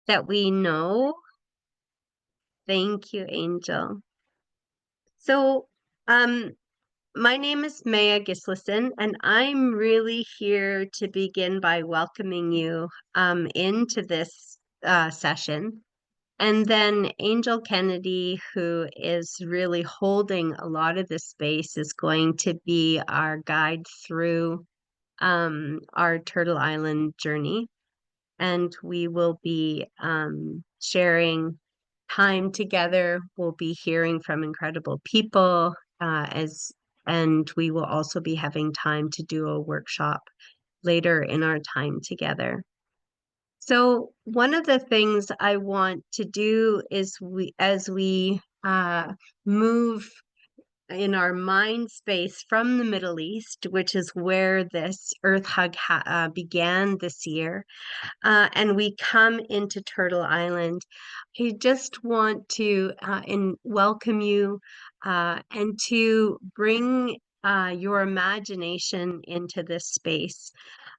that we know. Thank you, Angel. So, um, my name is Maya Gislason, and I'm really here to begin by welcoming you into this session. And then Angel Kennedy, who is really holding a lot of this space, is going to be our guide through our Turtle Island journey. And we will be sharing time together. We'll be hearing from incredible people and we will also be having time to do a workshop later in our time together. So one of the things I want to do is as we move in our mind space from the Middle East, which is where this Earth Hug began this year, and we come into Turtle Island. I just want to welcome you and to bring your imagination into this space.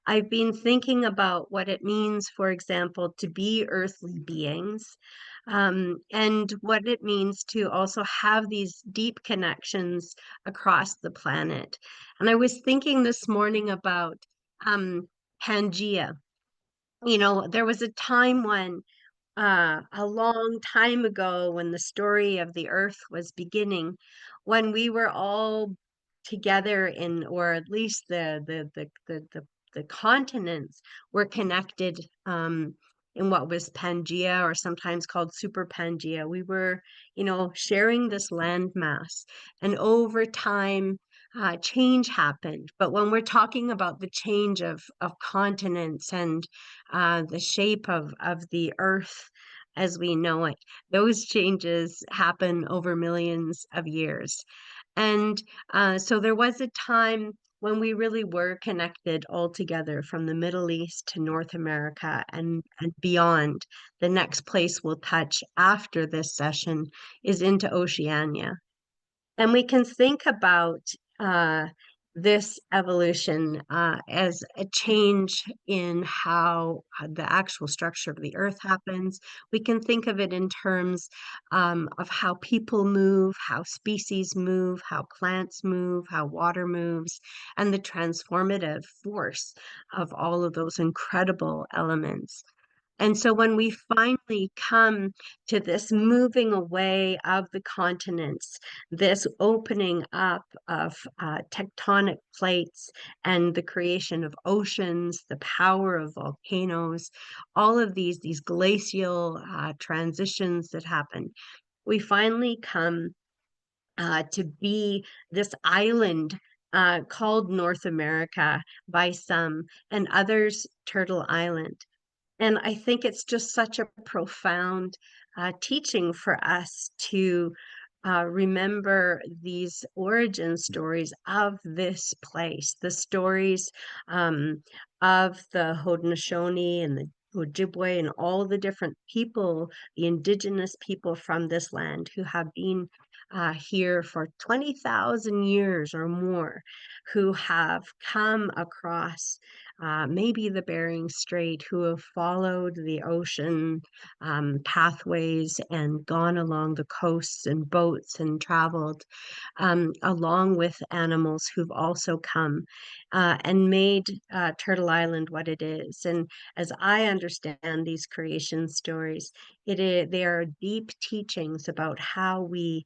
I've been thinking about what it means, for example, to be earthly beings, and what it means to also have these deep connections across the planet. And I was thinking this morning about Pangea. There was a time when, a long time ago, when the story of the earth was beginning, when we were all together in, or at least the continents were connected in what was Pangea, or sometimes called Super Pangea. We were, sharing this landmass, and over time, change happened. But when we're talking about the change of continents and the shape of the earth as we know it, those changes happen over millions of years. And so there was a time when we really were connected all together from the Middle East to North America and beyond. The next place we'll touch after this session is into Oceania. And we can think about uh, this evolution as a change in how the actual structure of the earth happens. We can think of it in terms of how people move, how species move, how plants move, how water moves, and the transformative force of all of those incredible elements. And so when we finally come to this moving away of the continents, this opening up of tectonic plates and the creation of oceans, the power of volcanoes, all of these glacial transitions that happen, we finally come to be this island called North America by some, and others Turtle Island. And I think it's just such a profound teaching for us to remember these origin stories of this place, the stories of the Haudenosaunee and the Ojibwe and all the different people, the indigenous people from this land who have been here for 20,000 years or more, who have come across maybe the Bering Strait, who have followed the ocean pathways and gone along the coasts and boats and traveled along with animals who've also come and made Turtle Island what it is. And as I understand these creation stories, they are deep teachings about how we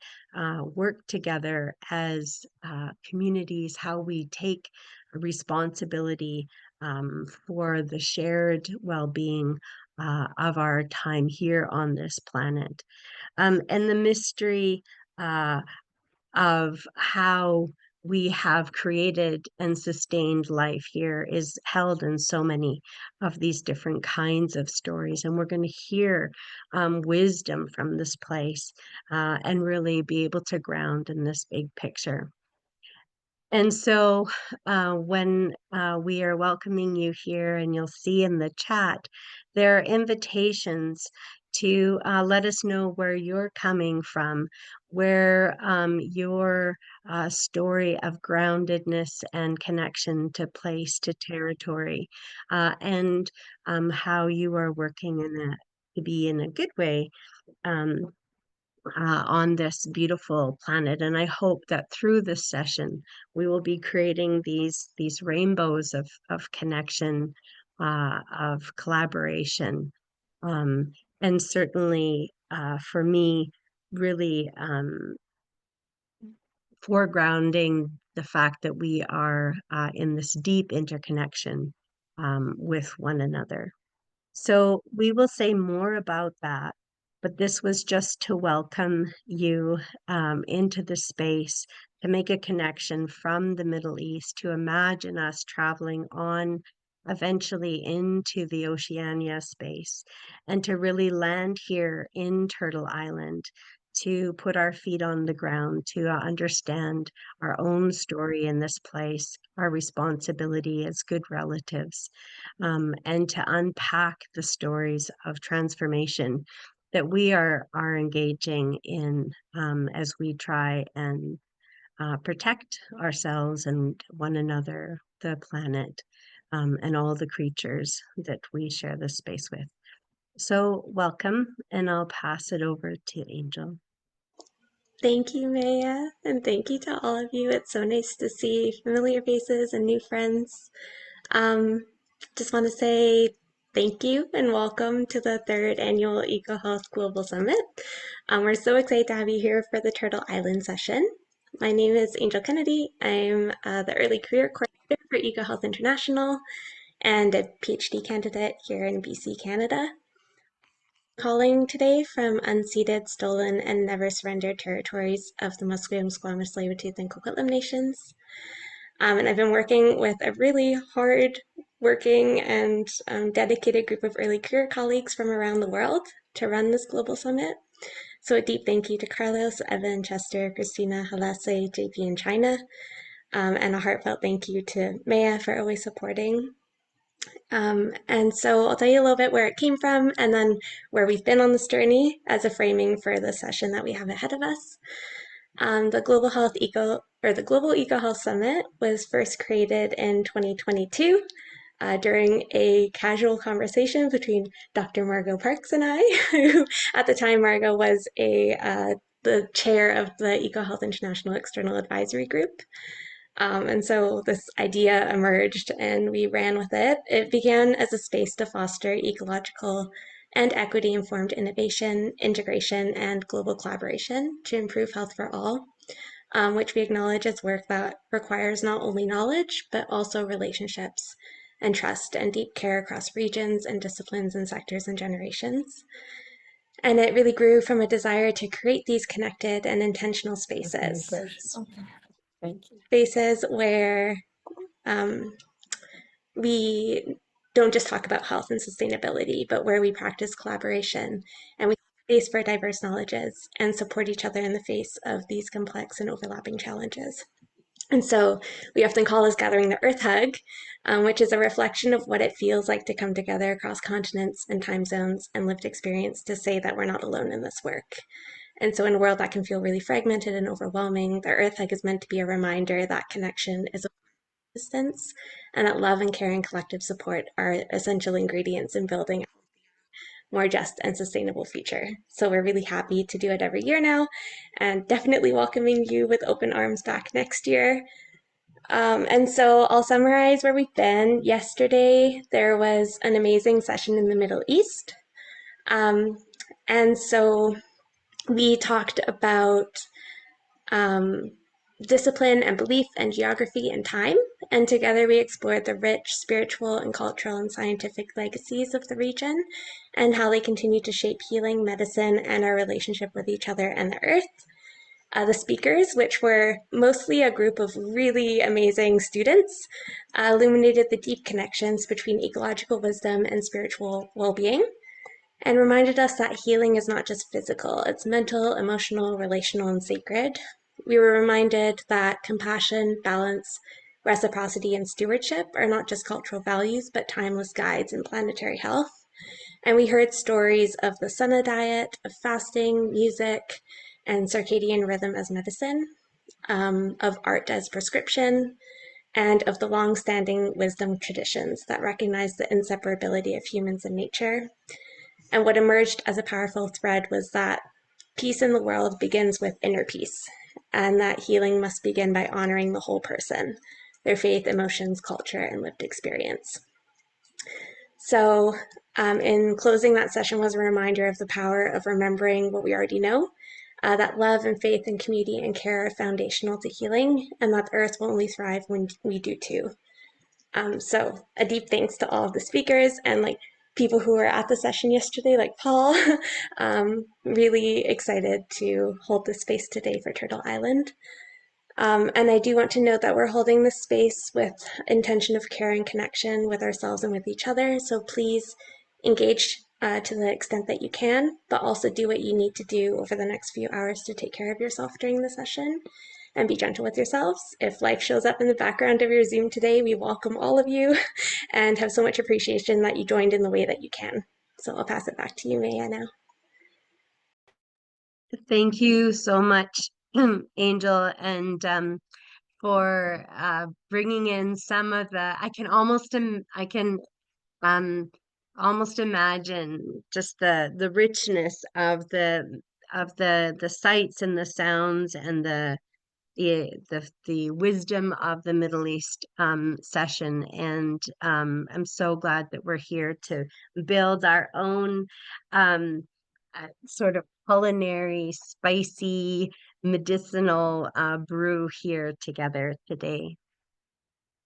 work together as communities, how we take responsibility for the shared well-being of our time here on this planet. And the mystery of how we have created and sustained life here is held in so many of these different kinds of stories. And we're going to hear wisdom from this place and really be able to ground in this big picture. And so when we are welcoming you here, and you'll see in the chat, there are invitations to let us know where you're coming from, where your story of groundedness and connection to place, to territory, and how you are working in it. to be in a good way um, on this beautiful planet. And I hope that through this session, we will be creating these rainbows of connection, of collaboration, and certainly for me, really foregrounding the fact that we are in this deep interconnection with one another. So we will say more about that, but this was just to welcome you into the space, to make a connection from the Middle East, to imagine us traveling on eventually into the Oceania space, and to really land here in Turtle Island, to put our feet on the ground, to understand our own story in this place, our responsibility as good relatives, and to unpack the stories of transformation that we are engaging in as we try and protect ourselves and one another, the planet, and all the creatures that we share this space with. So welcome, and I'll pass it over to Angel. Thank you, Maya, and thank you to all of you. It's so nice to see familiar faces and new friends. Um, just want to say thank you and welcome to the third annual EcoHealth Global Summit. We're so excited to have you here for the Turtle Island session. My name is Angel Kennedy. I'm the Early Career Coordinator for EcoHealth International and a PhD candidate here in BC, Canada. Calling today from unceded, stolen, and never surrendered territories of the Musqueam, Squamish, Tsleil-Waututh, and Coquitlam nations. And I've been working with a really hard working and dedicated group of early career colleagues from around the world to run this global summit. So a deep thank you to Carlos, Evan, Chester, Christina, Halase, JP in China, and a heartfelt thank you to Maya for always supporting. And so I'll tell you a little bit where it came from and then where we've been on this journey as a framing for the session that we have ahead of us. The Global Eco Health Summit was first created in 2022 during a casual conversation between Dr. Margot Parks and I, who at the time Margot was the chair of the EcoHealth International External Advisory Group. And so this idea emerged and we ran with it. It began as a space to foster ecological and equity informed innovation, integration, and global collaboration to improve health for all, which we acknowledge as work that requires not only knowledge, but also relationships and trust and deep care across regions and disciplines and sectors and generations. And it really grew from a desire to create these connected and intentional spaces. Thank you. Spaces where we don't just talk about health and sustainability, but where we practice collaboration and we space for diverse knowledges and support each other in the face of these complex and overlapping challenges. And so we often call this gathering the Earth Hug, which is a reflection of what it feels like to come together across continents and time zones and lived experience to say that we're not alone in this work. And so in a world that can feel really fragmented and overwhelming, the Earth Hug is meant to be a reminder that connection is a distance and that love and care and collective support are essential ingredients in building a more just and sustainable future. So we're really happy to do it every year now and definitely welcoming you with open arms back next year. And so I'll summarize where we've been. Yesterday, there was an amazing session in the Middle East. And so we talked about discipline and belief and geography and time. And together we explored the rich spiritual and cultural and scientific legacies of the region and how they continue to shape healing, medicine, and our relationship with each other and the earth. The speakers, which were mostly a group of really amazing students, illuminated the deep connections between ecological wisdom and spiritual well-being, and reminded us that healing is not just physical, it's mental, emotional, relational, and sacred. We were reminded that compassion, balance, reciprocity, and stewardship are not just cultural values, but timeless guides in planetary health. And we heard stories of the Sana diet, of fasting, music, and circadian rhythm as medicine, of art as prescription, and of the long-standing wisdom traditions that recognize the inseparability of humans and nature. And what emerged as a powerful thread was that peace in the world begins with inner peace, and that healing must begin by honoring the whole person, their faith, emotions, culture, and lived experience. So, in closing, that session was a reminder of the power of remembering what we already know, that love and faith and community and care are foundational to healing, and that the earth will only thrive when we do too. So a deep thanks to all of the speakers and like people who were at the session yesterday, like Paul. Really excited to hold this space today for Turtle Island. And I do want to note that we're holding this space with intention of care and connection with ourselves and with each other. So please engage to the extent that you can, but also do what you need to do over the next few hours to take care of yourself during the session and be gentle with yourselves. If life shows up in the background of your Zoom today, we welcome all of you and have so much appreciation that you joined in the way that you can. So I'll pass it back to you, Maya, now. Thank you so much, Angel, and for bringing in some of the. I can almost imagine just the richness of the sights and the sounds and the wisdom of the Middle East session. And I'm so glad that we're here to build our own sort of culinary, spicy, medicinal brew here together today.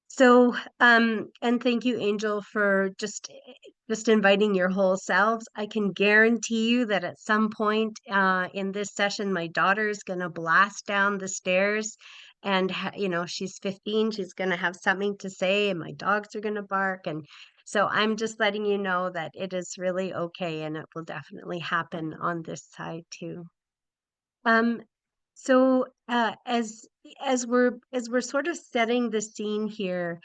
So, and thank you, Angel, for just inviting your whole selves. I can guarantee you that at some point in this session, my daughter is going to blast down the stairs, and you know, she's 15, she's going to have something to say, and my dogs are going to bark, and so I'm just letting you know that it is really okay, and it will definitely happen on this side too. Um, so as we're sort of setting the scene here,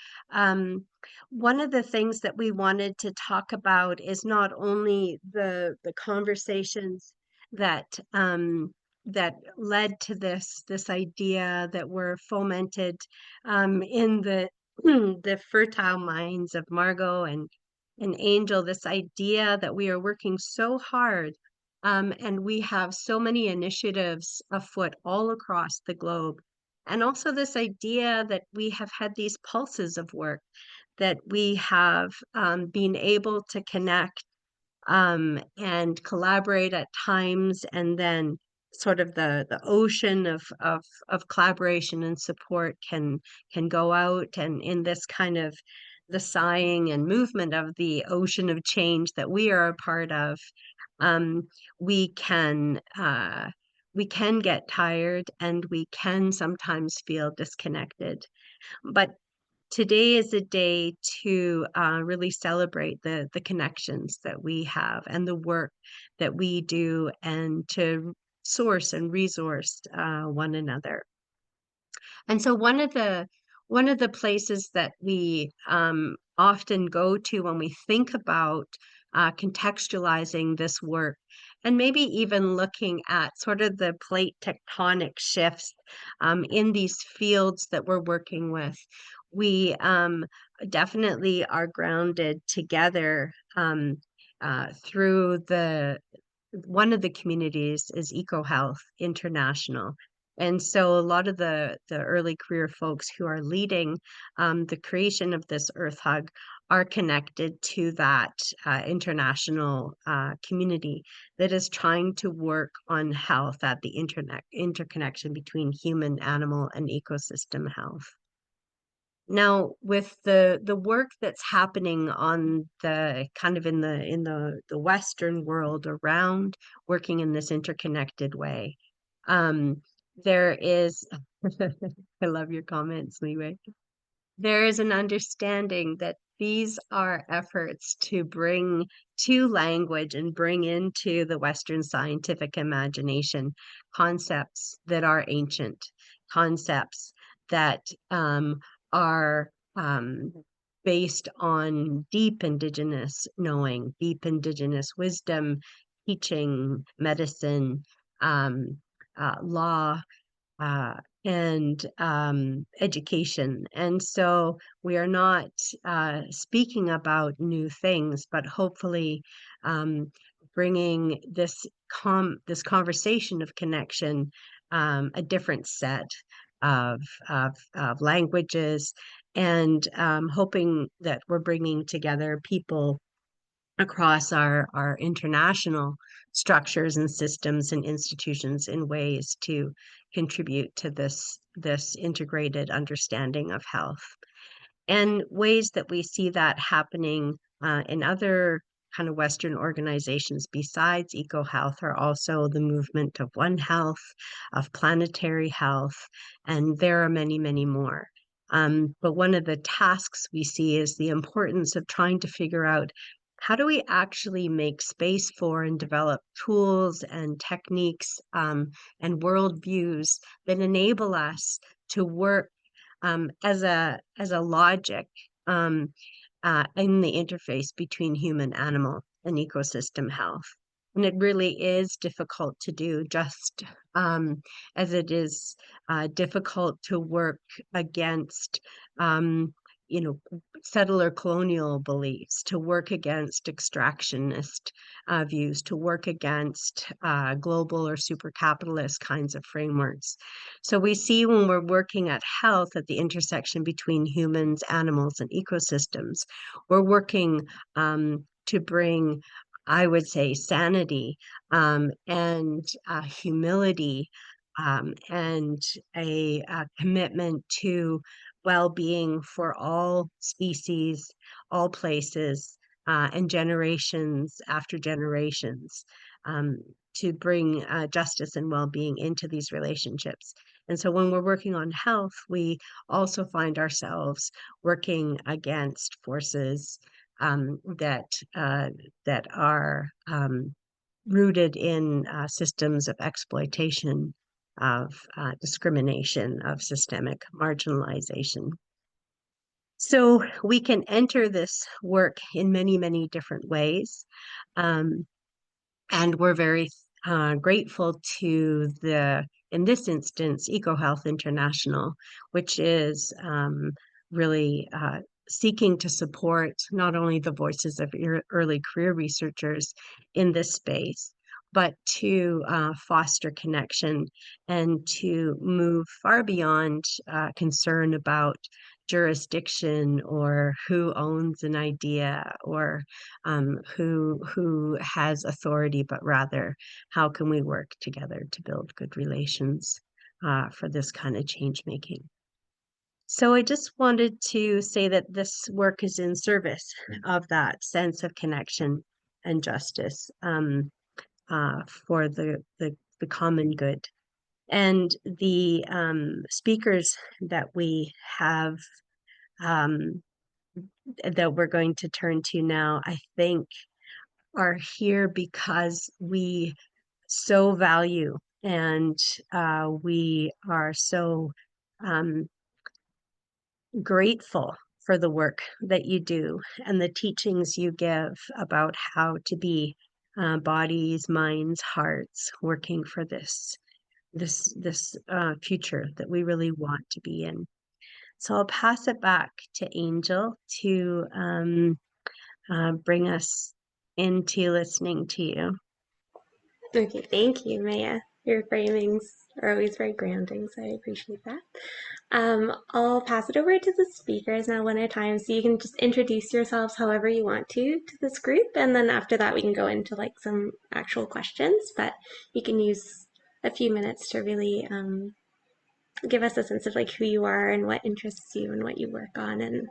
one of the things that we wanted to talk about is not only the conversations that that led to this idea that were fomented in the the fertile minds of Margot and Angel, this idea that we are working so hard and we have so many initiatives afoot all across the globe. And also this idea that we have had these pulses of work, that we have been able to connect and collaborate at times, and then sort of the ocean of collaboration and support can go out, and in this kind of the sighing and movement of the ocean of change that we are a part of, um, we can uh, we can get tired and we can sometimes feel disconnected. But today is a day to really celebrate the connections that we have and the work that we do, and to source and resource one another. And so one of the places that we often go to when we think about contextualizing this work, and maybe even looking at sort of the plate tectonic shifts in these fields that we're working with, we definitely are grounded together through one of the communities is EcoHealth International. And so a lot of the early career folks who are leading the creation of this Earth Hug are connected to that international community that is trying to work on health at the interconnection between human, animal, and ecosystem health. Now, with the work that's happening on the kind of in the Western world around working in this interconnected way, there is I love your comments, Liwei. There is an understanding that these are efforts to bring to language and bring into the Western scientific imagination concepts that are ancient, concepts that are based on deep Indigenous knowing, deep Indigenous wisdom, teaching, medicine, law, uh, and education. And so we are not speaking about new things, but hopefully bringing this conversation of connection, a different set of languages, and hoping that we're bringing together people across our international structures and systems and institutions in ways to contribute to this integrated understanding of health. And ways that we see that happening in other kind of Western organizations besides EcoHealth are also the movement of One Health, of planetary health, and there are many, many more. But one of the tasks we see is the importance of trying to figure out how do we actually make space for and develop tools and techniques and worldviews that enable us to work as a logic in the interface between human, animal, and ecosystem health. And it really is difficult to do, just as it is difficult to work against, you know, settler colonial beliefs, to work against extractionist views, to work against global or super capitalist kinds of frameworks. So we see when we're working at health at the intersection between humans, animals, and ecosystems, we're working to bring, I would say, sanity and humility and a commitment to well-being for all species, all places, and generations after generations, to bring justice and well-being into these relationships. And so when we're working on health, we also find ourselves working against forces that are rooted in systems of exploitation, of discrimination, of systemic marginalization. So we can enter this work in many, many different ways. And we're very grateful to in this instance, EcoHealth International, which is really seeking to support not only the voices of early career researchers in this space, but to foster connection and to move far beyond concern about jurisdiction or who owns an idea or who has authority, but rather how can we work together to build good relations for this kind of change making. So I just wanted to say that this work is in service of that sense of connection and justice for the common good. And the speakers that we have that we're going to turn to now, I think, are here because we so value and we are so grateful for the work that you do and the teachings you give about how to be bodies, minds, hearts, working for this future that we really want to be in. So I'll pass it back to Angel to bring us into listening to you. Okay, thank you, Maya. Your framings are always very grounding, so I appreciate that. I'll pass it over to the speakers now one at a time, so you can just introduce yourselves however you want to this group, and then after that we can go into like some actual questions, but you can use a few minutes to really give us a sense of like who you are and what interests you and what you work on and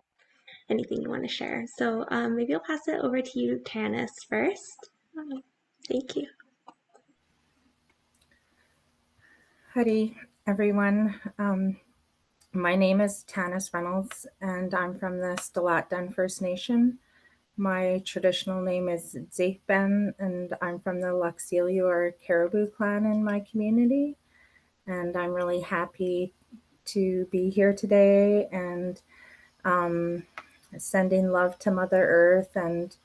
anything you want to share. So maybe I'll pass it over to you, Tanis, first. Thank you. Howdy, everyone. My name is Tanis Reynolds, and I'm from the Stilatdun First Nation. My traditional name is Zeithben, and I'm from the Luxilio or Caribou clan in my community. And I'm really happy to be here today and sending love to Mother Earth and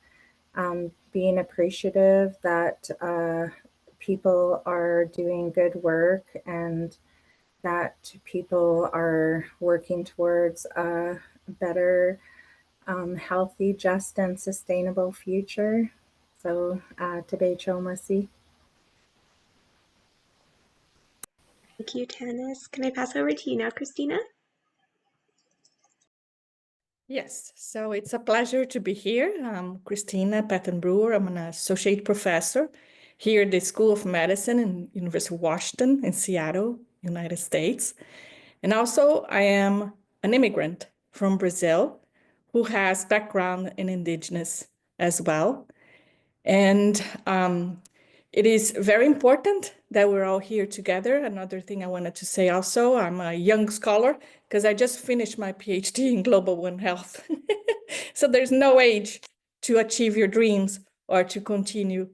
being appreciative that people are doing good work and that people are working towards a better, healthy, just, and sustainable future. So, Tebecho Masi. Thank you, Tanis. Can I pass over to you now, Christina? Yes, so it's a pleasure to be here. I'm Christina Patton-Brewer. I'm an associate professor here at the School of Medicine in University of Washington in Seattle, United States. And also I am an immigrant from Brazil who has background in indigenous as well. And it is very important that we're all here together. Another thing I wanted to say also, I'm a young scholar because I just finished my PhD in Global One Health. So there's no age to achieve your dreams or to continue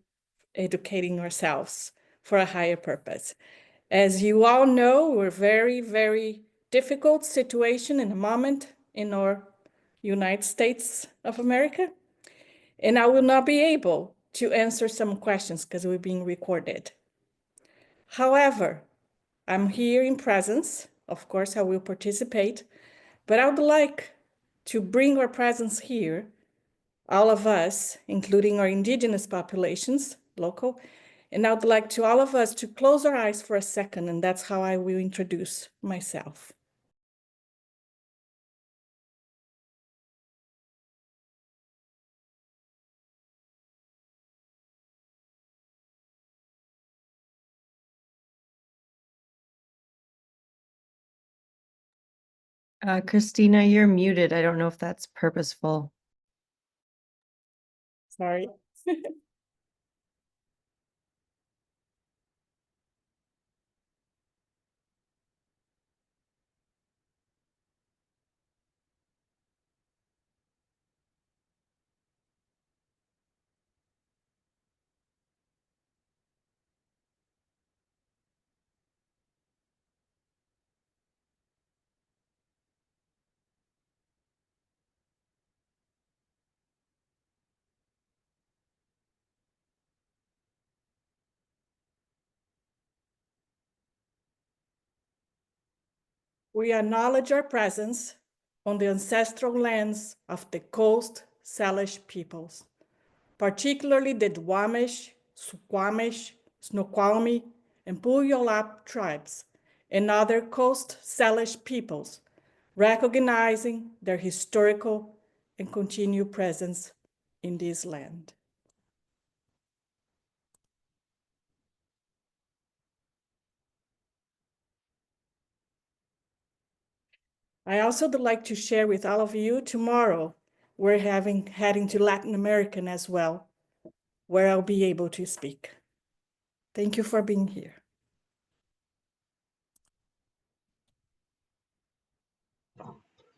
educating ourselves for a higher purpose. As you all know, we're very, very difficult situation in a moment in our United States of America. And I will not be able to answer some questions because we're being recorded. However, I'm here in presence. Of course, I will participate, but I would like to bring our presence here, all of us, including our indigenous populations, local, and I would like to all of us to close our eyes for a second, and that's how I will introduce myself. Christina, you're muted. I don't know if that's purposeful. Sorry. We acknowledge our presence on the ancestral lands of the Coast Salish peoples, particularly the Duwamish, Suquamish, Snoqualmie, and Puyallup tribes, and other Coast Salish peoples, recognizing their historical and continued presence in this land. I also would like to share with all of you tomorrow, we're heading to Latin America as well, where I'll be able to speak. Thank you for being here.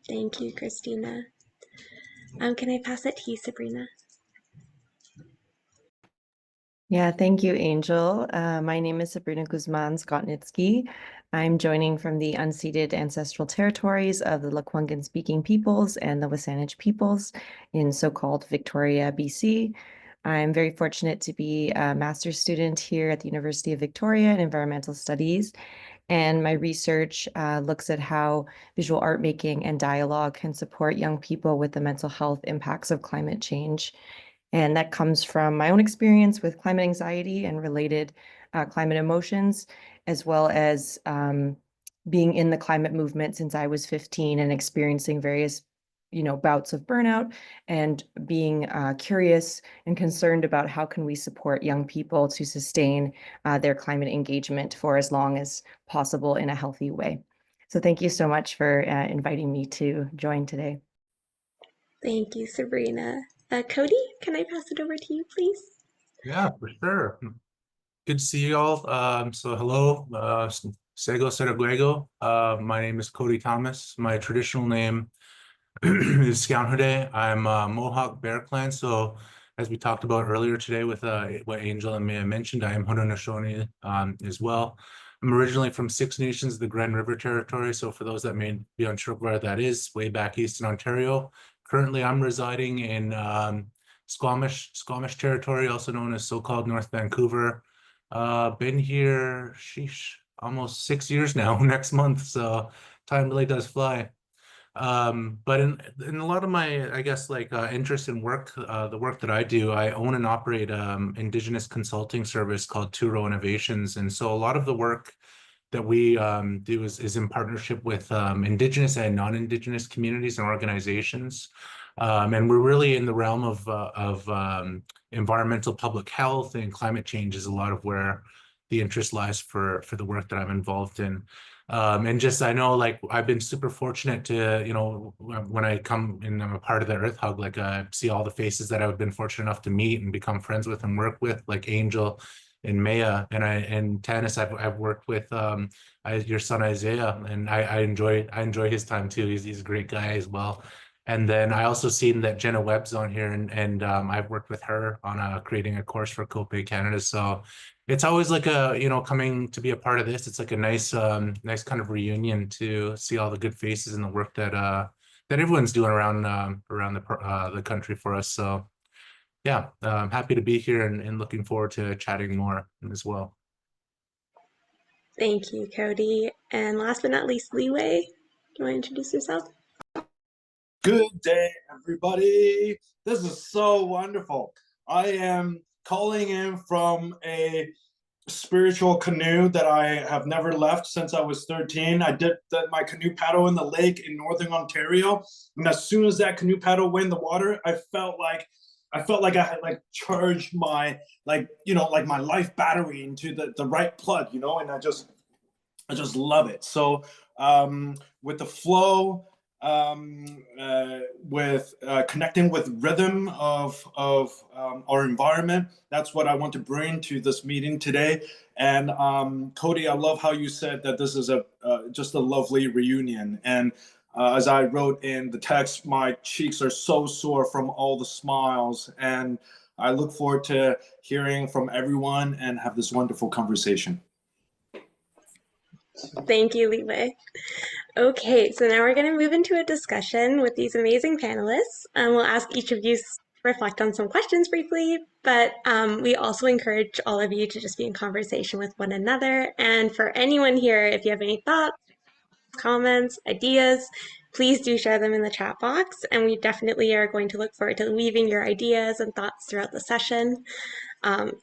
Thank you, Christina. Can I pass it to you, Sabrina? Yeah, thank you, Angel. My name is Sabrina Guzman Skotnitsky. I'm joining from the unceded ancestral territories of the Lekwungen-speaking peoples and the Wasanich peoples in so-called Victoria, BC. I'm very fortunate to be a master's student here at the University of Victoria in Environmental Studies. And my research looks at how visual art making and dialogue can support young people with the mental health impacts of climate change. And that comes from my own experience with climate anxiety and related climate emotions, as well as being in the climate movement since I was 15 and experiencing various bouts of burnout and being curious and concerned about how can we support young people to sustain their climate engagement for as long as possible in a healthy way. So thank you so much for inviting me to join today. Thank you, Sabrina. Cody, can I pass it over to you, please? Yeah, for sure. Good to see you all. So hello, Sego Seraguego. My name is Cody Thomas. My traditional name is Scounhude. I'm a Mohawk Bear Clan. So as we talked about earlier today with what Angel and Maya mentioned, I am Haudenosaunee as well. I'm originally from Six Nations, the Grand River Territory. So for those that may be unsure where that is, way back east in Ontario. Currently, I'm residing in Squamish Territory, also known as so-called North Vancouver. Been here, sheesh, almost 6 years now, next month. So time really does fly. But in a lot of my, I guess, like interest in work, the work that I do, I own and operate Indigenous consulting service called Two Row Innovations, and so a lot of the work that we do is in partnership with Indigenous and non-Indigenous communities and organizations. And we're really in the realm of environmental public health, and climate change is a lot of where the interest lies for the work that I'm involved in. And just, I know, like, I've been super fortunate to, you know, when I come and I'm a part of the Earth Hug, like I see all the faces that I've been fortunate enough to meet and become friends with and work with, like Angel and Maya, and Tanis. I've worked with your son Isaiah, and I enjoy his time too. He's a great guy as well. And then I also seen that Jenna Webb's on here, and I've worked with her on creating a course for Copay Canada. So it's always like a, you know, coming to be a part of this. It's like a nice nice kind of reunion to see all the good faces and the work that that everyone's doing around the country for us. So yeah, I'm happy to be here and looking forward to chatting more as well. Thank you, Cody. And last but not least, Leeway. Do you want to introduce yourself? Good day, everybody. This is so wonderful. I am calling in from a spiritual canoe that I have never left since I was 13. I did my canoe paddle in the lake in Northern Ontario, and as soon as that canoe paddle went in the water, I felt like I had like charged my, like, you know, like my life battery into the right plug, you know, and I just love it. So with the flow, with connecting with rhythm of our environment, that's what I want to bring to this meeting today. And Cody, I love how you said that this is just a lovely reunion. And as I wrote in the text, my cheeks are so sore from all the smiles, and I look forward to hearing from everyone and have this wonderful conversation. Thank you, Leeway. Okay, so now we're going to move into a discussion with these amazing panelists. We'll ask each of you to reflect on some questions briefly, but we also encourage all of you to just be in conversation with one another. And for anyone here, if you have any thoughts, comments, ideas, please do share them in the chat box. And we definitely are going to look forward to weaving your ideas and thoughts throughout the session.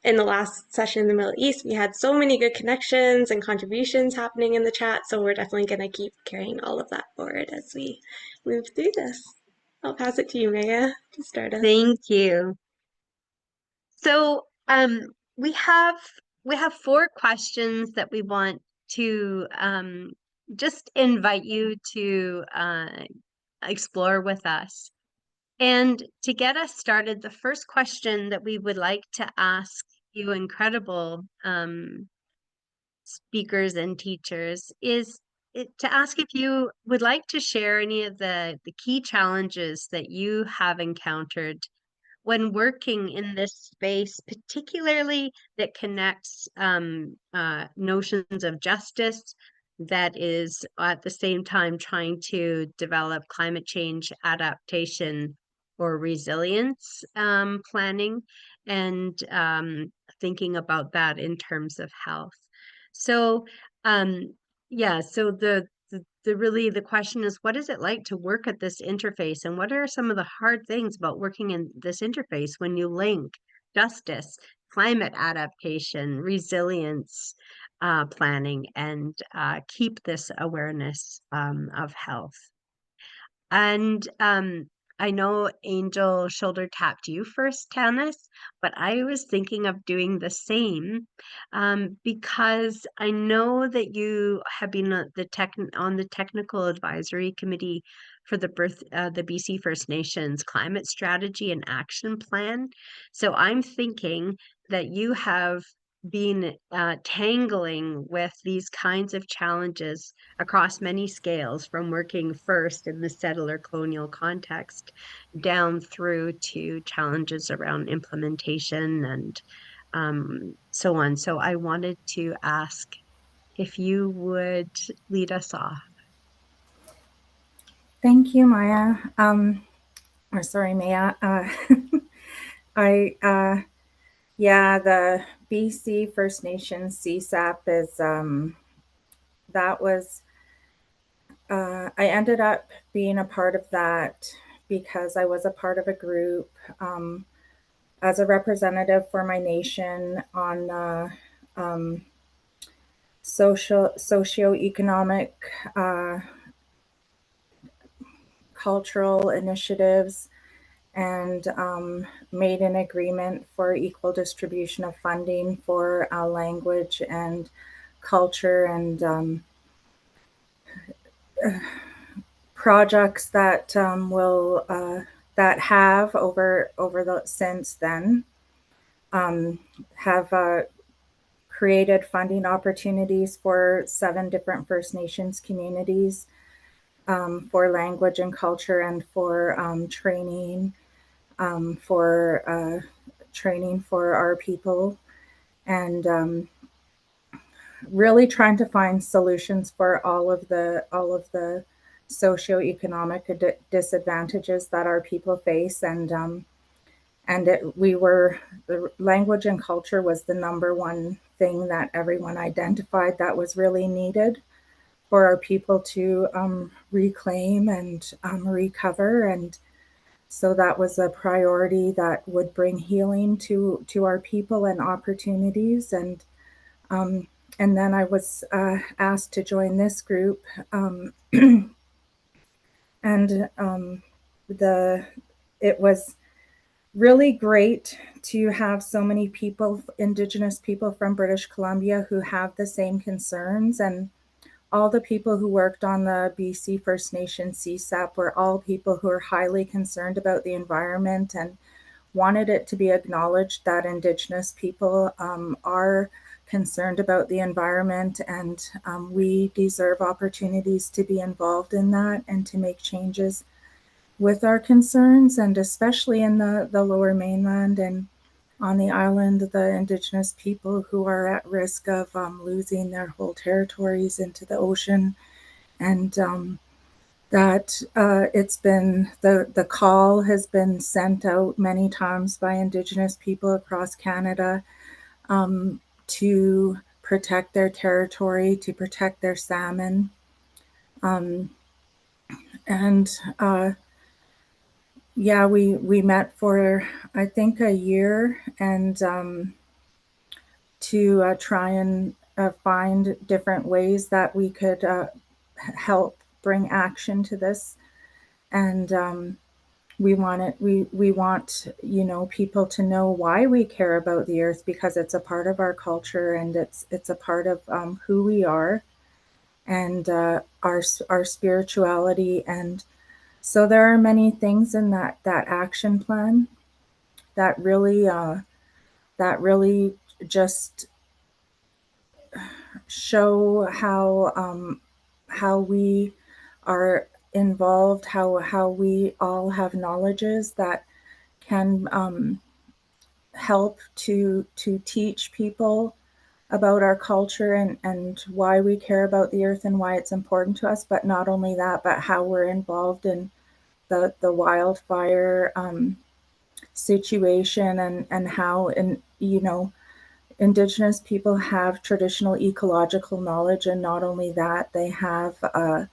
In the last session in the Middle East, we had so many good connections and contributions happening in the chat, so we're definitely going to keep carrying all of that forward as we move through this. I'll pass it to you, Maya, to start us. Thank you. So we have 4 questions that we want to just invite you to explore with us. And to get us started, the first question that we would like to ask you incredible speakers and teachers is to ask if you would like to share any of the key challenges that you have encountered when working in this space, particularly that connects notions of justice, that is at the same time trying to develop climate change adaptation or resilience planning, and thinking about that in terms of health. So yeah, so the really the question is, what is it like to work at this interface, and what are some of the hard things about working in this interface when you link justice, climate adaptation, resilience planning, and keep this awareness of health? And I know Angel shoulder tapped you first, Tanis, but I was thinking of doing the same because I know that you have been on the technical advisory committee for the BC First Nations climate strategy and action plan. So I'm thinking that you have been tangling with these kinds of challenges across many scales, from working first in the settler colonial context down through to challenges around implementation and so on. So I wanted to ask if you would lead us off. Thank you, Maya. Or sorry, Maya. Yeah, the BC First Nations CSAP is, that was I ended up being a part of that because I was a part of a group as a representative for my nation on socioeconomic cultural initiatives, and made an agreement for equal distribution of funding for language and culture and projects that will that have over the since then have created funding opportunities for 7 different First Nations communities for language and culture, and for training for our people, and really trying to find solutions for all of the socioeconomic disadvantages that our people face, and the language and culture was the number one thing that everyone identified that was really needed for our people to reclaim and recover. And so that was a priority that would bring healing to our people and opportunities. And then I was asked to join this group, and it was really great to have so many people, Indigenous people from British Columbia, who have the same concerns. And all the people who worked on the BC First Nation CSAP were all people who are highly concerned about the environment and wanted it to be acknowledged that Indigenous people are concerned about the environment, and we deserve opportunities to be involved in that and to make changes with our concerns, and especially in the Lower Mainland and on the island, the Indigenous people who are at risk of losing their whole territories into the ocean. And that it's been, the call has been sent out many times by Indigenous people across Canada to protect their territory, to protect their salmon. Yeah, we met for, I think, a year, and to try and find different ways that we could help bring action to this. And we want, people to know why we care about the earth, because it's a part of our culture, and it's a part of who we are, and our spirituality. And so there are many things in that action plan that really just show how we are involved, how we all have knowledges that can help to teach people about our culture and why we care about the earth and why it's important to us. But not only that, but how we're involved in the wildfire situation, and how, Indigenous people have traditional ecological knowledge, and not only that, they have a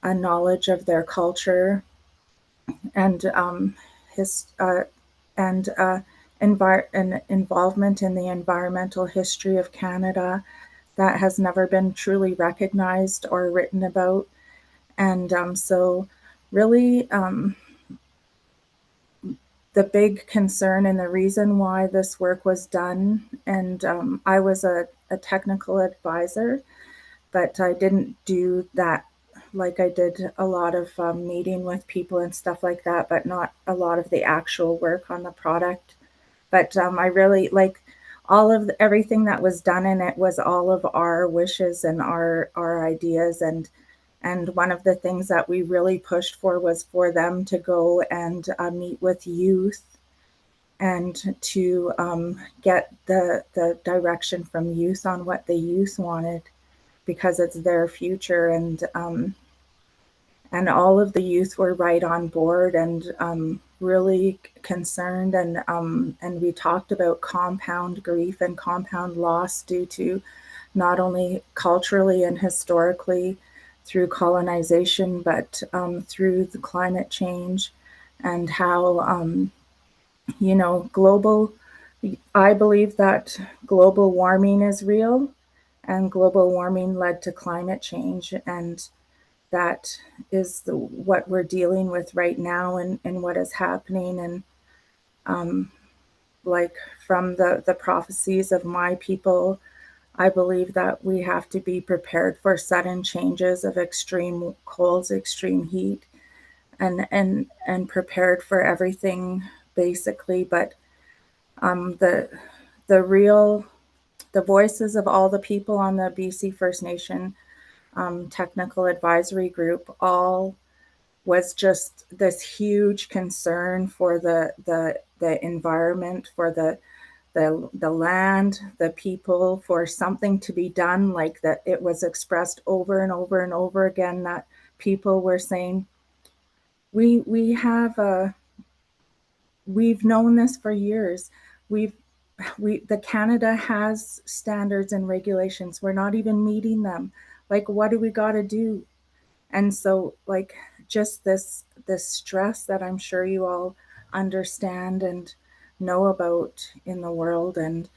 knowledge of their culture and involvement in the environmental history of Canada that has never been truly recognized or written about. And so really, the big concern and the reason why this work was done, and I was a technical advisor, but I didn't do that. Like, I did a lot of meeting with people and stuff like that, but not a lot of the actual work on the product. But I really like everything that was done in it was all of our wishes and our ideas. And one of the things that we really pushed for was for them to go and meet with youth, and to get the direction from youth on what the youth wanted, because it's their future. And all of the youth were right on board, and really concerned. And we talked about compound grief and compound loss due to not only culturally and historically through colonization, but through the climate change and how, I believe that global warming is real, and global warming led to climate change. And that is what we're dealing with right now, and what is happening. And like from the prophecies of my people, I believe that we have to be prepared for sudden changes of extreme colds, extreme heat, and prepared for everything basically. But the real the voices of all the people on the BC First Nation technical advisory group all was just this huge concern for the environment, for the land, the people, for something to be done. Like that, it was expressed over and over and over again that people were saying, we have a we've known this for years. The Canada has standards and regulations. We're not even meeting them. Like, what do we got to do? And so, like, just this stress that I'm sure you all understand and know about in the world. And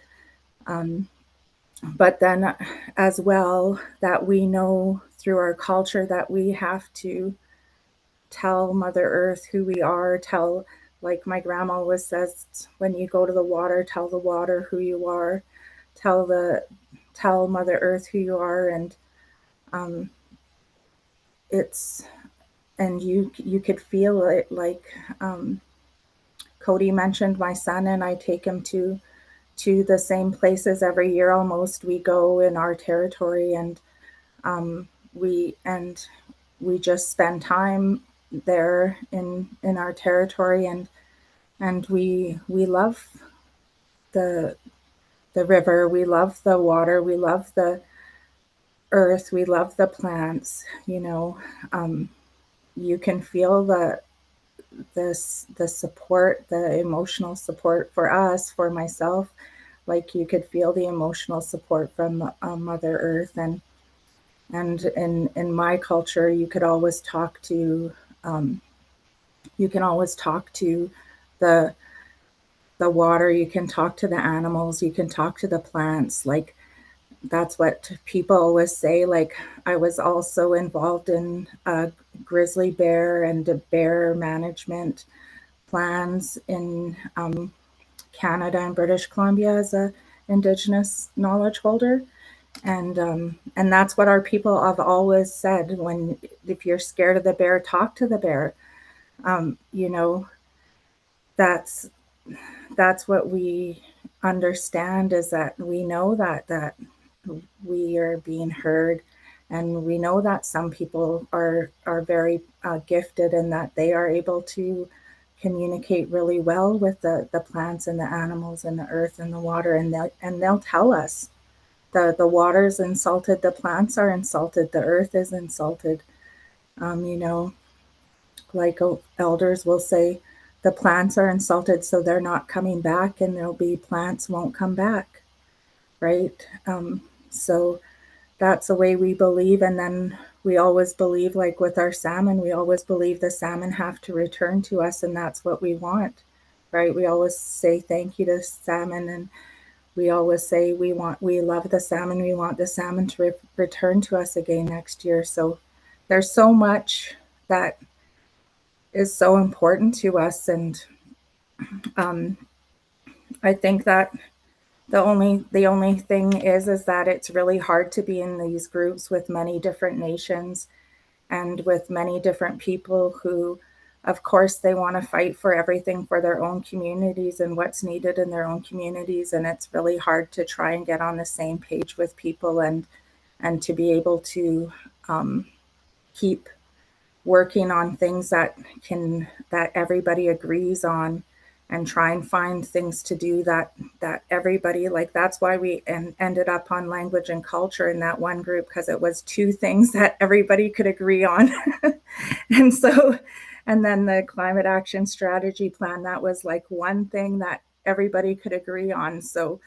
but then as well, that we know through our culture that we have to tell Mother Earth who we are. Tell, like my grandma always says, when you go to the water, tell the water who you are. Tell Mother Earth who you are. And it's, and you could feel it. Like Cody mentioned, my son and I take him to the same places every year almost. We go in our territory, and we just spend time there in our territory, and we love the river, we love the water, we love the earth, we love the plants. You can feel the support, the emotional support for us, for myself. Like, you could feel the emotional support from Mother Earth. And in my culture, you could always talk to the water, you can talk to the animals, you can talk to the plants. Like, that's what people always say. Like, I was also involved in grizzly bear and bear management plans in Canada and British Columbia as a Indigenous knowledge holder. And that's what our people have always said. If you're scared of the bear, talk to the bear. That's what we understand, is that we know that we are being heard, and we know that some people are very gifted, and that they are able to communicate really well with the plants and the animals and the earth and the water, and they'll tell us the water's insulted, the plants are insulted, the earth is insulted. Like elders will say, the plants are insulted, so they're not coming back, and there'll be plants won't come back, right? So that's the way we believe. And then we always believe, like with our salmon, we always believe the salmon have to return to us, and that's what we want, right? We always say thank you to salmon, and we always say we love the salmon, we want the salmon to return to us again next year. So there's so much that is so important to us. And I think that the only thing is that it's really hard to be in these groups with many different nations and with many different people who, of course, they want to fight for everything for their own communities and what's needed in their own communities. And it's really hard to try and get on the same page with people, and to be able to keep working on things that everybody agrees on, and try and find things to do that everybody, like, that's why we ended up on language and culture in that one group, because it was two things that everybody could agree on. And then the climate action strategy plan, that was like one thing that everybody could agree on. So,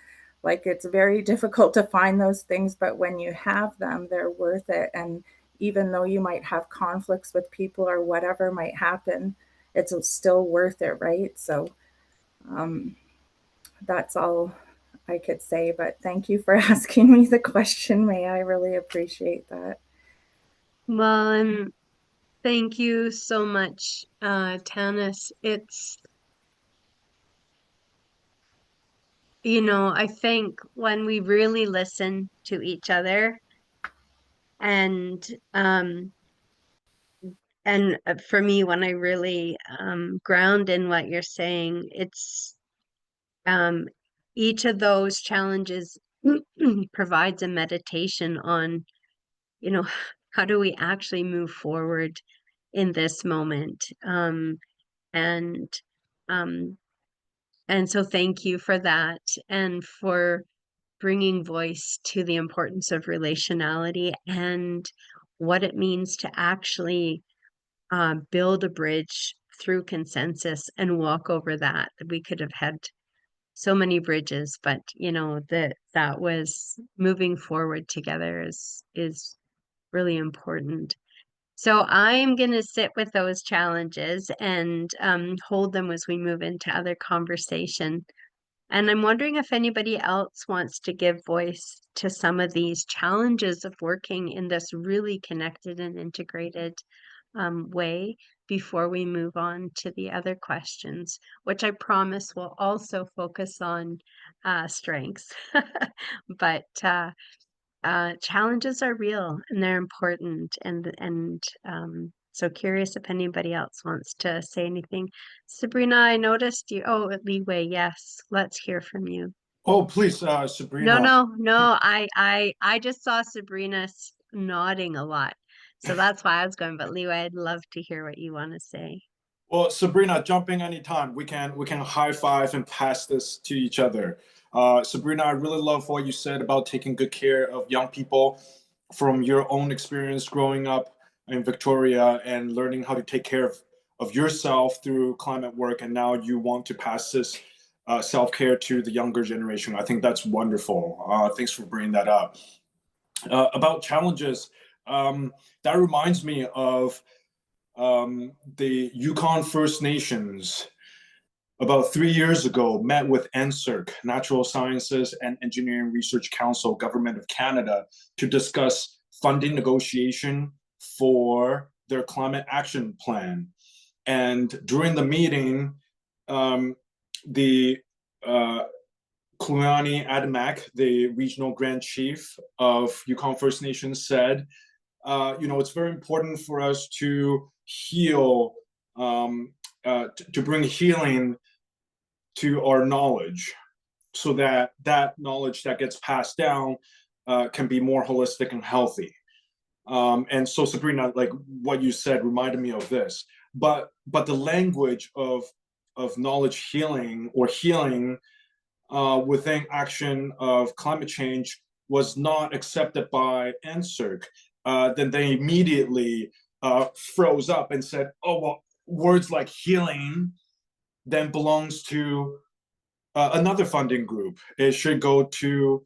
like, it's very difficult to find those things, but when you have them, they're worth it. And even though you might have conflicts with people or whatever might happen, it's still worth it, right? So that's all I could say, but thank you for asking me the question, May. I really appreciate that. Well, and thank you so much, Tanis. It's, I think when we really listen to each other and for me, when I really ground in what you're saying, it's each of those challenges provides a meditation on, how do we actually move forward in this moment? And um, and so thank you for that and for bringing voice to the importance of relationality and what it means to actually build a bridge through consensus and walk over that. We could have had so many bridges, but that was moving forward together is really important. So I'm going to sit with those challenges and hold them as we move into other conversation. And I'm wondering if anybody else wants to give voice to some of these challenges of working in this really connected and integrated way before we move on to the other questions, which I promise will also focus on strengths. But challenges are real and they're important, and so curious if anybody else wants to say anything. Sabrina, I noticed you. Oh, Leeway, yes. Let's hear from you. Oh, please, No, Sabrina. no. I just saw Sabrina nodding a lot, so that's why I was going. But Leeway, I'd love to hear what you want to say. Well, Sabrina, jump in anytime. We can high five and pass this to each other. Sabrina, I really love what you said about taking good care of young people from your own experience growing up in Victoria and learning how to take care of yourself through climate work. And now you want to pass this self-care to the younger generation. I think that's wonderful. Thanks for bringing that up. About challenges, that reminds me of the Yukon First Nations about 3 years ago met with NSERC, Natural Sciences and Engineering Research Council, Government of Canada, to discuss funding negotiation for their climate action plan. And during the meeting, the Kluani Adamak, the regional grand chief of Yukon First Nations, said, it's very important for us to heal, to bring healing to our knowledge, so that knowledge that gets passed down can be more holistic and healthy. And so, Sabrina, like what you said reminded me of this. But the language of knowledge healing or healing within action of climate change was not accepted by NSERC. Then they immediately froze up and said, oh, well, words like healing then belongs to another funding group. It should go to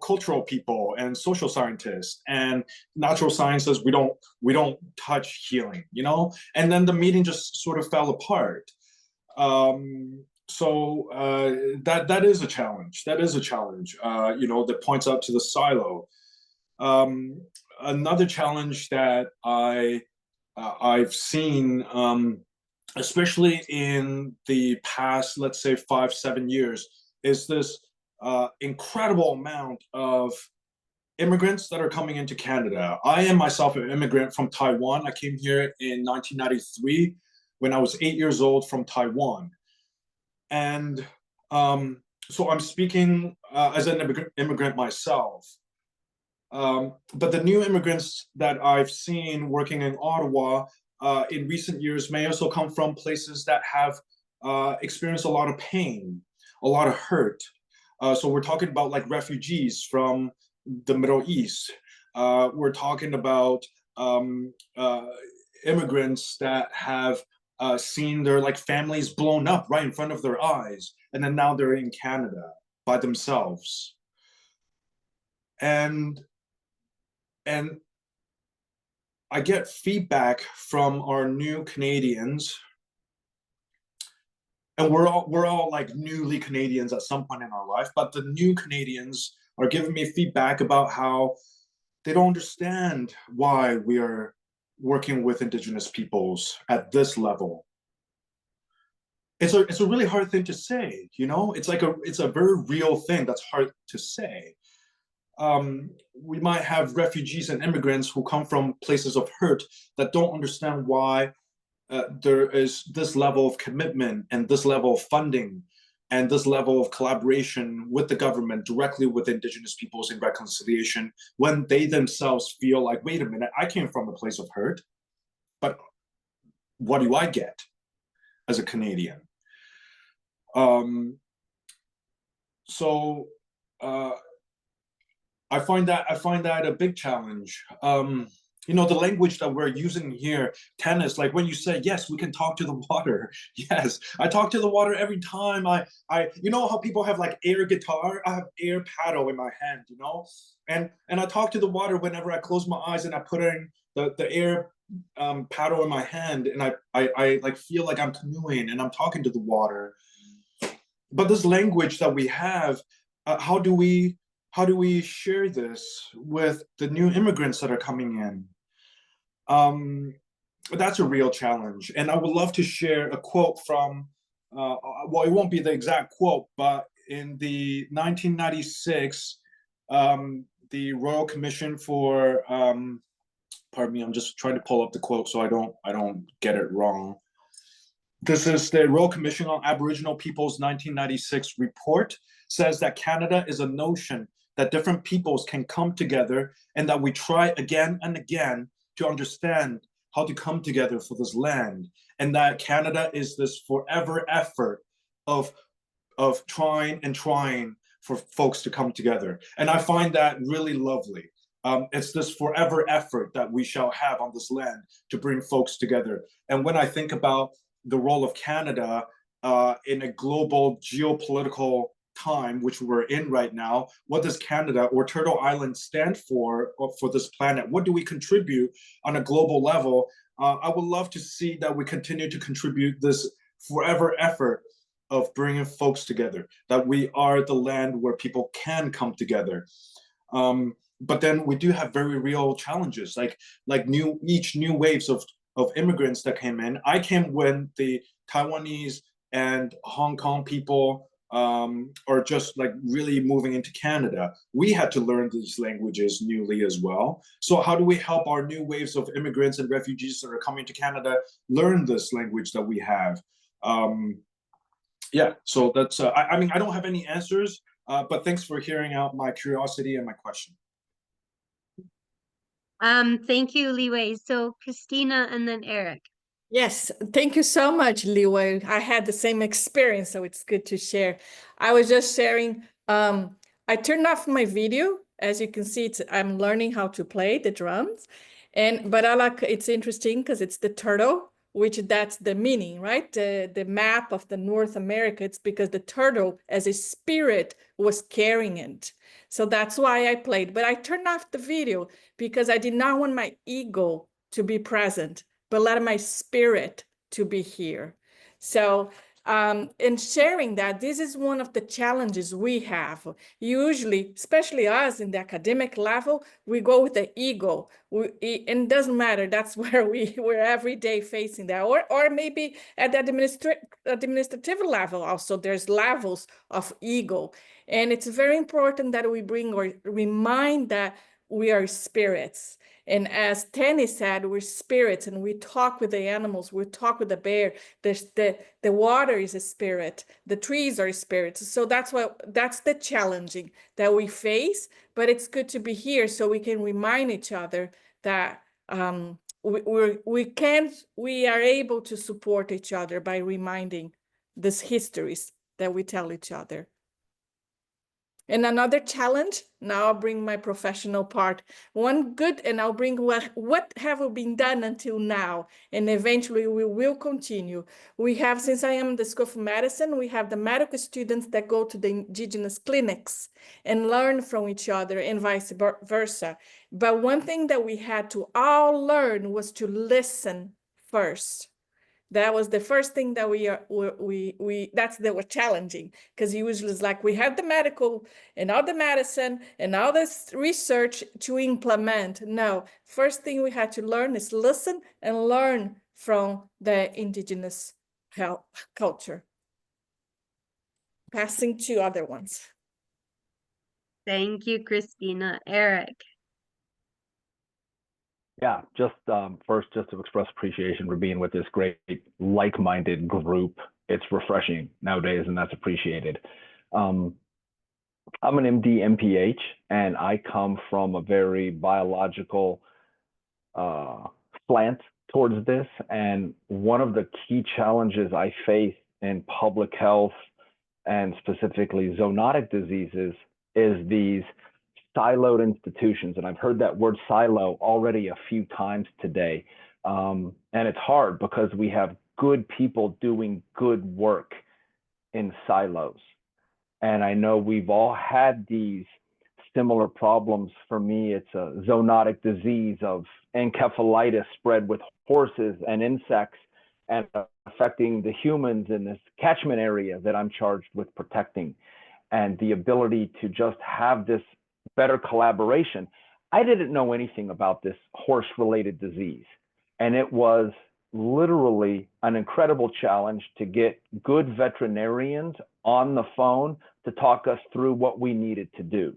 cultural people and social scientists and natural sciences. We don't touch healing, and then the meeting just sort of fell apart. So that is a challenge. That is a challenge, that points out to the silo. Another challenge that I've seen, especially in the past, let's say 5-7 years, is this incredible amount of immigrants that are coming into Canada. I am myself an immigrant from Taiwan. I came here in 1993 when I was 8 years old from Taiwan. And so I'm speaking as an immigrant myself. But the new immigrants that I've seen working in Ottawa in recent years may also come from places that have experienced a lot of pain, a lot of hurt. So we're talking about like refugees from the Middle East. We're talking about immigrants that have seen their like families blown up right in front of their eyes, and then now they're in Canada by themselves. And I get feedback from our new Canadians, and we're all like newly Canadians at some point in our life, but the new Canadians are giving me feedback about how they don't understand why we are working with Indigenous peoples at this level. It's a really hard thing to say, you know? It's a very real thing that's hard to say. We might have refugees and immigrants who come from places of hurt that don't understand why there is this level of commitment and this level of funding and this level of collaboration with the government directly with Indigenous peoples in reconciliation, when they themselves feel like, wait a minute, I came from a place of hurt, but what do I get as a Canadian? So I find that a big challenge. You know, the language that we're using here, tennis, like when you say, yes, we can talk to the water. Yes, I talk to the water every time. You know how people have like air guitar? I have air paddle in my hand, you know? And I talk to the water whenever I close my eyes and I put in the air paddle in my hand, and I like feel like I'm canoeing and I'm talking to the water. But this language that we have, how do we share this with the new immigrants that are coming in? That's a real challenge. And I would love to share a quote from, well, it won't be the exact quote, but in the 1996, the Royal Commission for, pardon me, I'm just trying to pull up the quote so I don't get it wrong. This is the Royal Commission on Aboriginal Peoples 1996 report, says that Canada is a notion that different peoples can come together and that we try again and again to understand how to come together for this land, and that Canada is this forever effort of trying and trying for folks to come together. And I find that really lovely. It's this forever effort that we shall have on this land to bring folks together. And when I think about the role of Canada in a global geopolitical time, which we're in right now, what does Canada or Turtle Island stand for this planet? What do we contribute on a global level? I would love to see that we continue to contribute this forever effort of bringing folks together, that we are the land where people can come together. But then we do have very real challenges, like each new waves of immigrants that came in. I came when the Taiwanese and Hong Kong people are just like really moving into Canada. We had to learn these languages newly as well. So how do we help our new waves of immigrants and refugees that are coming to Canada learn this language that we have? Yeah, so that's, I mean, I don't have any answers, but thanks for hearing out my curiosity and my question. Thank you, Li Wei. So Christina and then Eric. Yes, thank you so much, Li Wei. I had the same experience, so it's good to share. I was just sharing, I turned off my video. As you can see, I'm learning how to play the drums. But I like, it's interesting because it's the turtle, which that's the meaning, right? The map of the North America, it's because the turtle as a spirit was carrying it. So that's why I played, but I turned off the video because I did not want my ego to be present, but let my spirit to be here. So in sharing that, this is one of the challenges we have. Usually, especially us in the academic level, we go with the ego. And it doesn't matter, that's where we're every day facing that. Or maybe at the administrative level also, there's levels of ego. And it's very important that we bring or remind that we are spirits. And as Tanny said, we're spirits and we talk with the animals, we talk with the bear. The water is a spirit, the trees are spirits. So that's the challenging that we face, but it's good to be here so we can remind each other that we are able to support each other by reminding these histories that we tell each other. And another challenge, now I'll bring my professional part. One good, and I'll bring what have been done until now, and eventually we will continue. We have, since I am in the School of Medicine, we have the medical students that go to the indigenous clinics and learn from each other and vice versa. But one thing that we had to all learn was to listen first. That was the first thing that that was challenging, because usually it's like we have the medical and all the medicine and all this research to implement. No, first thing we had to learn is listen and learn from the indigenous health culture, passing to other ones. Thank you, Christina. Eric. Yeah, just first, just to express appreciation for being with this great, like-minded group. It's refreshing nowadays, and that's appreciated. I'm an MD, MPH, and I come from a very biological slant towards this. And one of the key challenges I face in public health, and specifically zoonotic diseases, is these siloed institutions. And I've heard that word silo already a few times today. And it's hard because we have good people doing good work in silos. And I know we've all had these similar problems. For me, it's a zoonotic disease of encephalitis spread with horses and insects and affecting the humans in this catchment area that I'm charged with protecting. And the ability to just have this better collaboration. I didn't know anything about this horse-related disease. And it was literally an incredible challenge to get good veterinarians on the phone to talk us through what we needed to do.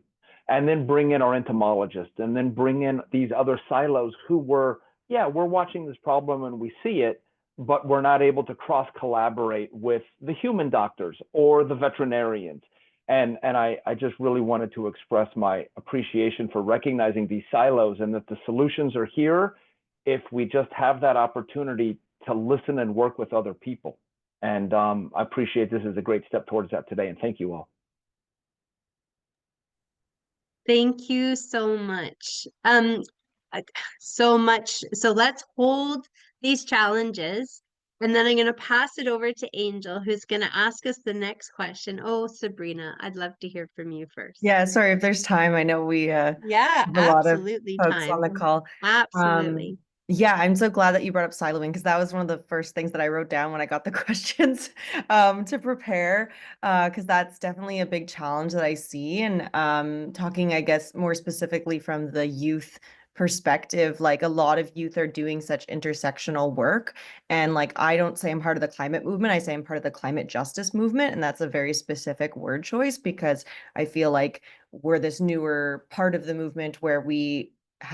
And then bring in our entomologists, and then bring in these other silos who were, yeah, we're watching this problem and we see it, but we're not able to cross-collaborate with the human doctors or the veterinarians. And I just really wanted to express my appreciation for recognizing these silos, and that the solutions are here if we just have that opportunity to listen and work with other people. And I appreciate this is a great step towards that today, and thank you all. Thank you so much. So much. So let's hold these challenges, and then I'm going to pass it over to Angel, who's going to ask us the next question. Oh, Sabrina, I'd love to hear from you first. Yeah, sorry if there's time. I know we Yeah, have a lot of absolutely folks on the time. call. Absolutely. Yeah, I'm so glad that you brought up siloing, because that was one of the first things that I wrote down when I got the questions to prepare, because that's definitely a big challenge that I see. And talking, I guess, more specifically from the youth perspective, like a lot of youth are doing such intersectional work. And like, I don't say I'm part of the climate movement, I say I'm part of the climate justice movement. And that's a very specific word choice, because I feel like we're this newer part of the movement where we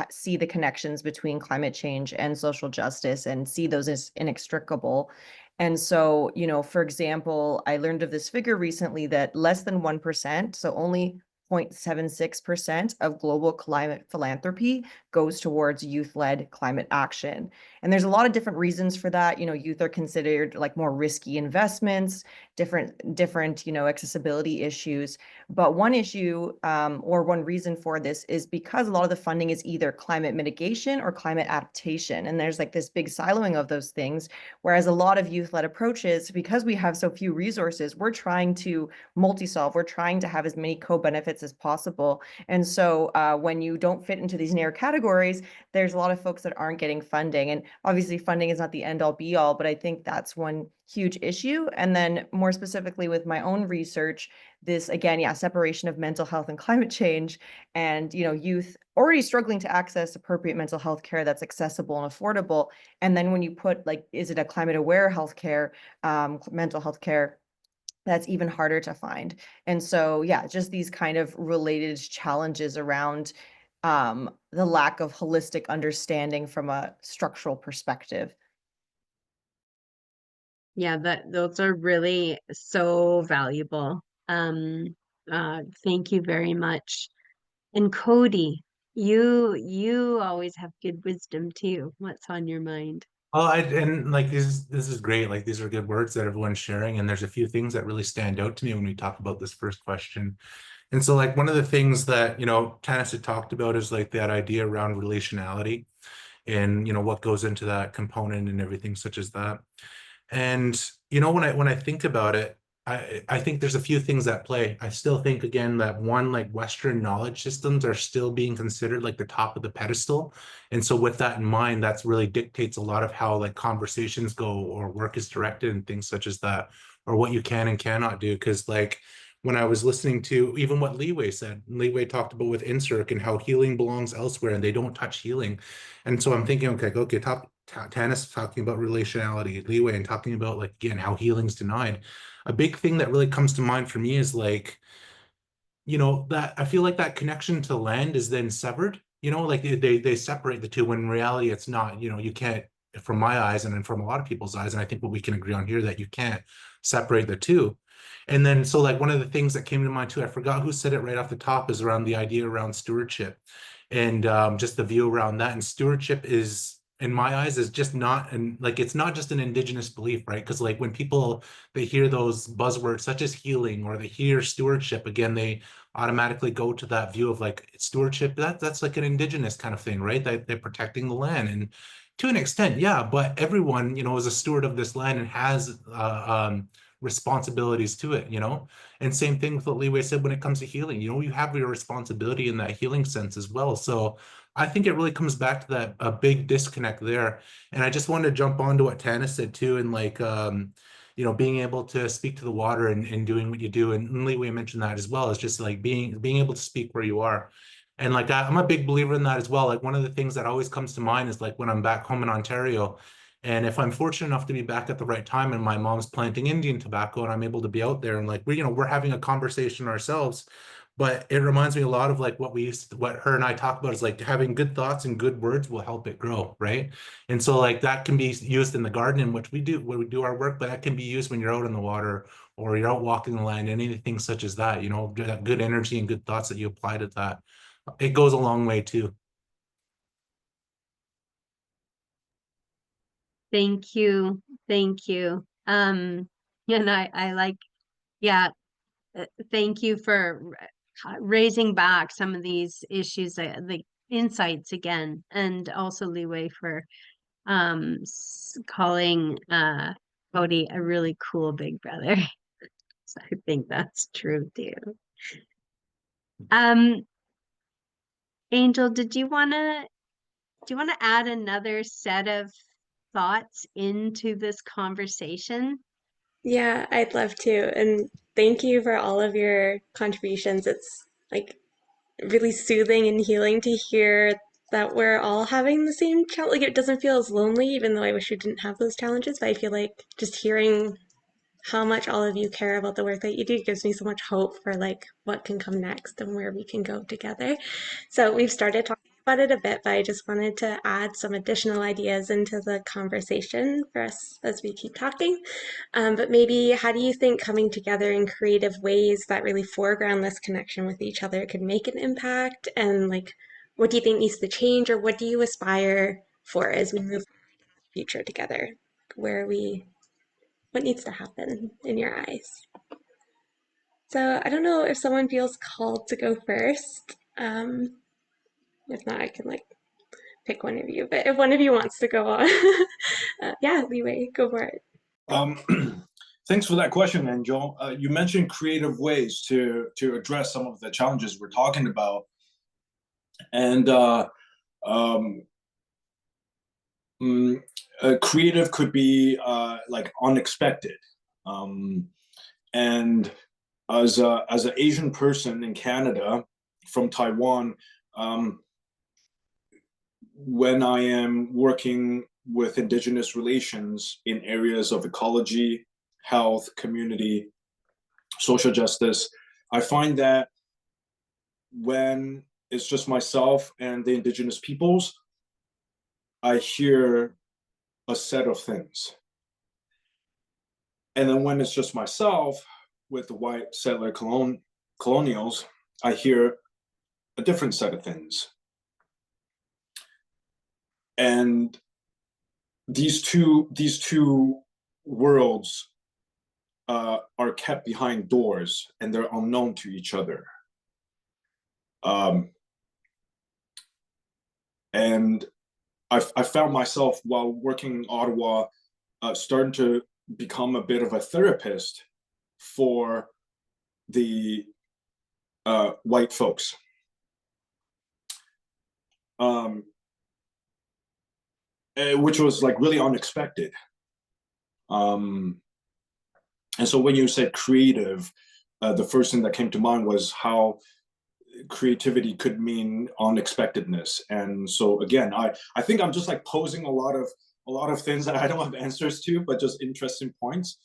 see the connections between climate change and social justice and see those as inextricable. And so, you know, for example, I learned of this figure recently that less than 1%, so only 0.76% of global climate philanthropy goes towards youth-led climate action. And there's a lot of different reasons for that. You know, youth are considered like more risky investments, different, you know, accessibility issues. But one issue or one reason for this is because a lot of the funding is either climate mitigation or climate adaptation. And there's like this big siloing of those things. Whereas a lot of youth-led approaches, because we have so few resources, we're trying to multi-solve, we're trying to have as many co-benefits as possible. And so when you don't fit into these narrow categories, there's a lot of folks that aren't getting funding. And obviously funding is not the end all be all, but I think that's one huge issue. And then more specifically with my own research, this again, yeah, separation of mental health and climate change, and, you know, youth already struggling to access appropriate mental health care that's accessible and affordable. And then when you put like, is it a climate aware healthcare, mental health care, that's even harder to find. And so, yeah, just these kind of related challenges around the lack of holistic understanding from a structural perspective. Yeah, those are really so valuable. Thank you very much. And Cody, you always have good wisdom too. What's on your mind? Oh, and like this is great. Like these are good words that everyone's sharing, and there's a few things that really stand out to me when we talk about this first question. And so like one of the things that, Tanis had talked about is like that idea around relationality and, what goes into that component and everything such as that. And, when I think about it, I think there's a few things at play. I still think, again, that one, like Western knowledge systems are still being considered like the top of the pedestal. And so with that in mind, that's really dictates a lot of how like conversations go or work is directed and things such as that, or what you can and cannot do. Because like when I was listening to even what Li Wei said, Li Wei talked about with INSERC and how healing belongs elsewhere and they don't touch healing. And so I'm thinking, okay, Tanis talking about relationality, Li Wei, and talking about like, again, how healing's denied. A big thing that really comes to mind for me is like, that I feel like that connection to land is then severed, like they separate the two when in reality it's not, you can't, from my eyes and then from a lot of people's eyes, and I think what we can agree on here that you can't separate the two. And then so like one of the things that came to mind too, I forgot who said it right off the top, is around the idea around stewardship and just the view around that. And stewardship is, in my eyes, is just not, and like it's not just an indigenous belief, right? Because like when people they hear those buzzwords such as healing or they hear stewardship, again, they automatically go to that view of like stewardship. That's like an indigenous kind of thing, right? That they're protecting the land, and to an extent, yeah. But everyone, is a steward of this land and has responsibilities to it, And same thing with what Li Wei said when it comes to healing. You have your responsibility in that healing sense as well. So I think it really comes back to that a big disconnect there. And I just wanted to jump on to what Tanis said too, and like being able to speak to the water and doing what you do. And Li Wei mentioned that as well, is just like being able to speak where you are. And like I'm a big believer in that as well. Like one of the things that always comes to mind is like when I'm back home in Ontario. And if I'm fortunate enough to be back at the right time and my mom's planting Indian tobacco and I'm able to be out there and like we're having a conversation ourselves, but it reminds me a lot of like what her and I talk about is like having good thoughts and good words will help it grow, right? And so like that can be used in the garden in which we do our work, but that can be used when you're out in the water or you're out walking the land, anything such as that, that good energy and good thoughts that you apply to that. It goes a long way too. Thank you. Thank you. And I like, yeah, thank you for raising back some of these issues, the insights again, and also Li Wei for calling Cody a really cool big brother. So I think that's true too. Angel, do you want to add another set of thoughts into this conversation? Yeah, I'd love to. And thank you for all of your contributions. It's like really soothing and healing to hear that we're all having the same challenge. Like it doesn't feel as lonely, even though I wish we didn't have those challenges. But I feel like just hearing how much all of you care about the work that you do gives me so much hope for like what can come next and where we can go together. So we've started talking about it a bit, but I just wanted to add some additional ideas into the conversation for us as we keep talking. But maybe how do you think coming together in creative ways that really foreground this connection with each other could make an impact? And like, what do you think needs to change, or what do you aspire for as we move future together? What needs to happen in your eyes? So I don't know if someone feels called to go first. If not, I can like pick one of you. But if one of you wants to go on, yeah, Li Wei, go for it. Thanks for that question, Angel. You mentioned creative ways to address some of the challenges we're talking about, and creative could be like unexpected. And as an Asian person in Canada from Taiwan, when I am working with Indigenous relations in areas of ecology, health, community, social justice, I find that when it's just myself and the Indigenous peoples, I hear a set of things. And then when it's just myself with the white settler colonials, I hear a different set of things. And these two worlds are kept behind doors and they're unknown to each other. And I found myself while working in Ottawa, starting to become a bit of a therapist for the white folks. Which was like really unexpected. And so when you said creative, the first thing that came to mind was how creativity could mean unexpectedness. And so again, I think I'm just like posing a lot of things that I don't have answers to, but just interesting points.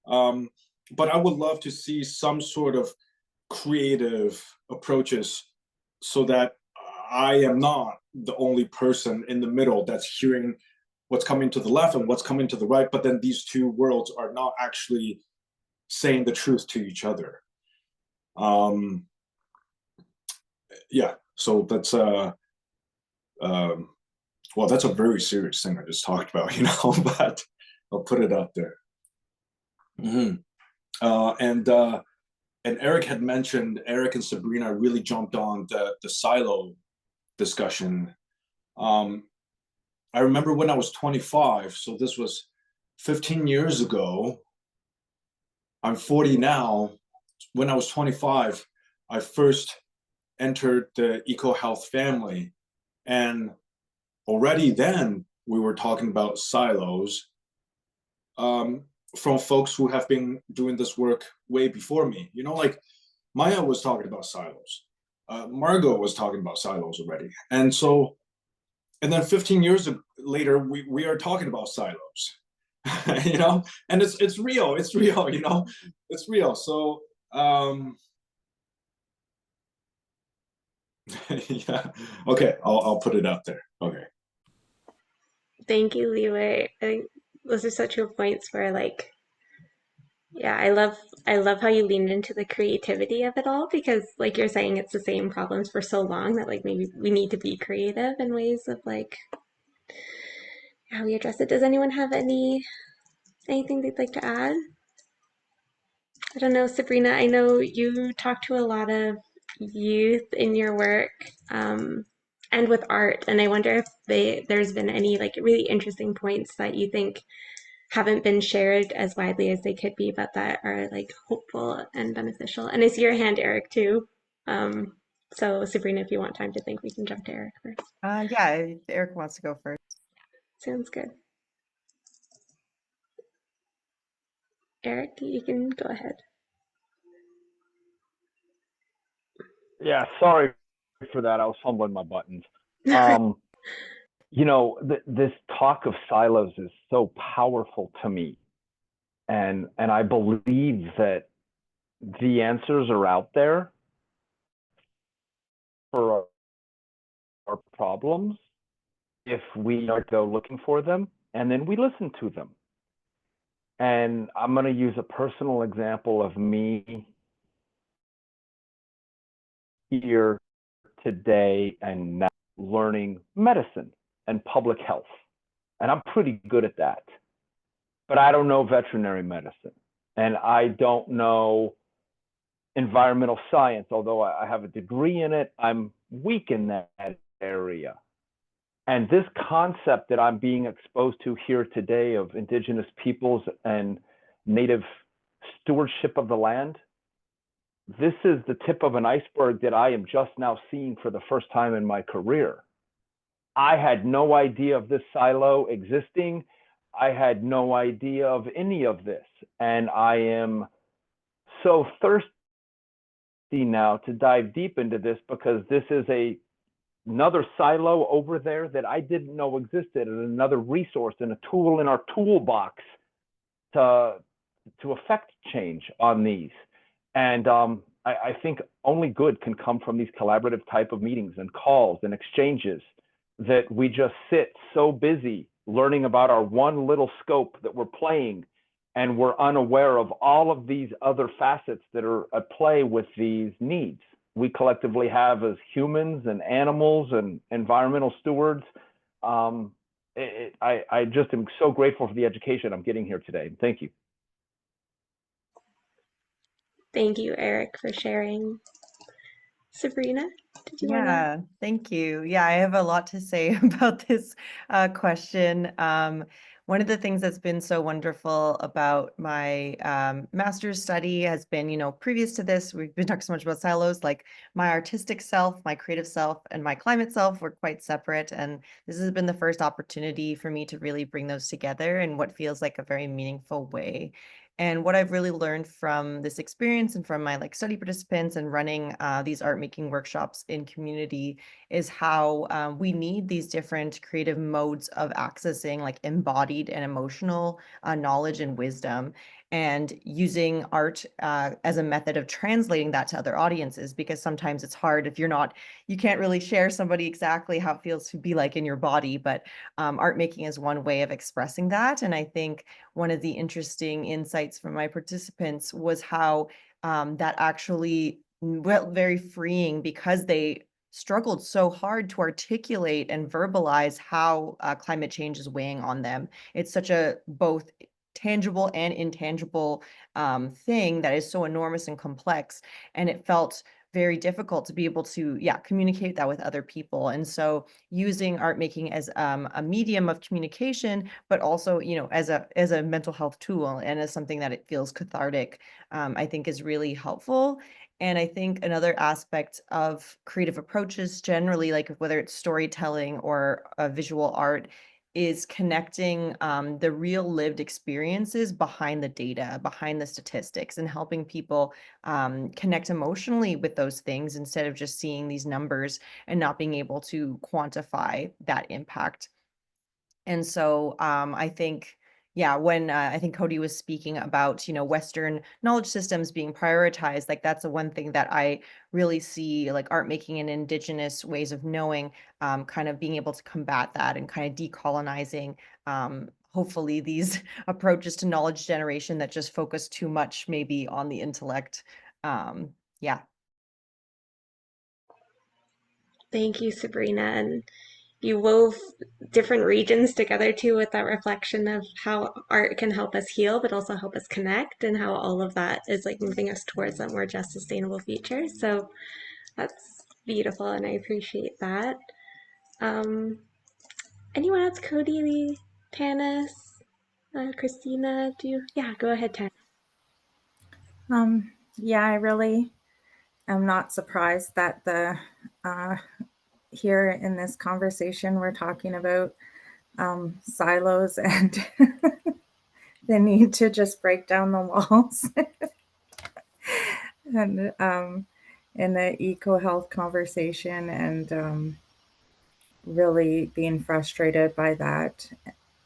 But I would love to see some sort of creative approaches so that I am not the only person in the middle that's hearing what's coming to the left and what's coming to the right, but then these two worlds are not actually saying the truth to each other. Yeah, so that's well, that's a very serious thing I just talked about, you know, but I'll put it out there. And Eric had mentioned, Eric and Sabrina really jumped on the silo discussion. I remember when I was 25, so this was 15 years ago. I'm 40 now. When I was 25, I first entered the EcoHealth family. And already then we were talking about silos from folks who have been doing this work way before me. You know, like Maya was talking about silos. Margot was talking about silos already. And so, and then 15 years later, we are talking about silos, you know, and it's real, you know, it's real. So, yeah, okay, I'll put it out there. Okay. Thank you, Liwei. I think those are such good points where like, yeah, I love how you leaned into the creativity of it all because like you're saying it's the same problems for so long that like maybe we need to be creative in ways of like how we address it. Does anyone have anything they'd like to add? I don't know, Sabrina, I know you talk to a lot of youth in your work and with art, and I wonder if there's been any like really interesting points that you think haven't been shared as widely as they could be, but that are like hopeful and beneficial. And I see your hand, Eric, too. So Sabrina, if you want time to think, we can jump to Eric first. Yeah, if Eric wants to go first. Sounds good. Eric, you can go ahead. Yeah, sorry for that. I was fumbling my buttons. You know, this talk of silos is so powerful to me. And I believe that the answers are out there for our problems if we go looking for them and then we listen to them. And I'm going to use a personal example of me here today and now learning medicine and public health. And I'm pretty good at that. But I don't know veterinary medicine. And I don't know environmental science, although I have a degree in it. I'm weak in that area. And this concept that I'm being exposed to here today of indigenous peoples and native stewardship of the land, this is the tip of an iceberg that I am just now seeing for the first time in my career. I had no idea of this silo existing. I had no idea of any of this. And I am so thirsty now to dive deep into this because this is another silo over there that I didn't know existed, and another resource and a tool in our toolbox to affect change on these. And I think only good can come from these collaborative type of meetings and calls and exchanges that we just sit so busy learning about our one little scope that we're playing, and we're unaware of all of these other facets that are at play with these needs we collectively have as humans and animals and environmental stewards. I just am so grateful for the education I'm getting here today. Thank you. Thank you, Eric, for sharing. Sabrina, Did you want to? Yeah, thank you. Yeah, I have a lot to say about this question. One of the things that's been so wonderful about my master's study has been, previous to this, we've been talking so much about silos, like my artistic self, my creative self, and my climate self were quite separate. And this has been the first opportunity for me to really bring those together in what feels like a very meaningful way. And what I've really learned from this experience and from my study participants and running these art making workshops in community is how we need these different creative modes of accessing embodied and emotional knowledge and wisdom, and using art as a method of translating that to other audiences, because sometimes it's hard if you can't really share somebody exactly how it feels to be like in your body, but art making is one way of expressing that. And I think one of the interesting insights from my participants was how that actually felt very freeing, because they struggled so hard to articulate and verbalize how climate change is weighing on them. It's such a both tangible and intangible thing that is so enormous and complex. And it felt very difficult to be able to, communicate that with other people. And so using art making as a medium of communication, but also, as a mental health tool and as something that it feels cathartic, I think is really helpful. And I think another aspect of creative approaches generally, like whether it's storytelling or visual art, is connecting the real lived experiences behind the data, behind the statistics, and helping people connect emotionally with those things instead of just seeing these numbers and not being able to quantify that impact. And so I think, when I think Cody was speaking about, Western knowledge systems being prioritized, that's the one thing that I really see, art making and indigenous ways of knowing, kind of being able to combat that and kind of decolonizing, hopefully, these approaches to knowledge generation that just focus too much maybe on the intellect. Yeah. Thank you, Sabrina. And you wove different regions together too, with that reflection of how art can help us heal, but also help us connect, and how all of that is moving us towards a more just, sustainable future. So that's beautiful, and I appreciate that. Anyone else? Cody, Tanis, Christina, go ahead, Tanis. Yeah, I really am not surprised that here in this conversation we're talking about silos and the need to just break down the walls and in the eco-health conversation, and really being frustrated by that,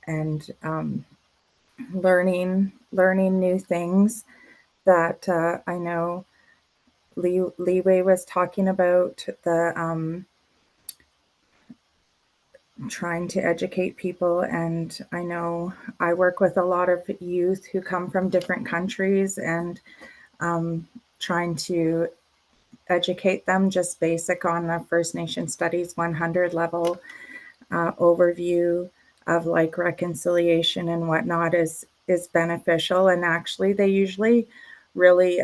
and learning new things that I know Li Wei was talking about, the trying to educate people. And I know I work with a lot of youth who come from different countries, and trying to educate them just basic on the First Nation Studies 100 level overview of reconciliation and whatnot is beneficial. And actually they usually really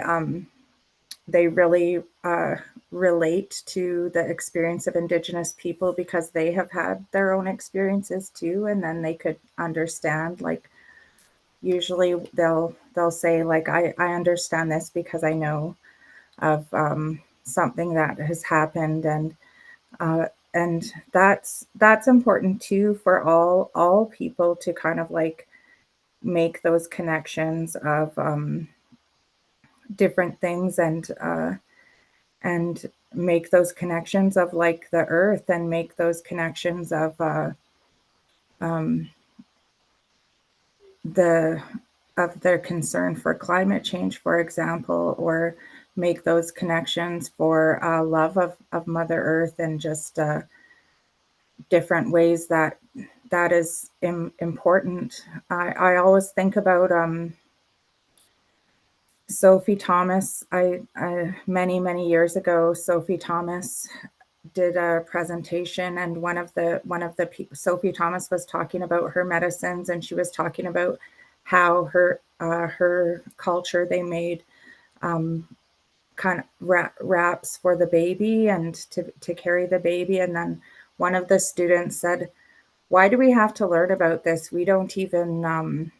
relate to the experience of Indigenous people, because they have had their own experiences too, and then they could understand. Usually they'll say I understand this because I know of something that has happened, and that's important too, for all people to kind of make those connections of different things, and make those connections of the earth, and make those connections of their concern for climate change, for example, or make those connections for love of Mother Earth, and just different ways that is important. I always think about Sophie Thomas. Many years ago, Sophie Thomas did a presentation, and one of the people, Sophie Thomas, was talking about her medicines, and she was talking about how her culture, they made kind of wraps for the baby and to carry the baby. And then one of the students said, "Why do we have to learn about this? We don't even,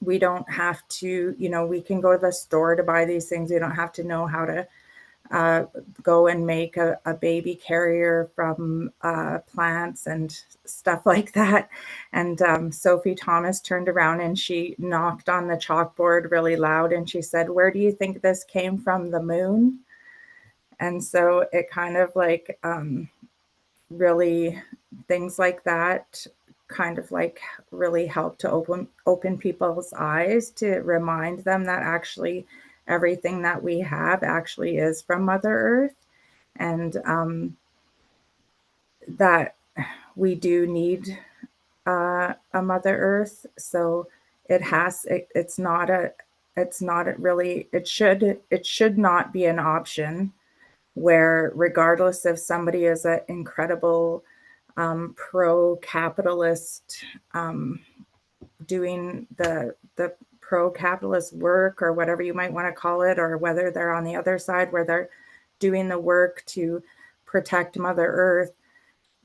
we don't have to, we can go to the store to buy these things. We don't have to know how to go and make a baby carrier from plants and stuff like that." And Sophie Thomas turned around and she knocked on the chalkboard really loud and she said, "Where do you think this came from? The moon?" And so it kind of like really things like that kind of like really help to open people's eyes, to remind them that actually everything that we have actually is from Mother Earth, and that we do need a Mother Earth. So it's not really, it should not be an option where, regardless if somebody is an incredible pro-capitalist, doing the pro-capitalist work or whatever you might want to call it, or whether they're on the other side where they're doing the work to protect Mother Earth,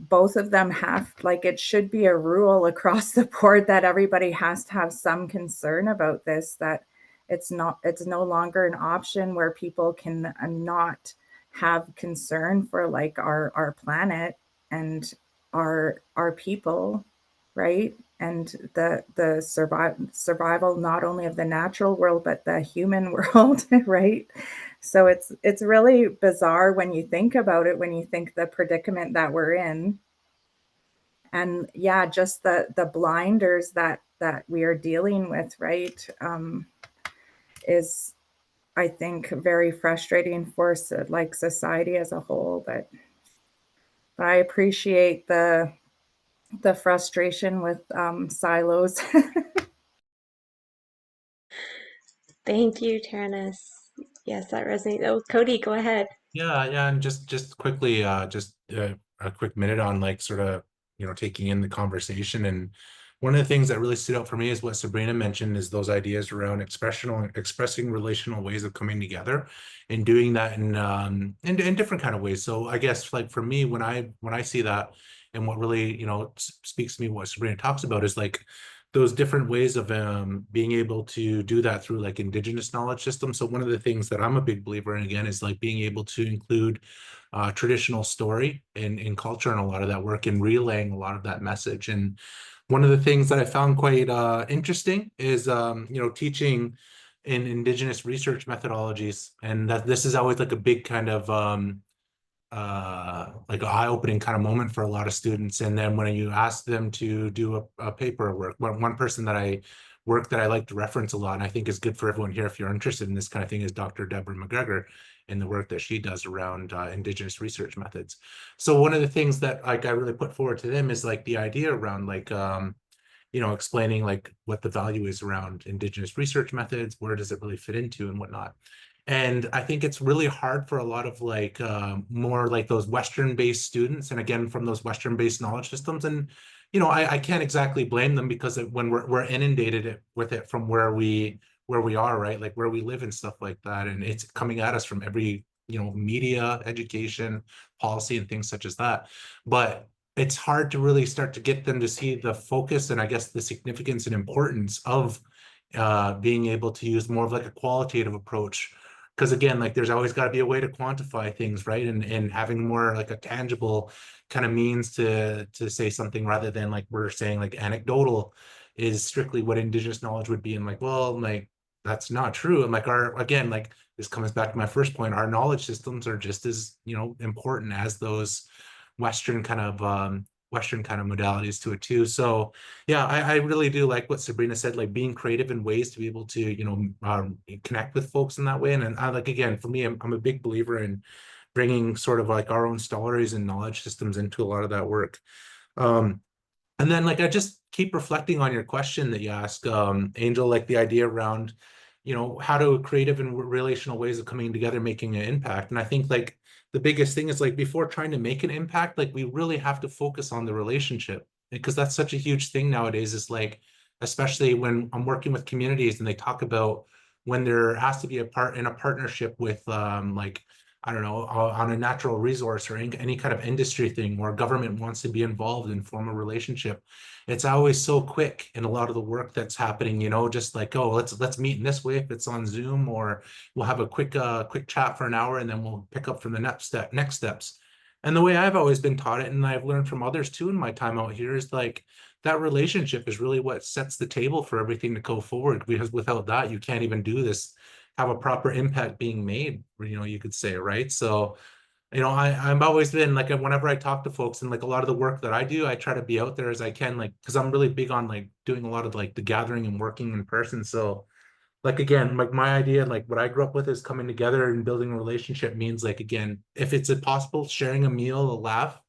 both of them have, like, it should be a rule across the board that everybody has to have some concern about this, that it's no longer an option where people can not have concern for like our planet and our people, right? And the survival not only of the natural world but the human world, right? So it's really bizarre when you think about it, when you think the predicament that we're in. And yeah, just the blinders that we are dealing with, right, is, I think, very frustrating for like society as a whole. But I appreciate the frustration with silos. Thank you, Taranis. Yes, that resonates. Oh, Cody, go ahead. Yeah, and just quickly, just a quick minute on like sort of, taking in the conversation. And one of the things that really stood out for me is what Sabrina mentioned, is those ideas around expressing relational ways of coming together and doing that in different kind of ways. So I guess like for me, when I see that, and what really, speaks to me, what Sabrina talks about is like those different ways of being able to do that through like Indigenous knowledge systems. So one of the things that I'm a big believer in, again, is like being able to include traditional story in culture and a lot of that work, and relaying a lot of that message. And one of the things that I found quite interesting is, teaching in Indigenous research methodologies, and that this is always like a big kind of like an eye-opening kind of moment for a lot of students. And then when you ask them to do a paper work, one person that I like to reference a lot, and I think is good for everyone here if you're interested in this kind of thing, is Dr. Deborah McGregor, and the work that she does around Indigenous research methods. So one of the things that like I really put forward to them is like the idea around like explaining like what the value is around Indigenous research methods, where does it really fit into and whatnot. And I think it's really hard for a lot of like more like those Western-based students, and again, from those Western-based knowledge systems. And, I can't exactly blame them, because when we're inundated with it from where we are, right? Like where we live and stuff like that. And it's coming at us from every, media, education, policy, and things such as that. But it's hard to really start to get them to see the focus and I guess the significance and importance of being able to use more of like a qualitative approach. Because again, like there's always got to be a way to quantify things, right? And having more like a tangible kind of means to say something, rather than like we're saying like anecdotal is strictly what Indigenous knowledge would be. And like, well, like that's not true. And like again, like this comes back to my first point, our knowledge systems are just as, important as those Western kind of modalities to it too. So yeah, I really do like what Sabrina said, like being creative in ways to be able to, connect with folks in that way. And I like, again, for me, I'm a big believer in bringing sort of like our own stories and knowledge systems into a lot of that work. And then like, I just keep reflecting on your question that you asked, Angel, like the idea around, how do creative and relational ways of coming together, making an impact. And I think like the biggest thing is like, before trying to make an impact, like we really have to focus on the relationship, because that's such a huge thing nowadays. Is like, especially when I'm working with communities and they talk about when there has to be a partnership with like, I don't know, on a natural resource or any kind of industry thing where government wants to be involved and form a relationship. It's always so quick in a lot of the work that's happening, you know, just like, oh, let's meet in this way if it's on Zoom, or we'll have a quick chat for an hour and then we'll pick up from the next steps. And the way I've always been taught it, and I've learned from others too in my time out here, is like that relationship is really what sets the table for everything to go forward, because without that, you can't even do this, have a proper impact being made, you know, you could say, right? So, you know, I've always been like, whenever I talk to folks and like a lot of the work that I do, I try to be out there as I can, like, because I'm really big on like doing a lot of like the gathering and working in person. So like, again, like my idea, like what I grew up with is coming together and building a relationship means like, again, if it's possible, sharing a meal, a laugh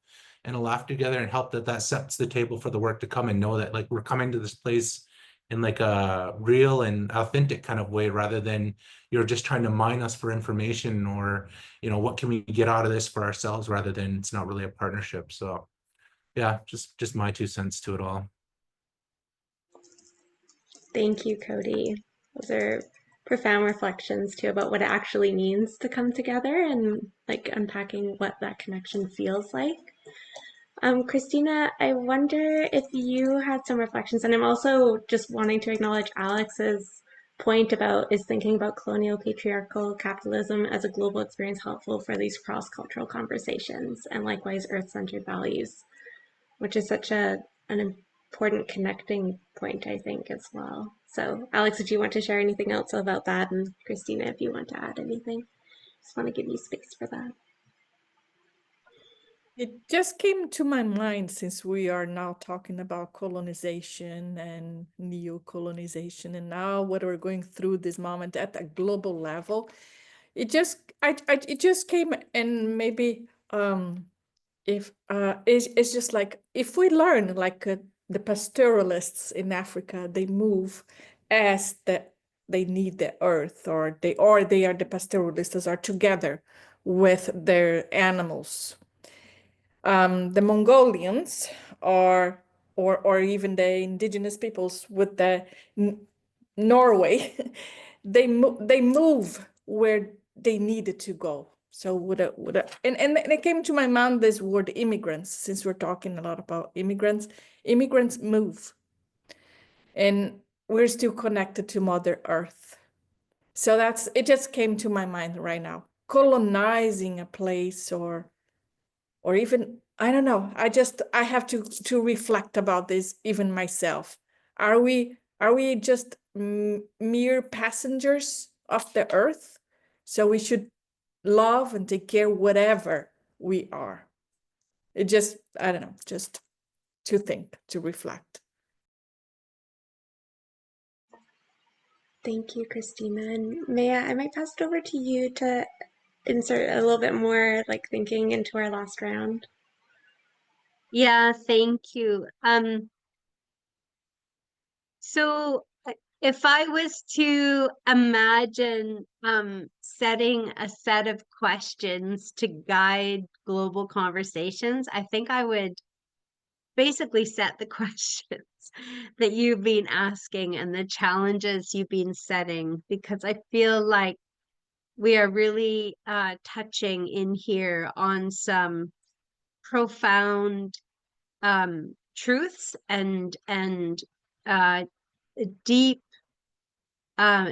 together, and help that sets the table for the work to come, and know that like we're coming to this place in like a real and authentic kind of way, rather than you're just trying to mine us for information, or, you know, what can we get out of this for ourselves, rather than it's not really a partnership. So yeah, just my 2 cents to it all. Thank you, Cody. Those are profound reflections too about what it actually means to come together and like unpacking what that connection feels like. Christina, I wonder if you had some reflections, and I'm also just wanting to acknowledge Alex's point about is thinking about colonial patriarchal capitalism as a global experience helpful for these cross-cultural conversations, and likewise earth-centered values, which is such an important connecting point, I think, as well. So Alex, if you want to share anything else about that, and Christina, if you want to add anything, just want to give you space for that. It just came to my mind, since we are now talking about colonization and neo-colonization, and now what we're going through this moment at a global level. It just came, and maybe it's just like, if we learn like the pastoralists in Africa, they move as they need the earth, or they are the pastoralists are together with their animals. The Mongolians or even the indigenous peoples with the Norway, they move where they needed to go. So and it came to my mind this word immigrants, since we're talking a lot about immigrants. Immigrants move, and we're still connected to Mother Earth. So it just came to my mind right now. Colonizing a place, or even, I don't know, I have to reflect about this even myself. Are we just mere passengers of the earth? So we should love and take care whatever we are. It just, I don't know, just to think, to reflect. Thank you, Christina. And Maya, I might pass it over to you to insert a little bit more like thinking into our last round. Yeah, thank you. So if I was to imagine setting a set of questions to guide global conversations, I think I would basically set the questions that you've been asking and the challenges you've been setting, because I feel like we are really touching in here on some profound truths and deep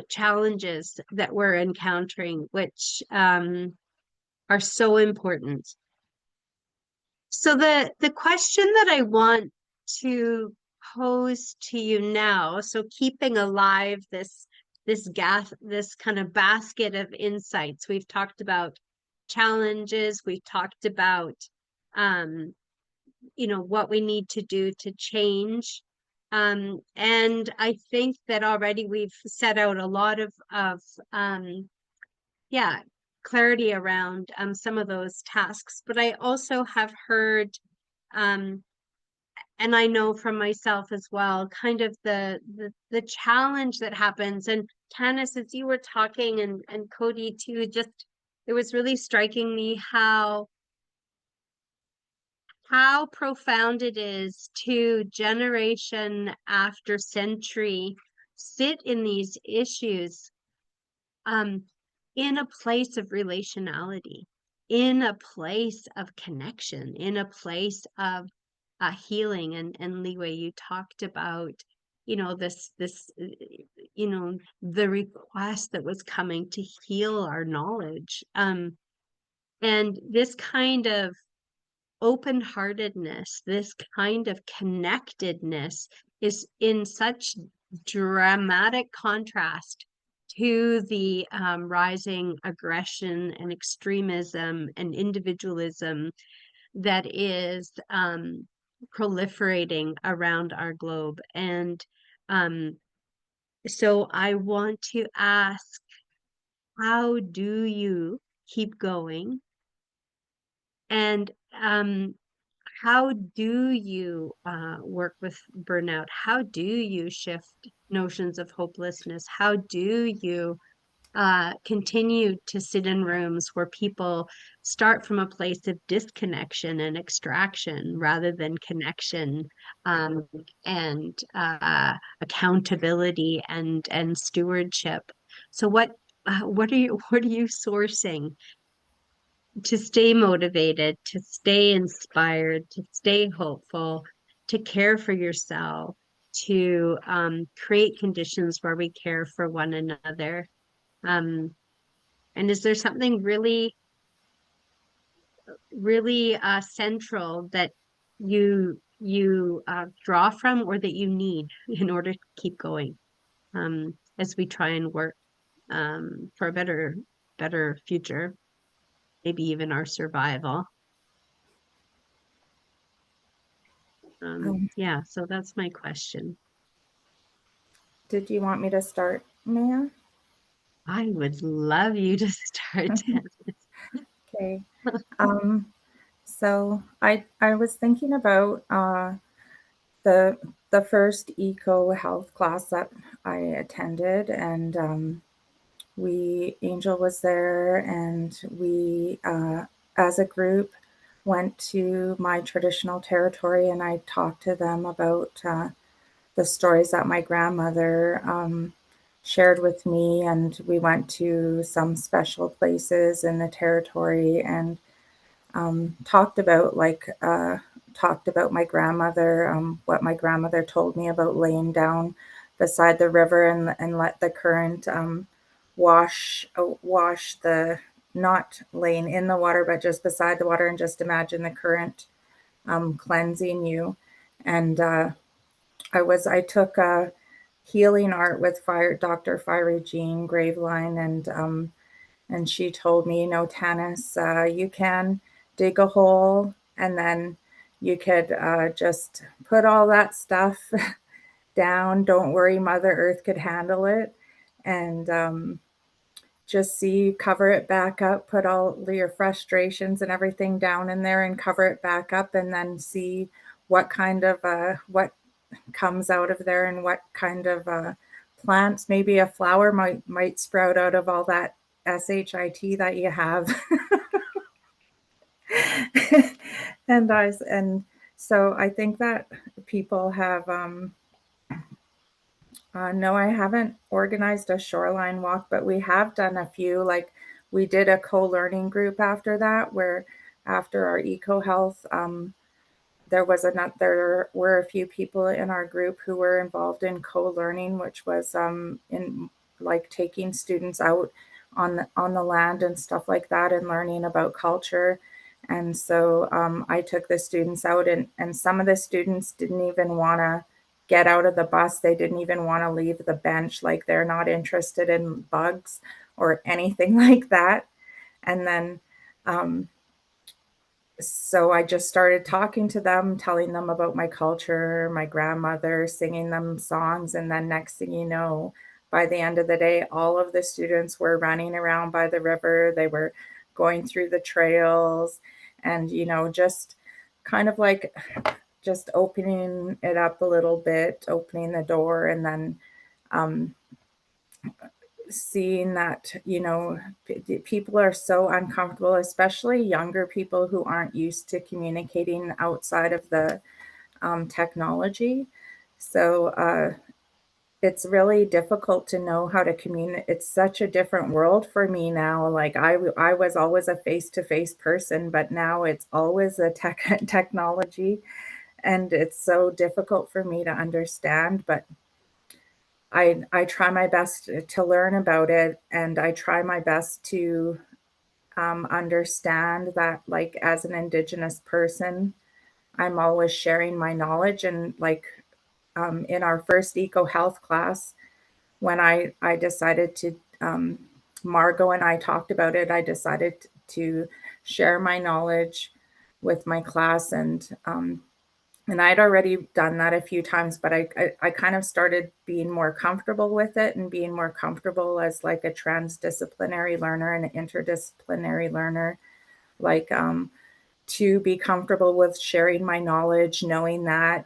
challenges that we're encountering, which are so important. So the question that I want to pose to you now, so keeping alive this kind of basket of insights. We've talked about challenges, we've talked about you know, what we need to do to change. And I think that already we've set out a lot of yeah, clarity around some of those tasks. But I also have heard, and I know from myself as well, kind of the challenge that happens. And Tanis, as you were talking, and Cody too, just it was really striking me how profound it is to generation after century sit in these issues in a place of relationality, in a place of connection, in a place of healing. And Li-Wei, you talked about, this the request that was coming to heal our knowledge. And this kind of open-heartedness, this kind of connectedness is in such dramatic contrast to the rising aggression and extremism and individualism that is proliferating around our globe. And so I want to ask, how do you keep going? And how do you work with burnout? How do you shift notions of hopelessness? How do you continue to sit in rooms where people start from a place of disconnection and extraction rather than connection, and accountability and stewardship? So what are you sourcing to stay motivated, to stay inspired, to stay hopeful, to care for yourself, to create conditions where we care for one another? And is there something really, really central that you draw from, or that you need in order to keep going, as we try and work for a better future, maybe even our survival? Yeah, so that's my question. Did you want me to start, Maya? I would love you to start. Okay. So I was thinking about the first eco health class that I attended, and Angel was there, and we as a group went to my traditional territory, and I talked to them about the stories that my grandmother shared with me, and we went to some special places in the territory and talked about my grandmother, what my grandmother told me about laying down beside the river and let the current wash the, not laying in the water, but just beside the water, and just imagine the current cleansing you. And I took healing art with Dr. Fiery Jean Graveline, and she told me, Tanis, you can dig a hole, and then you could just put all that stuff down. Don't worry, Mother Earth could handle it. And just cover it back up, put all your frustrations and everything down in there and cover it back up, and then see what kind of, what comes out of there, and what kind of plants. Maybe a flower might sprout out of all that SHIT that you have. And so I think that people have no, I haven't organized a shoreline walk, but we have done a few. Like, we did a co-learning group after that, where after our eco health, there were a few people in our group who were involved in co-learning, which was in like taking students out on the land and stuff like that, and learning about culture. And so I took the students out, and some of the students didn't even want to get out of the bus. They didn't even want to leave the bench. Like, they're not interested in bugs or anything like that. And then so I just started talking to them, telling them about my culture, my grandmother, singing them songs. And then next thing you know, by the end of the day, all of the students were running around by the river. They were going through the trails, and, just kind of like just opening it up a little bit, opening the door, and then seeing that, people are so uncomfortable, especially younger people who aren't used to communicating outside of the technology. So it's really difficult to know how to communicate. It's such a different world for me now. Like I was always a face-to-face person, but now it's always a technology, and it's so difficult for me to understand. But I try my best to learn about it, and I try my best to understand that, like, as an Indigenous person, I'm always sharing my knowledge. And like in our first eco health class, when I decided to, Margot and I talked about it, I decided to share my knowledge with my class. And I'd already done that a few times, but I kind of started being more comfortable with it, and being more comfortable as like a transdisciplinary learner and an interdisciplinary learner, like to be comfortable with sharing my knowledge, knowing that,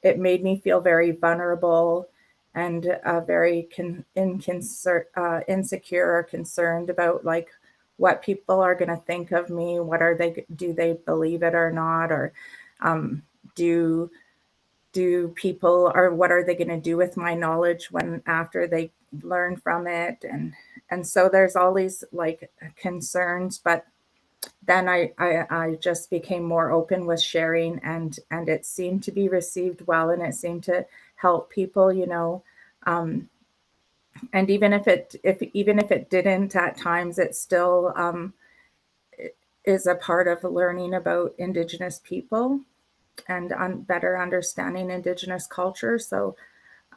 it made me feel very vulnerable and very insecure or concerned about like what people are going to think of me. Do they believe it or not? Or do people, or what are they going to do with my knowledge when after they learn from it? And so there's all these like concerns, but then I just became more open with sharing, and it seemed to be received well, and it seemed to help people, and even if it didn't at times, it still is a part of learning about Indigenous people and better understanding Indigenous culture. So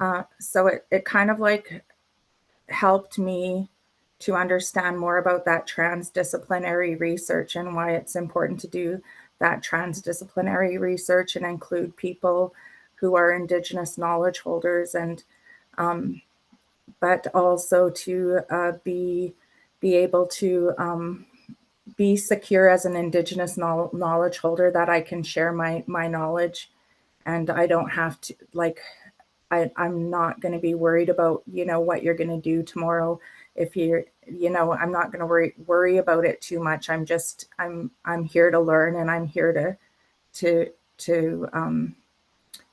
it kind of like helped me to understand more about that transdisciplinary research, and why it's important to do that transdisciplinary research and include people who are Indigenous knowledge holders, and but also to be able to be secure as an Indigenous knowledge holder, that I can share my knowledge, and I don't have to like I'm not going to be worried about, what you're going to do tomorrow. If you're, I'm not going to worry about it too much. I'm here to learn, and I'm here to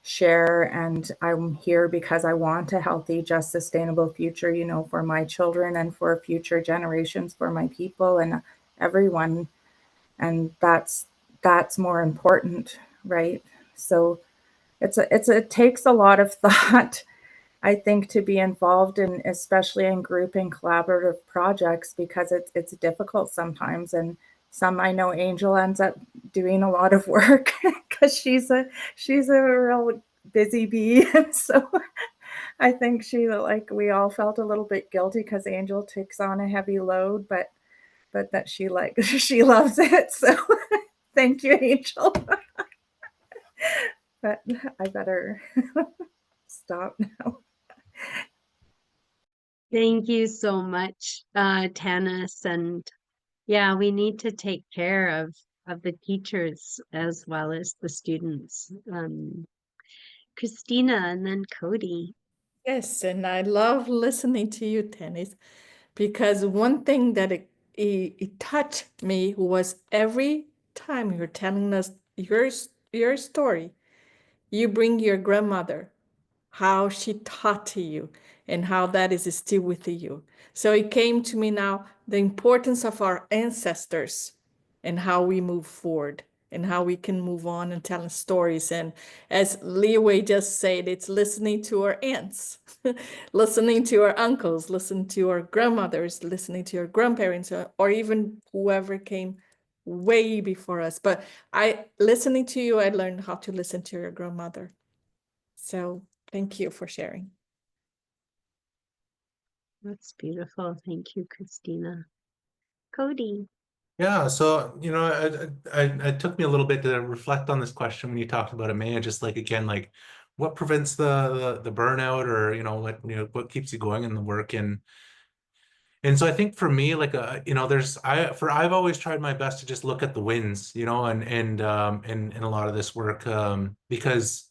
share. And I'm here because I want a healthy, just, sustainable future, for my children and for future generations, for my people and everyone. And that's more important, right? So it takes a lot of thought, I think, to be involved in, especially in group and collaborative projects, because it's difficult sometimes. And I know Angel ends up doing a lot of work because she's a real busy bee. And so I think we all felt a little bit guilty because Angel takes on a heavy load, but that she she loves it. So thank you, Angel. But I better stop now. Thank you so much, Tanis. And yeah, we need to take care of the teachers as well as the students. Christina, and then Cody. Yes, and I love listening to you, Tanis, because one thing that it touched me was every time you're telling us your story, you bring your grandmother, how she taught to you, and how that is still with you. So it came to me now, the importance of our ancestors and how we move forward and how we can move on and telling stories. And as Liwei just said, it's listening to our aunts, listening to our uncles, listening to our grandmothers, listening to our grandparents, or even whoever came way before us. But listening to you, I learned how to listen to your grandmother. So thank you for sharing. That's beautiful. Thank you, Christina. Cody. Yeah, so it took me a little bit to reflect on this question when you talked about it, Maya, just like again, like what prevents the burnout, or what keeps you going in the work. And so I think for me, like I've always tried my best to just look at the wins, and in a lot of this work, because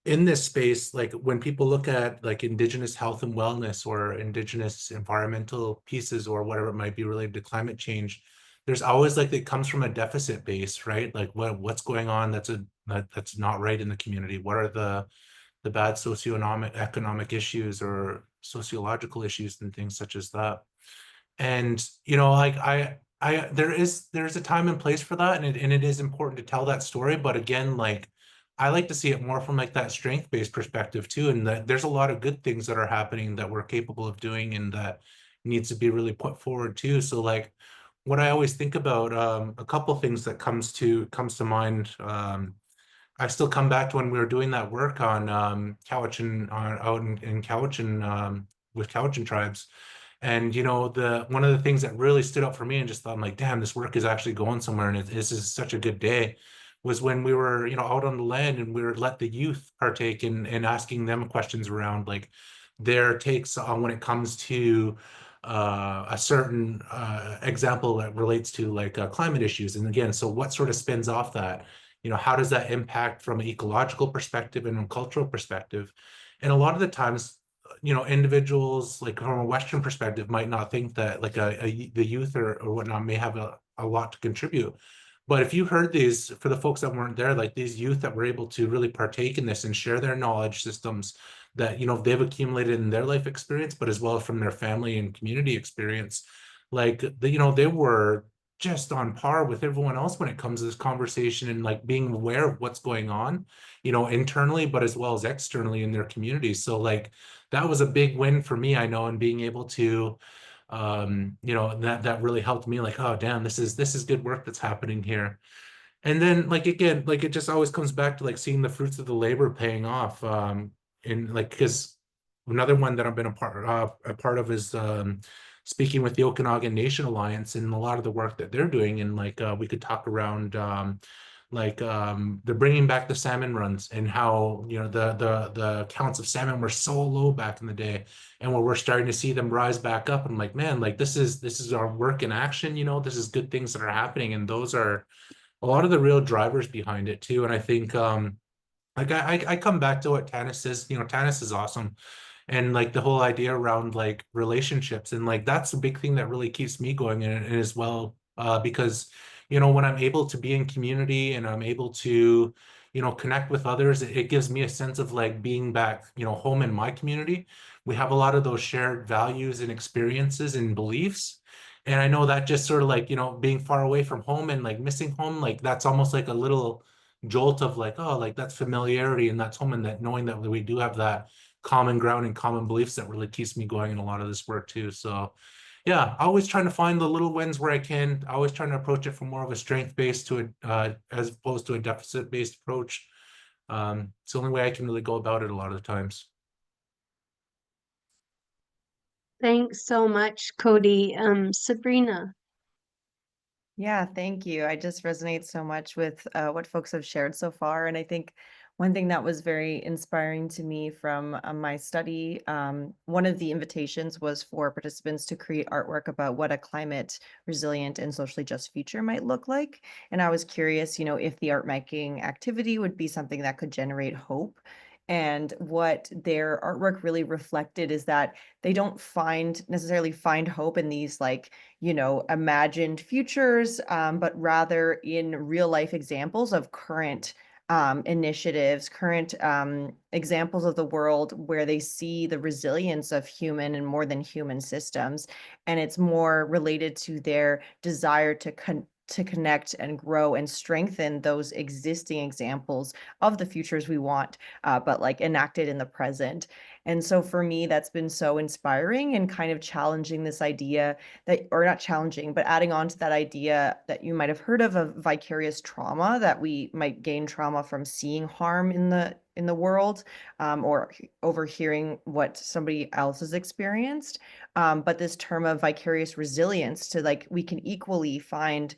in this space, like when people look at like Indigenous health and wellness, or Indigenous environmental pieces, or whatever it might be related to climate change, there's always like it comes from a deficit base, right? Like what's going on that's not right in the community. What are the bad economic issues or sociological issues and things such as that. And, you know, like there's a time and place for that, and it is important to tell that story. But again, like I like to see it more from like that strength-based perspective too, and that there's a lot of good things that are happening that we're capable of doing and that needs to be really put forward too. So like what I always think about, a couple things that comes to mind. I still come back to when we were doing that work on Cowichan out in Cowichan with Cowichan tribes. And you know, one of the things that really stood out for me and just thought, I'm like, damn, this work is actually going somewhere, and this is such a good day, was when we were, you know, out on the land and we were let the youth partake in asking them questions around like their takes on when it comes to a certain example that relates to like climate issues. And again, so what sort of spins off that? You know, how does that impact from an ecological perspective and a cultural perspective? And a lot of the times, you know, individuals like from a Western perspective might not think that like the youth or whatnot may have a lot to contribute. But if you heard these, for the folks that weren't there, like these youth that were able to really partake in this and share their knowledge systems that, you know, they've accumulated in their life experience, but as well from their family and community experience, like you know, they were just on par with everyone else when it comes to this conversation and like being aware of what's going on, you know, internally, but as well as externally in their communities. So like that was a big win for me, I know, and being able to you know, that really helped me, like, oh damn, this is good work that's happening here. And then like again, like it just always comes back to like seeing the fruits of the labor paying off. And like, because another one that I've been a part of is speaking with the Okanagan Nation Alliance and a lot of the work that they're doing. And like we could talk around they're bringing back the salmon runs and how, you know, the counts of salmon were so low back in the day, and where we're starting to see them rise back up. And I'm like, man, like this is our work in action, you know, this is good things that are happening, and those are a lot of the real drivers behind it too. And I think like I come back to what Tanis says, you know, Tanis is awesome. And like the whole idea around like relationships, and like that's a big thing that really keeps me going, and as well because you know, when I'm able to be in community and I'm able to, you know, connect with others, it gives me a sense of like being back, you know, home in my community. We have a lot of those shared values and experiences and beliefs. And I know that just sort of like, you know, being far away from home and like missing home, like that's almost like a little jolt of like, oh, like that's familiarity and that's home, and that knowing that we do have that common ground and common beliefs that really keeps me going in a lot of this work too. So yeah, always trying to find the little wins where I can, always trying to approach it from more of a strength-based to a as opposed to a deficit-based approach. It's the only way I can really go about it a lot of the times. Thanks so much, Cody. Sabrina. Yeah, thank you. I just resonate so much with what folks have shared so far. And I think one thing that was very inspiring to me from my study, one of the invitations was for participants to create artwork about what a climate resilient and socially just future might look like. And I was curious, you know, if the art making activity would be something that could generate hope. And what their artwork really reflected is that they don't necessarily find hope in these like, you know, imagined futures, but rather in real life examples of current initiatives, current examples of the world where they see the resilience of human and more than human systems. And it's more related to their desire to connect and grow and strengthen those existing examples of the futures we want, but like enacted in the present. And so for me, that's been so inspiring and kind of challenging this idea that, or not challenging, but adding on to that idea that you might have heard of vicarious trauma, that we might gain trauma from seeing harm in the world, or overhearing what somebody else has experienced. But this term of vicarious resilience, to like, we can equally find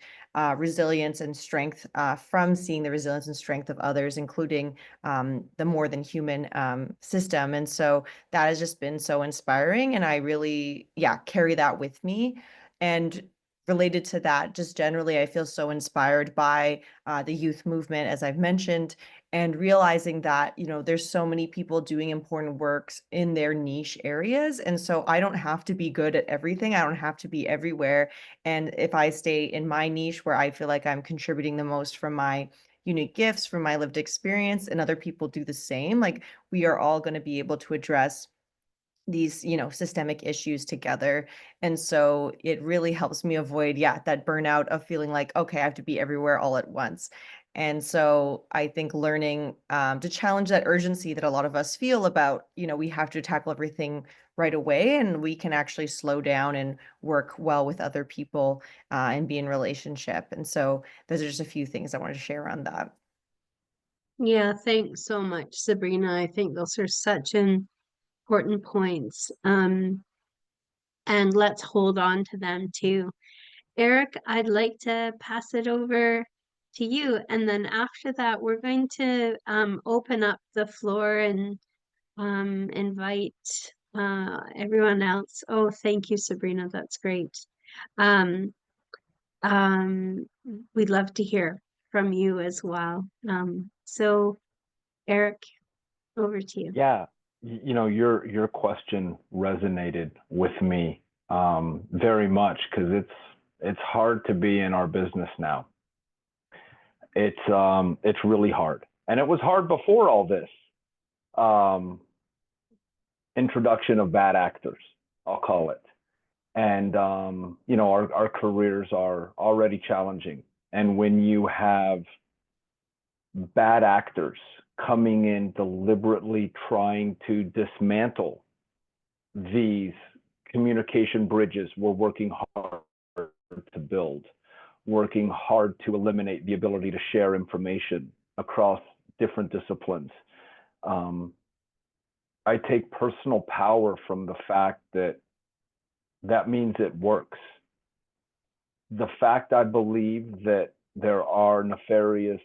resilience and strength from seeing the resilience and strength of others, including the more than human system. And so that has just been so inspiring. And I really, yeah, carry that with me. And related to that, just generally, I feel so inspired by the youth movement, as I've mentioned, and realizing that, you know, there's so many people doing important works in their niche areas. And so I don't have to be good at everything. I don't have to be everywhere. And if I stay in my niche where I feel like I'm contributing the most from my unique gifts, from my lived experience, and other people do the same, like we are all going to be able to address these, systemic issues together. And so it really helps me avoid, that burnout of feeling like, okay, I have to be everywhere all at once. And so I think learning to challenge that urgency that a lot of us feel about, we have to tackle everything right away, and we can actually slow down and work well with other people and be in relationship. And so those are just a few things I wanted to share around that. Yeah, thanks so much, Sabrina. I think those are such important points. And let's hold on to them too. Eric, I'd like to pass it over to you. And then after that, we're going to open up the floor and invite everyone else. Oh, thank you, Sabrina. That's great. Um, we'd love to hear from you as well. So, Eric, over to you. Yeah, your question resonated with me very much, because it's hard to be in our business now. It's really hard, and it was hard before all this introduction of bad actors, I'll call it. And our careers are already challenging, and when you have bad actors coming in deliberately trying to dismantle these communication bridges we're working hard to build, working hard to eliminate the ability to share information across different disciplines. I take personal power from the fact that means it works. The fact I believe that there are nefarious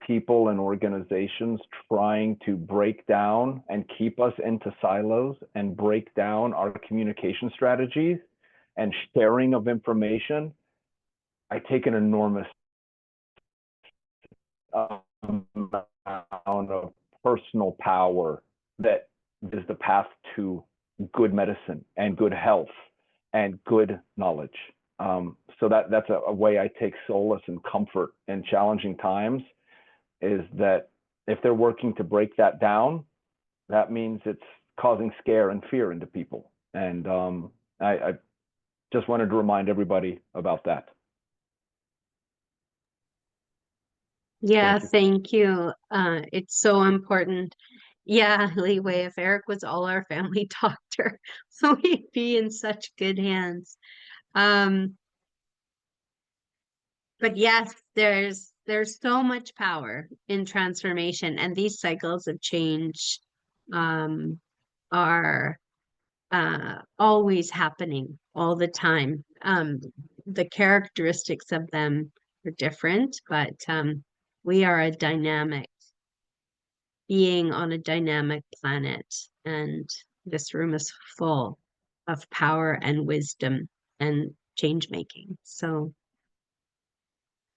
people and organizations trying to break down and keep us into silos and break down our communication strategies and sharing of information, I take an enormous amount of personal power that is the path to good medicine and good health and good knowledge. So that's a way I take solace and comfort in challenging times, is that if they're working to break that down, that means it's causing scare and fear into people. And I just wanted to remind everybody about that. Yeah, thank you. It's so important. Yeah, Leeway, if Eric was all our family doctor, so we'd be in such good hands. But yes, there's so much power in transformation, and these cycles of change are always happening all the time. The characteristics of them are different, but we are a dynamic being on a dynamic planet, and this room is full of power and wisdom and change making. So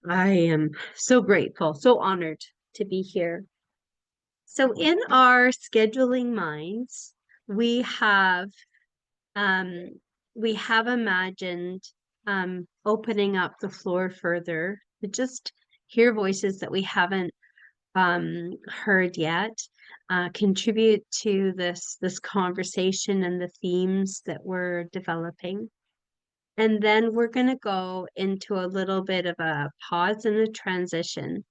I am so grateful, so honored to be here. So in our scheduling minds, we have imagined opening up the floor further to just hear voices that we haven't heard yet, contribute to this conversation and the themes that we're developing. And then we're going to go into a little bit of a pause and a transition.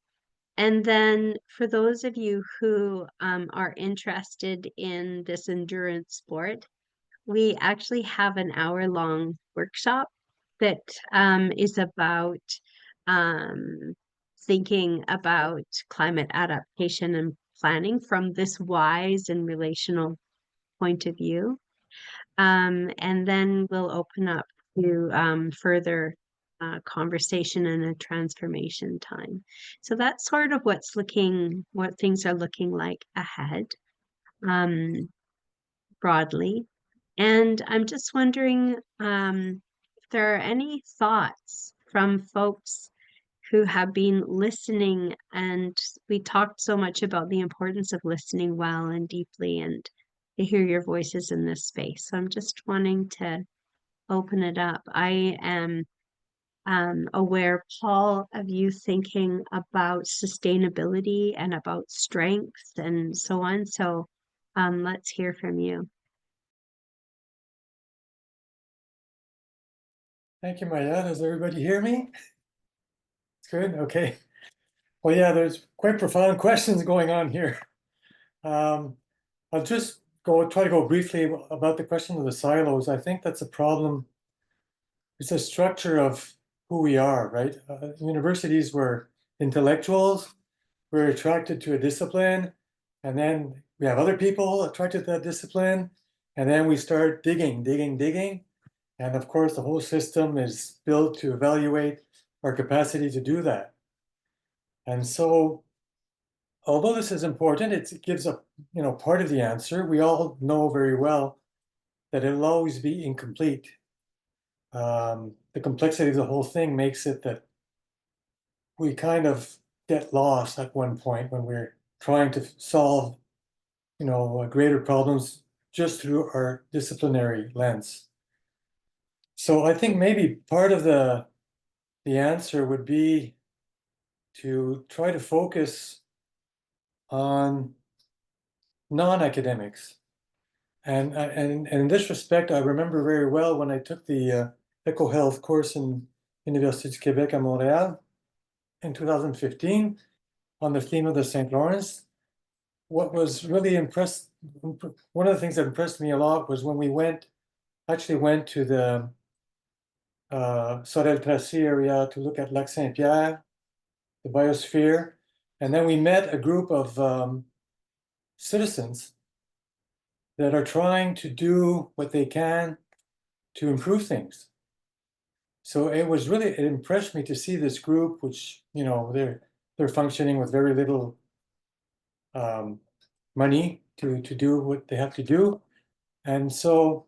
And then for those of you who are interested in this endurance sport, we actually have an hour-long workshop that is about thinking about climate adaptation and planning from this wise and relational point of view. And then we'll open up to further conversation and a transformation time. So that's sort of what things are looking like ahead, broadly. And I'm just wondering if there are any thoughts from folks who have been listening, and we talked so much about the importance of listening well and deeply, and to hear your voices in this space. So I'm just wanting to open it up. I am aware, Paul, of you thinking about sustainability and about strengths and so on. So let's hear from you. Thank you, Maya. Does everybody hear me? It's good. Okay. Well, yeah, there's quite profound questions going on here. I'll just try to go briefly about the question of the silos. I think that's a problem. It's a structure of who we are, right? Universities were intellectuals. We're attracted to a discipline, and then we have other people attracted to that discipline, and then we start digging. And of course, the whole system is built to evaluate our capacity to do that. And so, although this is important, it gives a part of the answer. We all know very well that it'll always be incomplete. The complexity of the whole thing makes it that we kind of get lost at one point when we're trying to solve, greater problems just through our disciplinary lens. So I think maybe part of the answer would be to try to focus on non-academics. And in this respect, I remember very well when I took the EcoHealth course in Université du Québec à Montréal in 2015 on the theme of the St. Lawrence. What was really one of the things that impressed me a lot was when we actually went to the Sorel-Tracy area to look at Lac Saint-Pierre, the biosphere, and then we met a group of citizens that are trying to do what they can to improve things. So it impressed me to see this group, which they're functioning with very little money to do what they have to do, and so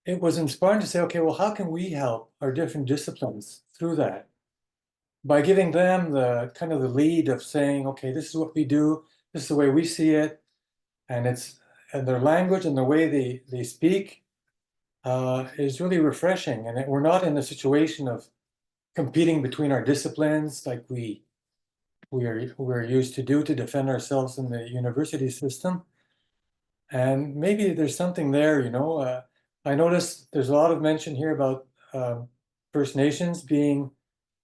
it was inspiring to say, okay, well, how can we help our different disciplines through that? By giving them the kind of the lead of saying, okay, this is what we do, this is the way we see it, and their language and the way they speak is really refreshing. And we're not in a situation of competing between our disciplines like we're used to do to defend ourselves in the university system. And maybe there's something there, I noticed there's a lot of mention here about First Nations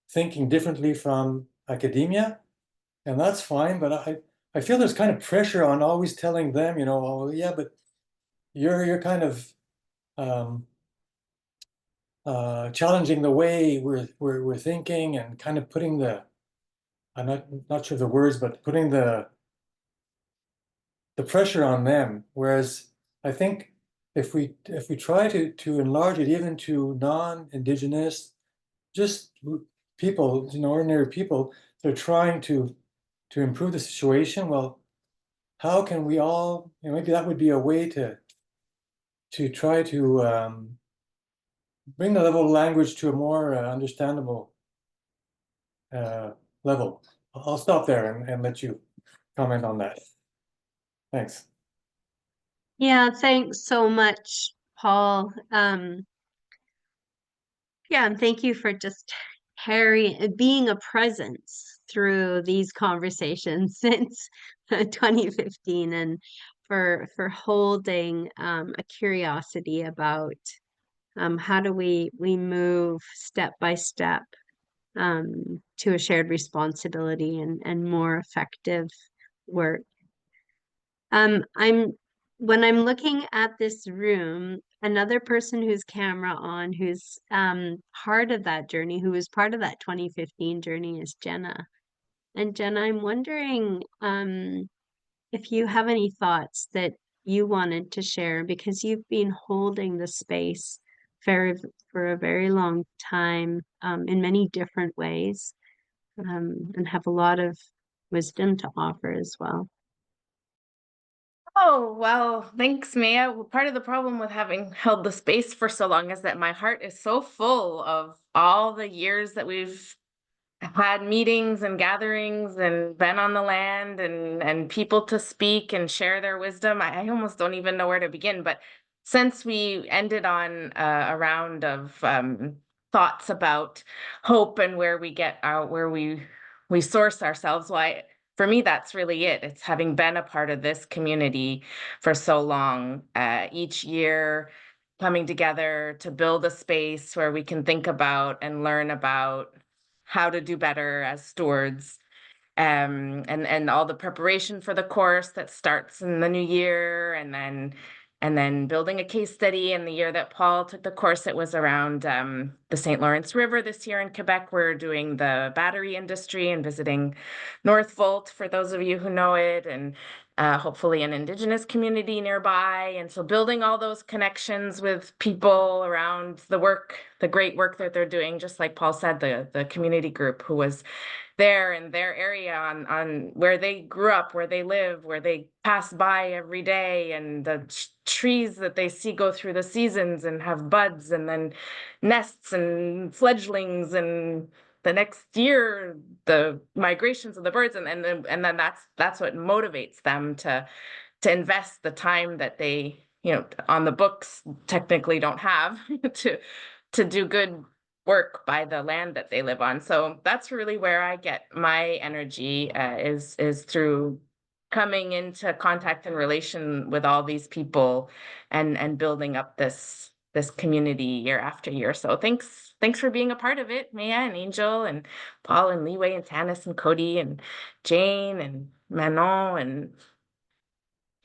thinking differently from academia, and that's fine, but I feel there's kind of pressure on always telling them, oh yeah, but you're kind of challenging the way we're thinking and kind of putting I'm not sure the words, but putting the pressure on them. Whereas I think if we try to enlarge it even to non-Indigenous, just people, ordinary people, they're trying to improve the situation. Well, how can we all, maybe that would be a way to try to bring the level of language to a more understandable level. I'll stop there and let you comment on that. Thanks. Yeah, thanks so much, Paul. Yeah, and thank you for just being a presence through these conversations since 2015, and for holding a curiosity about how do we move step by step to a shared responsibility and more effective work. When I'm looking at this room, another person whose camera on, who's part of that journey, who was part of that 2015 journey, is Jenna. And Jenna, I'm wondering if you have any thoughts that you wanted to share, because you've been holding the space for a very long time in many different ways, and have a lot of wisdom to offer as well. Oh, well, thanks, Maya. Well, part of the problem with having held the space for so long is that my heart is so full of all the years that we've had meetings and gatherings and been on the land and people to speak and share their wisdom. I almost don't even know where to begin. But since we ended on a round of thoughts about hope and where we get out, where we source ourselves. For me, that's really it. It's having been a part of this community for so long, each year coming together to build a space where we can think about and learn about how to do better as stewards, and all the preparation for the course that starts in the new year, and then building a case study. In the year that Paul took the course, it was around the St. Lawrence River. This year in Quebec, we're doing the battery industry and visiting Northvolt, for those of you who know it, and hopefully an Indigenous community nearby. And so building all those connections with people around the work, the great work that they're doing, just like Paul said, the community group who was there in their area on where they grew up, where they live, where they pass by every day, and the trees that they see go through the seasons and have buds and then nests and fledglings, and the next year the migrations of the birds, and then that's what motivates them to invest the time that they, on the books technically don't have to do good work by the land that they live on. So that's really where I get my energy, is through coming into contact and relation with all these people and building up this community year after year. So thanks for being a part of it, Maya and Angel and Paul and Liwei and Tanis and Cody and Jane and Manon and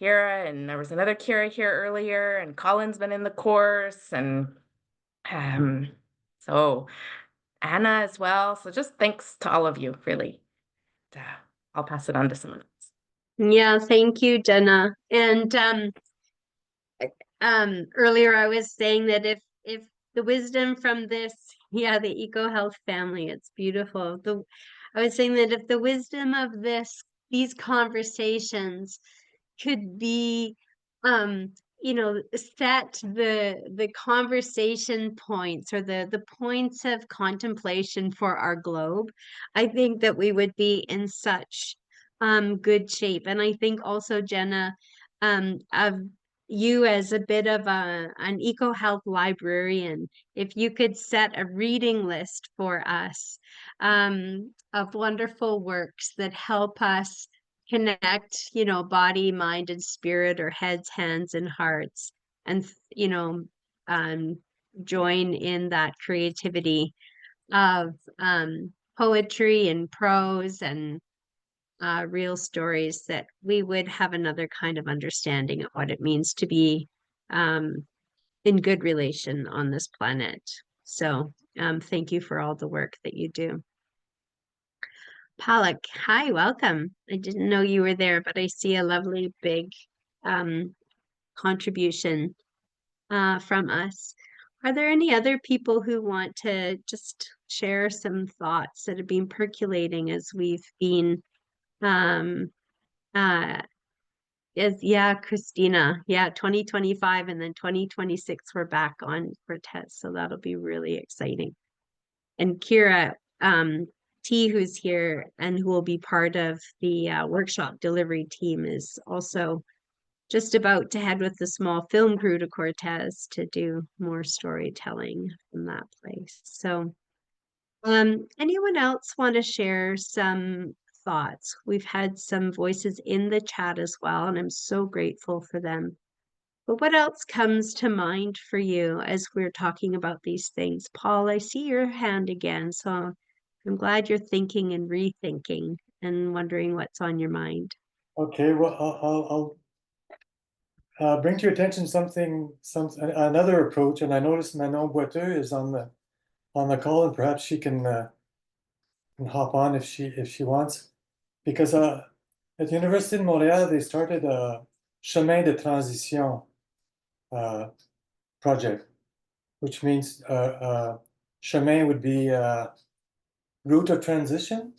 Kira, and there was another Kira here earlier, and Colin's been in the course, and so Anna as well. So just thanks to all of you, really. I'll pass it on to someone else. Yeah, thank you, Jenna. And earlier I was saying that if the wisdom from this, the EcoHealth family, it's beautiful. I was saying that if the wisdom of these conversations could be set the conversation points, or the points of contemplation for our globe, I think that we would be in such good shape. And I think also, Jenna, of you as a bit of an EcoHealth librarian, if you could set a reading list for us of wonderful works that help us connect, body, mind, and spirit, or heads, hands, and hearts, and join in that creativity of poetry and prose and real stories, that we would have another kind of understanding of what it means to be in good relation on this planet. So thank you for all the work that you do. Palak, hi, welcome. I didn't know you were there, but I see a lovely big contribution from us. Are there any other people who want to just share some thoughts that have been percolating as we've been Christina, 2025, and then 2026 we're back on Cortez, so that'll be really exciting. And Kira T, who's here and who will be part of the workshop delivery team, is also just about to head with the small film crew to Cortez to do more storytelling from that place. So anyone else want to share some thoughts? We've had some voices in the chat as well, and I'm so grateful for them. But what else comes to mind for you as we're talking about these things? Paul, I see your hand again, so I'm glad you're thinking and rethinking and wondering what's on your mind. Okay, well, I'll bring to your attention another approach, and I noticed Manon Boiteux is on the call, and perhaps she can hop on if she wants, because at the University of Montréal they started a Chemin de Transition project, which means chemin would be route of transition,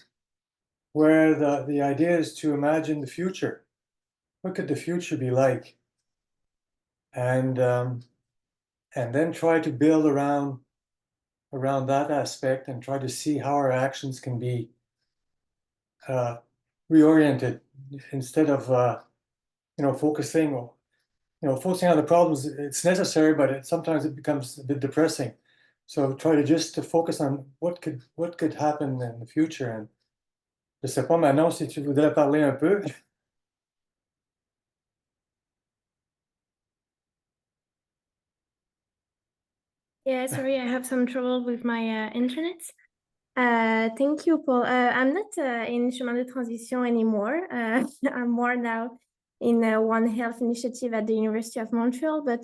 where the idea is to imagine the future. What could the future be like? And then try to build around that aspect, and try to see how our actions can be reoriented, instead of focusing on the problems. It's necessary, but sometimes it becomes a bit depressing. So try to focus on what could happen in the future. And je sais pas Manon si tu voudrais parler un peu. Yeah, sorry, I have some trouble with my internet. Thank you, Paul. I'm not in Chemin de Transition anymore. I'm more now in One Health initiative at the University of Montreal, but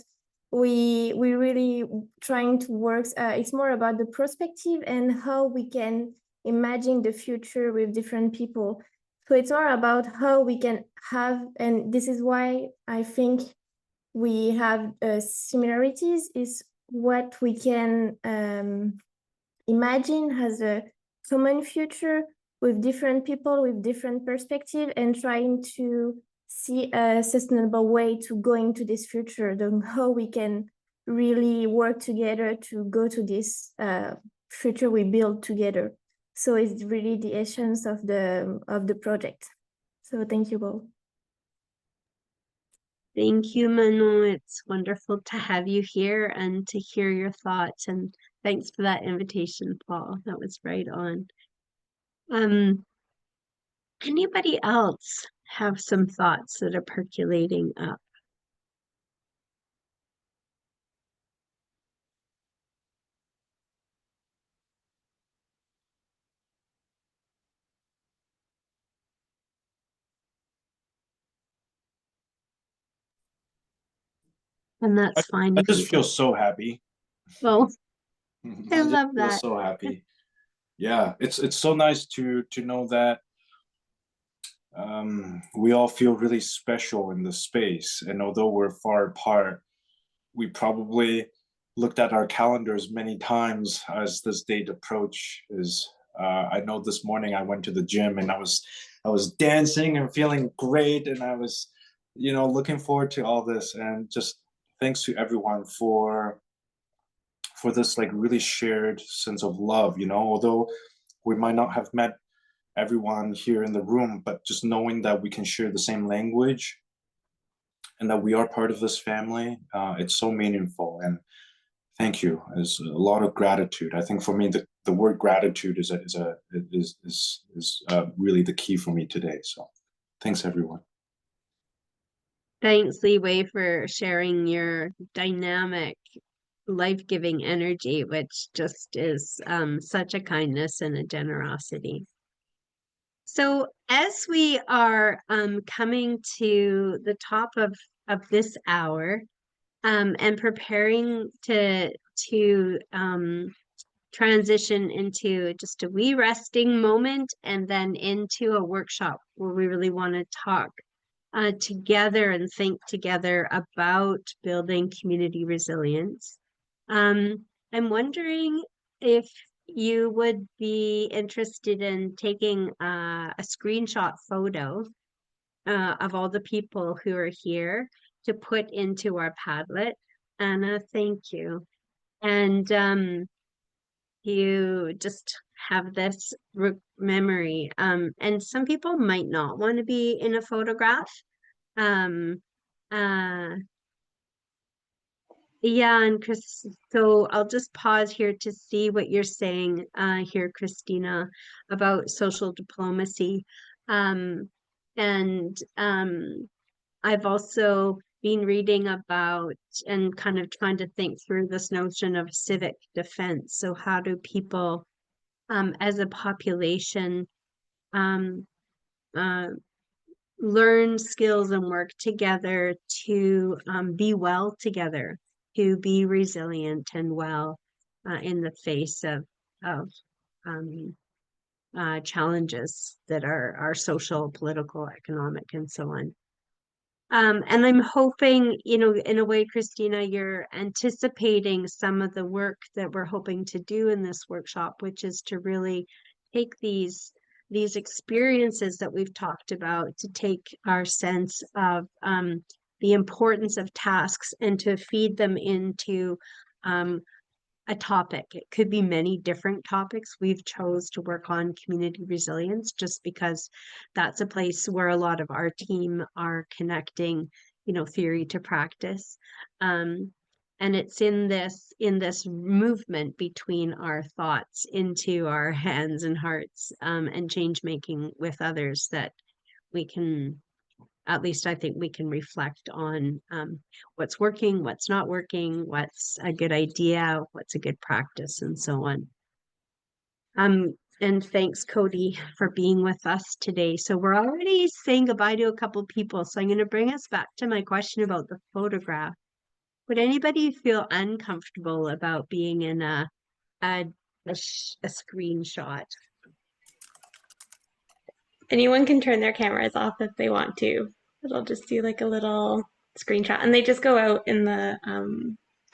we really trying to work. It's more about the perspective and how we can imagine the future with different people. So it's more about how we can have, and this is why I think we have similarities, is what we can imagine as a common future with different people, with different perspective, and trying to see a sustainable way to go into this future, then how we can really work together to go to this future we build together. So it's really the essence of the project. So thank you both. Thank you, Manon. It's wonderful to have you here and to hear your thoughts. And thanks for that invitation, Paul. That was right on. Anybody else have some thoughts that are percolating up? And that's fine I if you just feel don't. so happy. Oh, I just love feel that. so happy. Yeah, it's so nice to know that we all feel really special in the space. And although we're far apart, we probably looked at our calendars many times as this date approaches. I know this morning I went to the gym and I was dancing and feeling great, and I was, looking forward to all this. And just thanks to everyone for this like really shared sense of love. Although we might not have met everyone here in the room, but just knowing that we can share the same language and that we are part of this family, it's so meaningful. And thank you. There's a lot of gratitude. I think for me, the word gratitude is really the key for me today. So thanks, everyone. Thanks, Li Wei, for sharing your dynamic, life-giving energy, which just is such a kindness and a generosity. So as we are coming to the top of this hour and preparing to transition into just a wee resting moment and then into a workshop where we really want to talk together and think together about building community resilience. I'm wondering if you would be interested in taking a screenshot photo of all the people who are here to put into our Padlet. Anna, thank you. And you just have this memory. And some people might not want to be in a photograph. Yeah, and Chris, so I'll just pause here to see what you're saying here, Christina, about social diplomacy. And I've also been reading about and kind of trying to think through this notion of civic defense. So how do people as a population learn skills and work together to be well together, to be resilient and well in the face of challenges that are social, political, economic, and so on. And I'm hoping, in a way, Christina, you're anticipating some of the work that we're hoping to do in this workshop, which is to really take these experiences that we've talked about, to take our sense of the importance of tasks and to feed them into a topic. It could be many different topics. We've chose to work on community resilience just because that's a place where a lot of our team are connecting, theory to practice. And it's in this movement between our thoughts into our hands and hearts, and change making with others, that we can, at least I think we can reflect on what's working, what's not working, what's a good idea, what's a good practice, and so on. And thanks, Cody, for being with us today. So we're already saying goodbye to a couple people. So I'm going to bring us back to my question about the photograph. Would anybody feel uncomfortable about being in a screenshot? Anyone can turn their cameras off if they want to. It'll just do like a little screenshot, and they just go out in the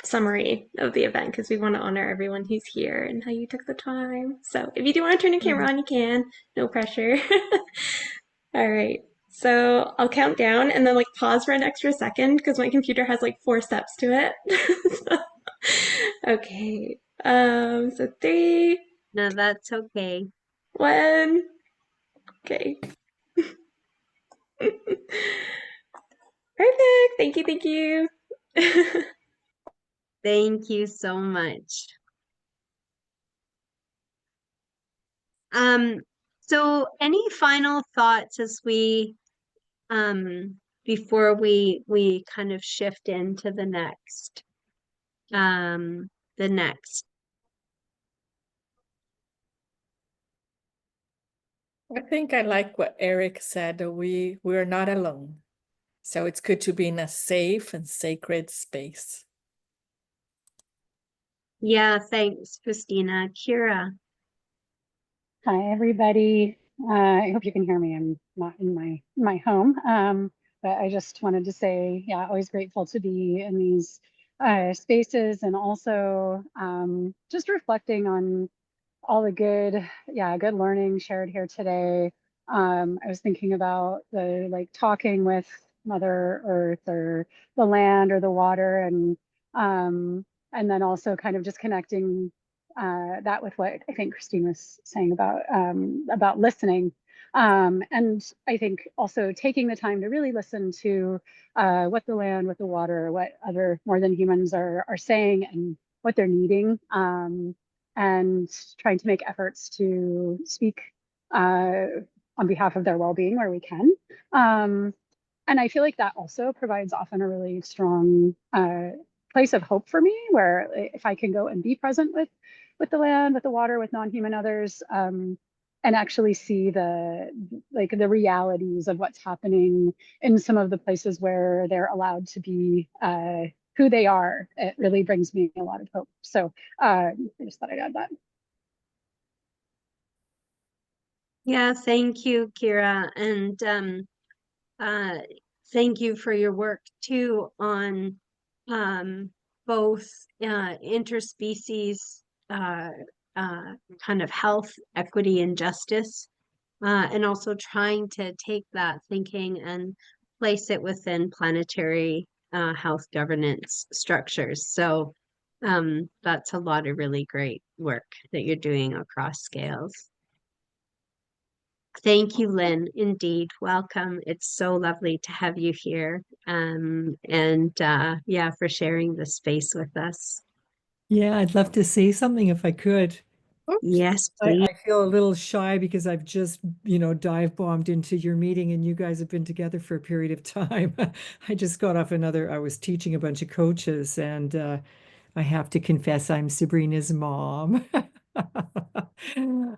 summary of the event because we want to honor everyone who's here and how you took the time. So if you do want to turn your camera on, you can. No pressure. All right. So I'll count down and then like pause for an extra second because my computer has like 4 steps to it. Okay. So 3. No, that's okay. 1. Okay. Perfect. Thank you. Thank you. Thank you so much. So any final thoughts as we before we kind of shift into the next I think I like what Eric said, that we're not alone. So it's good to be in a safe and sacred space. Yeah, thanks, Christina. Kira. Hi, everybody. I hope you can hear me. I'm not in my home, but I just wanted to say, yeah, always grateful to be in these spaces, and also just reflecting on all the good learning shared here today. I was thinking about the talking with Mother Earth or the land or the water, and then also kind of just connecting that with what I think Christine was saying about listening. And I think also taking the time to really listen to what the land, what the water, what other more than humans are saying and what they're needing, and trying to make efforts to speak on behalf of their well-being where we can. And I feel like that also provides often a really strong place of hope for me, where if I can go and be present with the land, with the water, with non-human others, and actually see the realities of what's happening in some of the places where they're allowed to be who they are, it really brings me a lot of hope. So I just thought I'd add that. Yeah, thank you, Kira. And thank you for your work too on both interspecies kind of health, equity, and justice, and also trying to take that thinking and place it within planetary health governance structures. So that's a lot of really great work that you're doing across scales. Thank you, Lynn. Indeed. Welcome. It's so lovely to have you here. Yeah, for sharing the space with us. Yeah, I'd love to say something if I could. Yes, please. I feel a little shy because I've just, dive bombed into your meeting and you guys have been together for a period of time. I just got off I was teaching a bunch of coaches, and I have to confess I'm Sabrina's mom.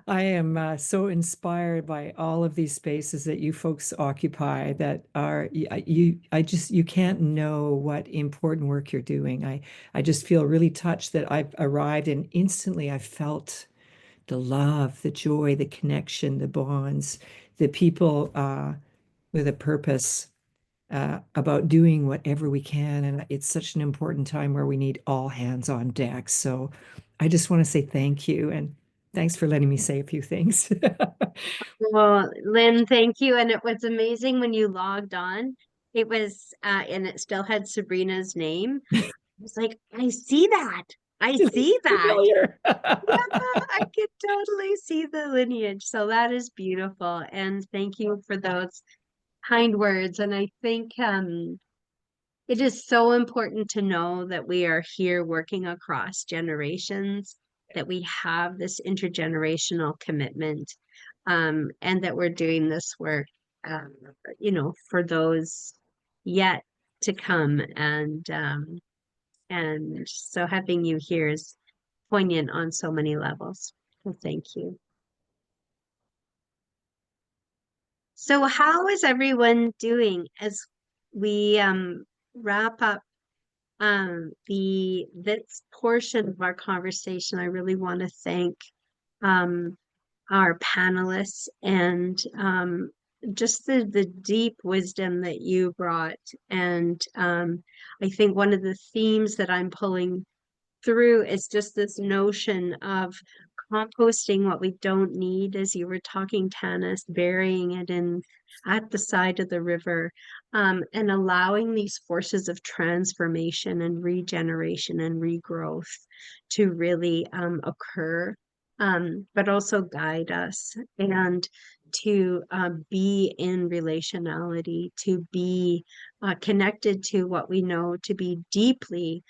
I am so inspired by all of these spaces that you folks occupy that are you can't know what important work you're doing. I just feel really touched that I've arrived and instantly I felt the love, the joy, the connection, the bonds, the people with a purpose about doing whatever we can. And it's such an important time where we need all hands on deck. So I just want to say thank you. And thanks for letting me say a few things. Well, Lynn, thank you. And it was amazing when you logged on. It was, and it still had Sabrina's name. I was like, I see that. I see that. Yeah, I could totally see the lineage. So that is beautiful. And thank you for those kind words. And I think it is so important to know that we are here working across generations, that we have this intergenerational commitment, and that we're doing this work, you know, for those yet to come. And so having you here is poignant on so many levels. So thank you. So how is everyone doing as we wrap up this portion of our conversation? I really want to thank our panelists and just the deep wisdom that you brought. And I think one of the themes that I'm pulling through is just this notion of composting what we don't need, as you were talking, Tanis, burying it in at the side of the river, and allowing these forces of transformation and regeneration and regrowth to really occur, but also guide us, and to be in relationality, to be connected to what we know to be deeply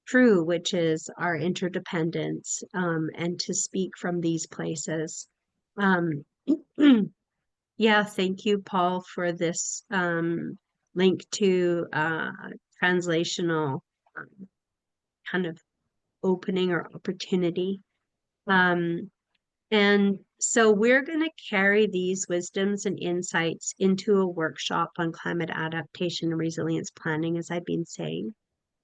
true, which is our interdependence, and to speak from these places. Yeah, thank you, Paul, for this link to translational kind of opening or opportunity. And so we're going to carry these wisdoms and insights into a workshop on climate adaptation and resilience planning, as I've been saying.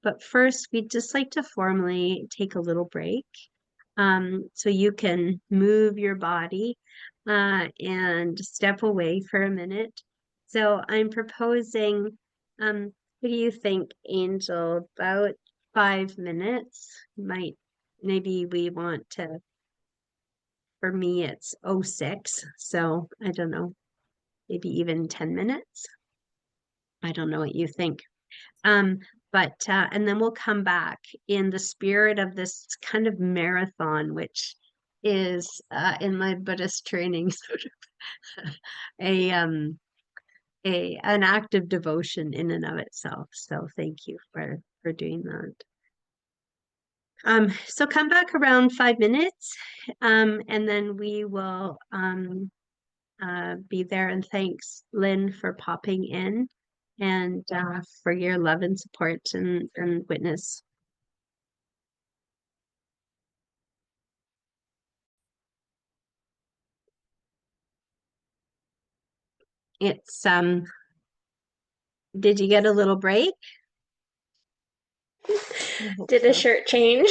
But first, we'd just like to formally take a little break, so you can move your body and step away for a minute. So I'm proposing, what do you think, Angel? About 5 minutes. Maybe we want to, for me, it's 06, so I don't know, maybe even 10 minutes. I don't know what you think. And then we'll come back in the spirit of this kind of marathon, which is in my Buddhist training sort of an act of devotion in and of itself. So thank you for doing that. So come back around 5 minutes, and then we will be there. And thanks, Lynn, for popping in, and for your love and support and witness. It's did you get a little break? Did a shirt change?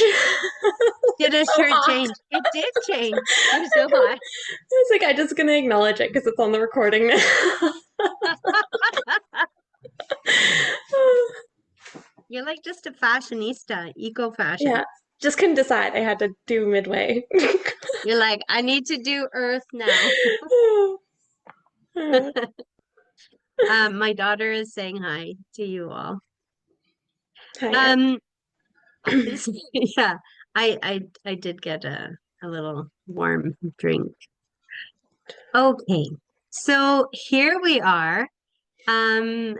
Did a So shirt hot. change? It did change. It was so hot. I was like, I'm just gonna acknowledge it because it's on the recording now. You're like just a fashionista, eco fashion. Yeah, just couldn't decide. I had to do midway. You're like, I need to do earth now. My daughter is saying hi to you all. Hi. Yeah, I did get a little warm drink. Okay, so here we are. And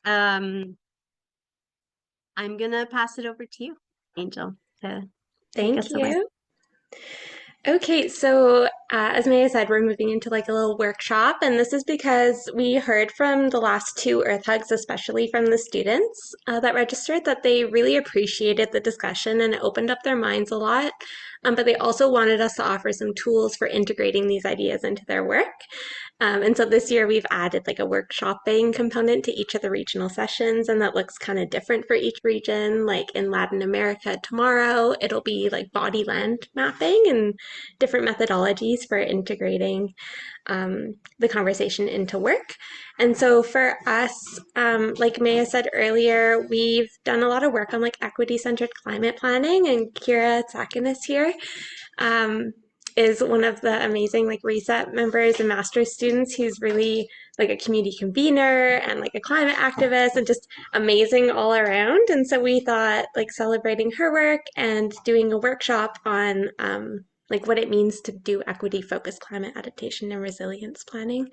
I'm gonna pass it over to you, Angel, to take us Thank away. you. Okay, so as Maya said, we're moving into like a little workshop, and this is because we heard from the last 2 Earth Hugs, especially from the students that registered, that they really appreciated the discussion and it opened up their minds a lot. But they also wanted us to offer some tools for integrating these ideas into their work. And so this year we've added like a workshopping component to each of the regional sessions, and that looks kind of different for each region. Like in Latin America tomorrow, it'll be like body land mapping and different methodologies for integrating the conversation into work. And so for us, like Maya said earlier, we've done a lot of work on like equity-centered climate planning, and Kira Tsakinis here is one of the amazing like RESET members and master's students. He's really like a community convener and like a climate activist and just amazing all around. And so we thought like celebrating her work and doing a workshop on like what it means to do equity focused climate adaptation and resilience planning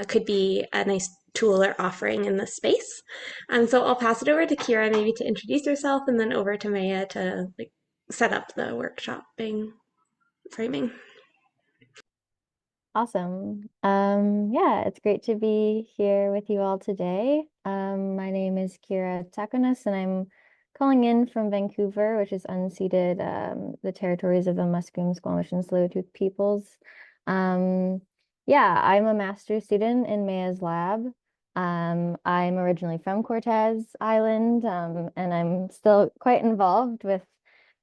could be a nice tool or offering in this space. So I'll pass it over to Kira maybe to introduce herself, and then over to Maya to set up the workshopping framing. Awesome. Yeah, it's great to be here with you all today. My name is Kira Takonas, and I'm calling in from Vancouver, which is unceded, the territories of the Musqueam, Squamish, and Tsleil-Waututh peoples. Yeah, I'm a master's student in Maya's lab. I'm originally from Cortes Island, and I'm still quite involved with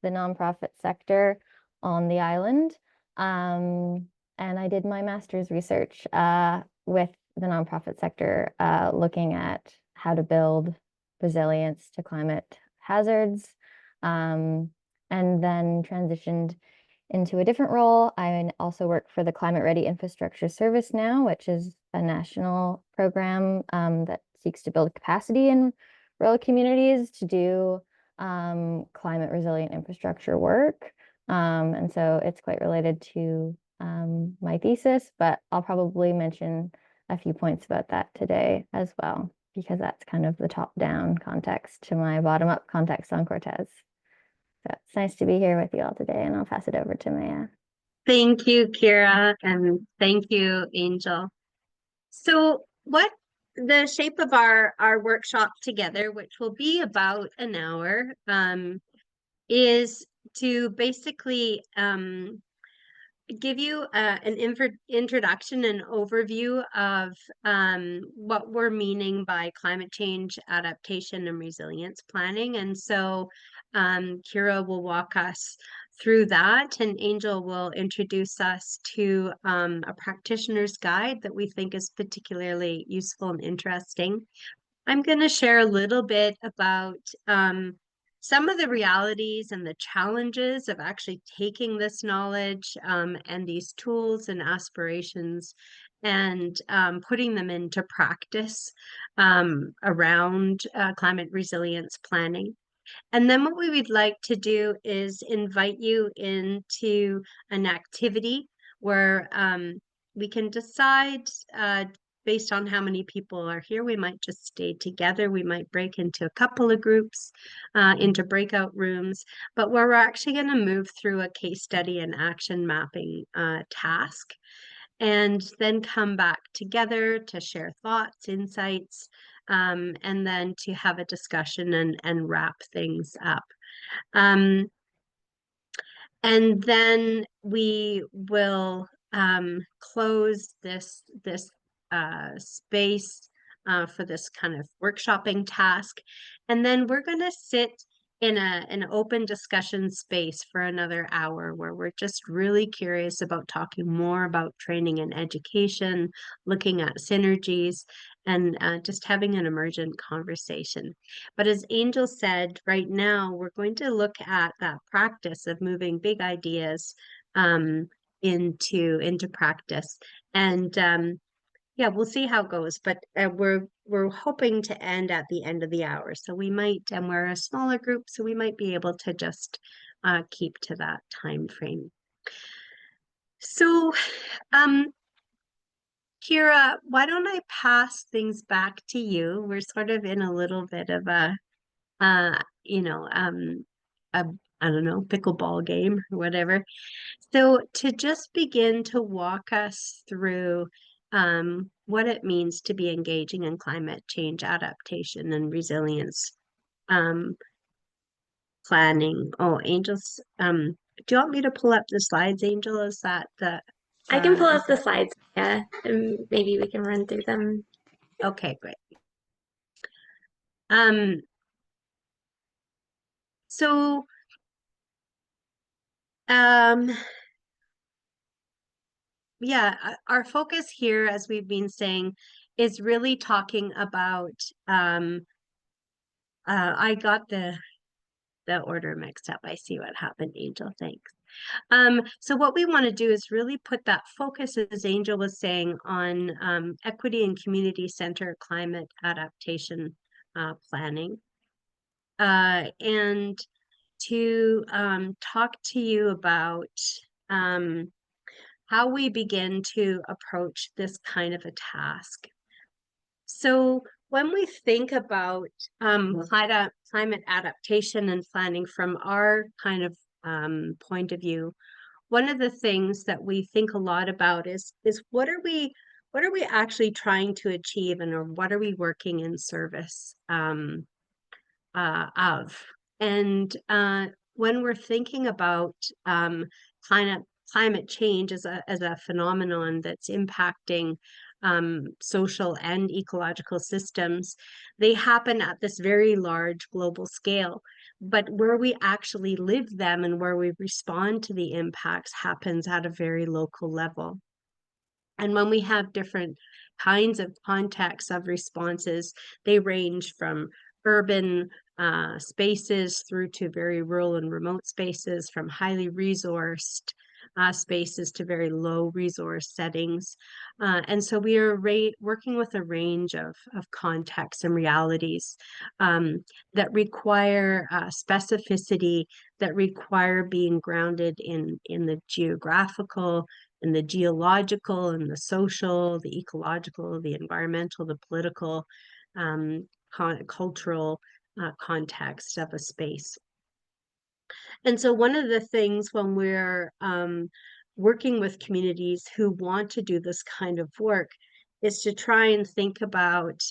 the nonprofit sector on the island. And I did my master's research with the nonprofit sector, looking at how to build resilience to climate hazards, and then transitioned into a different role. I also work for the Climate Ready Infrastructure Service now, which is a national program that seeks to build capacity in rural communities to do climate resilient infrastructure work. And so it's quite related to my thesis, but I'll probably mention a few points about that today as well, because that's kind of the top-down context to my bottom-up context on Cortes. So it's nice to be here with you all today, and I'll pass it over to Maya. Thank you, Kira, and thank you, Angel. So what the shape of our workshop together, which will be about an hour, is to basically give you an introduction and overview of what we're meaning by climate change adaptation and resilience planning. And so Kira will walk us through that, and Angel will introduce us to a practitioner's guide that we think is particularly useful and interesting. I'm going to share a little bit about some of the realities and the challenges of actually taking this knowledge and these tools and aspirations and putting them into practice around climate resilience planning. And then what we would like to do is invite you into an activity where we can decide based on how many people are here. We might just stay together. We might break into a couple of groups, into breakout rooms, but where we're actually going to move through a case study and action mapping task, and then come back together to share thoughts, insights, and then to have a discussion and wrap things up. And then we will close this space for this kind of workshopping task. And then we're going to sit in an open discussion space for another hour where we're just really curious about talking more about training and education, looking at synergies, and just having an emergent conversation. But as Angel said, right now we're going to look at that practice of moving big ideas into practice. And yeah, we'll see how it goes, but we're hoping to end at the end of the hour. So we might, and we're a smaller group, so we might be able to just keep to that time frame. So, Kira, why don't I pass things back to you? We're sort of in a little bit of a I don't know, pickleball game or whatever. So to just begin to walk us through what it means to be engaging in climate change adaptation and resilience planning. Oh, Angel's, do you want me to pull up the slides, Angel? Is that the... I can pull up the slides, yeah, and maybe we can run through them. Okay, great. So, yeah, our focus here, as we've been saying, is really talking about, I got the order mixed up. I see what happened, Angel, thanks. So what we want to do is really put that focus, as Angel was saying, on equity and community center climate adaptation planning. And to talk to you about how we begin to approach this kind of a task. So when we think about climate adaptation and planning from our kind of point of view, one of the things that we think a lot about is what are we actually trying to achieve, and or what are we working in service of? And when we're thinking about climate change as a phenomenon that's impacting social and ecological systems, they happen at this very large global scale. But where we actually live them and where we respond to the impacts happens at a very local level. And when we have different kinds of contexts of responses, they range from urban spaces through to very rural and remote spaces, from highly resourced spaces to very low resource settings. And so we are working with a range of contexts and realities that require specificity, that require being grounded in the geographical, in the geological, and the social, the ecological, the environmental, the political, cultural context of a space. And so one of the things when we're working with communities who want to do this kind of work is to try and think about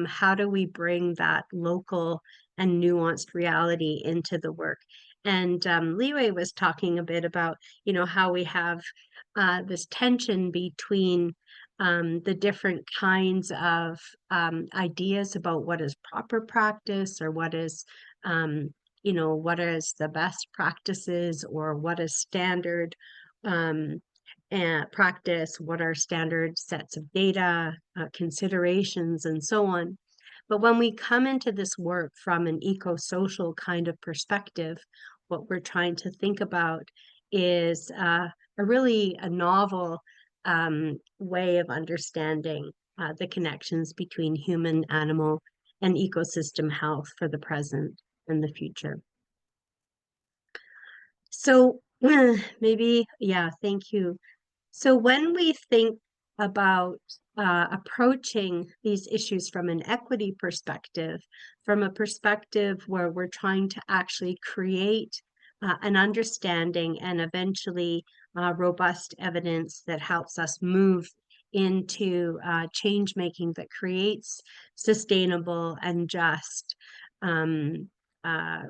how do we bring that local and nuanced reality into the work. And Liwei was talking a bit about, you know, how we have this tension between the different kinds of ideas about what is proper practice, or what is you know, what is the best practices, or what is standard and practice, what are standard sets of data, considerations, and so on. But when we come into this work from an eco-social kind of perspective, what we're trying to think about is a novel way of understanding the connections between human, animal, and ecosystem health for the present and the future. So maybe, yeah, thank you. So when we think about approaching these issues from an equity perspective, from a perspective where we're trying to actually create an understanding and eventually robust evidence that helps us move into change making that creates sustainable and just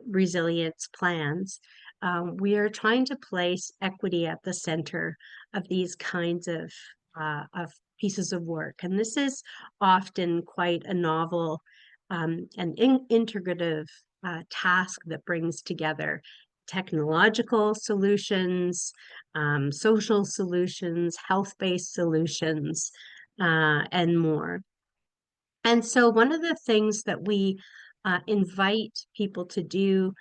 resilience plans, we are trying to place equity at the center of these kinds of pieces of work. And this is often quite a novel and integrative task that brings together technological solutions, social solutions, health-based solutions, and more. And so one of the things that we invite people to do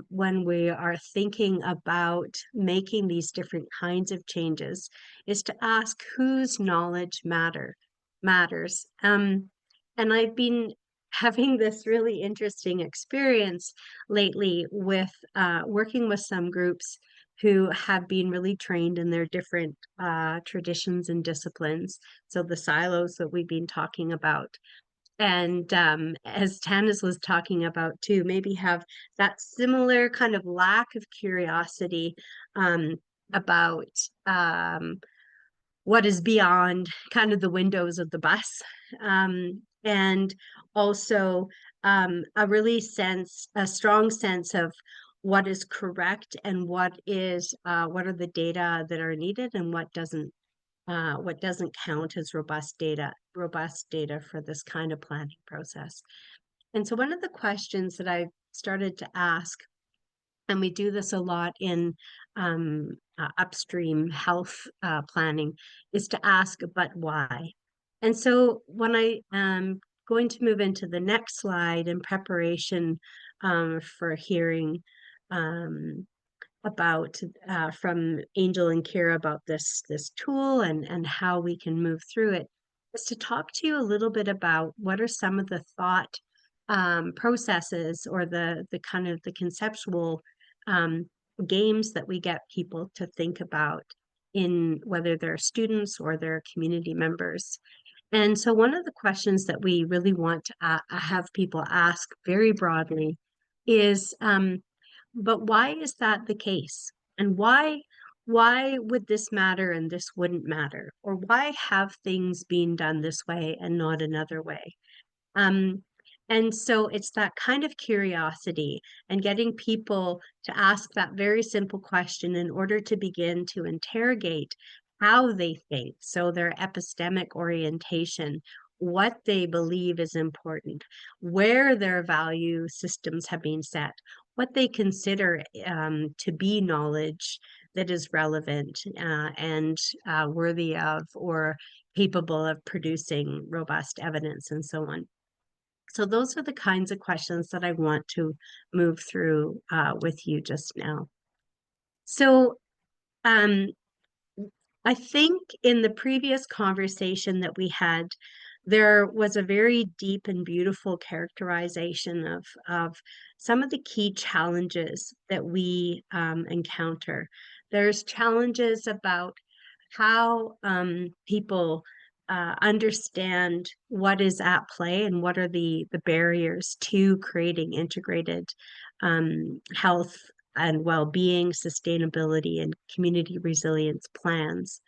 when we are thinking about making these different kinds of changes is to ask whose knowledge matters. And I've been having this really interesting experience lately with working with some groups who have been really trained in their different traditions and disciplines. So the silos that we've been talking about. And as Tanis was talking about too, maybe have that similar kind of lack of curiosity about what is beyond kind of the windows of the bus. And also a strong sense of what is correct and what are the data that are needed and what doesn't count as robust data for this kind of planning process. And so one of the questions that I started to ask, and we do this a lot in upstream health planning, is to ask, but why? And so when I am going to move into the next slide in preparation for hearing about from Angel and Kira about this tool and how we can move through it, is to talk to you a little bit about what are some of the thought processes or the kind of the conceptual games that we get people to think about, in whether they're students or they're community members. And so one of the questions that we really want to have people ask very broadly is, but why is that the case? And why would this matter and this wouldn't matter? Or why have things been done this way and not another way? And so it's that kind of curiosity and getting people to ask that very simple question in order to begin to interrogate how they think. So their epistemic orientation, what they believe is important, where their value systems have been set, what they consider to be knowledge that is relevant and worthy of or capable of producing robust evidence and so on. So those are the kinds of questions that I want to move through with you just now. So I think in the previous conversation that we had, there was a very deep and beautiful characterization of some of the key challenges that we encounter. There's challenges about how people understand what is at play and what are the barriers to creating integrated health and well-being, sustainability, and community resilience plans.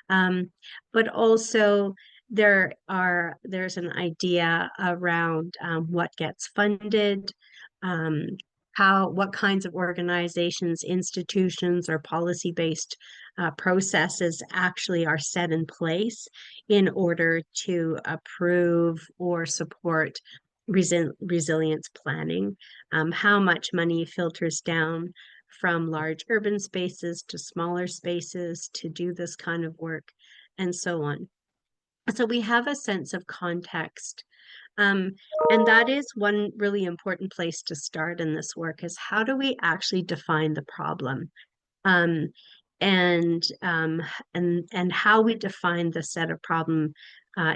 But also there's an idea around what gets funded, what kinds of organizations, institutions, or policy-based processes actually are set in place in order to approve or support resilience planning, how much money filters down from large urban spaces to smaller spaces to do this kind of work, and so on. So we have a sense of context. And that is one really important place to start in this work, is how do we actually define the problem? And how we define the set of problem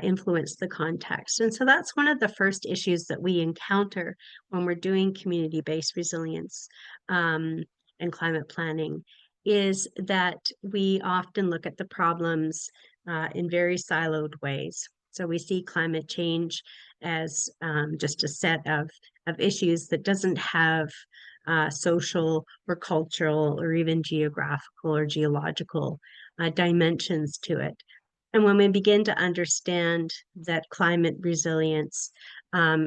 influence the context. And so that's one of the first issues that we encounter when we're doing community-based resilience and climate planning, is that we often look at the problems in very siloed ways. So we see climate change as just a set of issues that doesn't have social or cultural or even geographical or geological dimensions to it. And when we begin to understand that climate resilience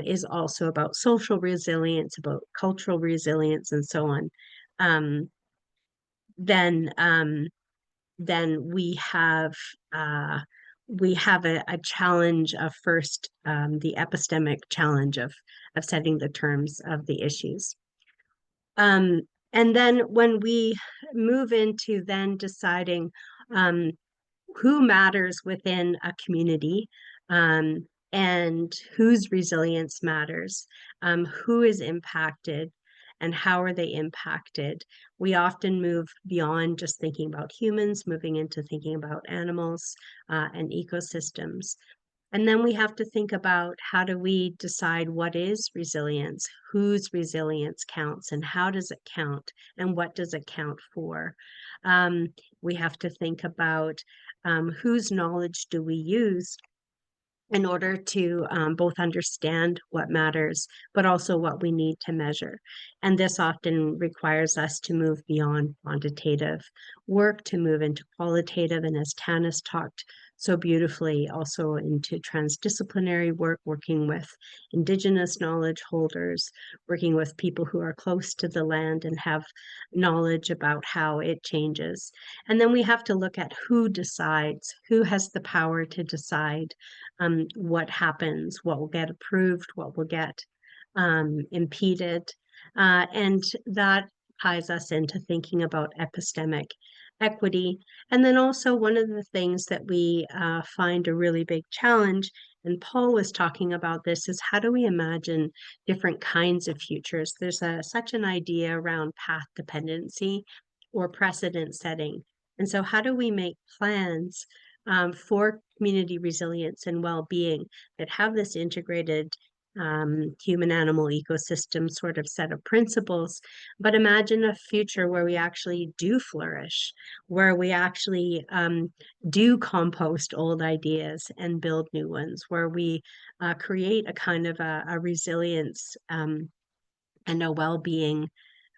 is also about social resilience, about cultural resilience, and so on, then we have a challenge of first the epistemic challenge of setting the terms of the issues. And then when we move into then deciding who matters within a community and whose resilience matters, who is impacted, and how are they impacted, we often move beyond just thinking about humans, moving into thinking about animals and ecosystems. And then we have to think about, how do we decide what is resilience, whose resilience counts, and how does it count, and what does it count for? We have to think about whose knowledge do we use in order to both understand what matters, but also what we need to measure. And this often requires us to move beyond quantitative work, to move into qualitative, and as Tanis talked so beautifully, also into transdisciplinary work, working with Indigenous knowledge holders, working with people who are close to the land and have knowledge about how it changes. And then we have to look at who decides, who has the power to decide what happens, what will get approved, what will get impeded. And that ties us into thinking about epistemic equity. And then also one of the things that we find a really big challenge, and Paul was talking about this, is how do we imagine different kinds of futures? There's such an idea around path dependency or precedent setting. And so how do we make plans for community resilience and well-being that have this integrated human animal ecosystem sort of set of principles, but imagine a future where we actually do flourish, where we actually do compost old ideas and build new ones, where we create a kind of a resilience and a well-being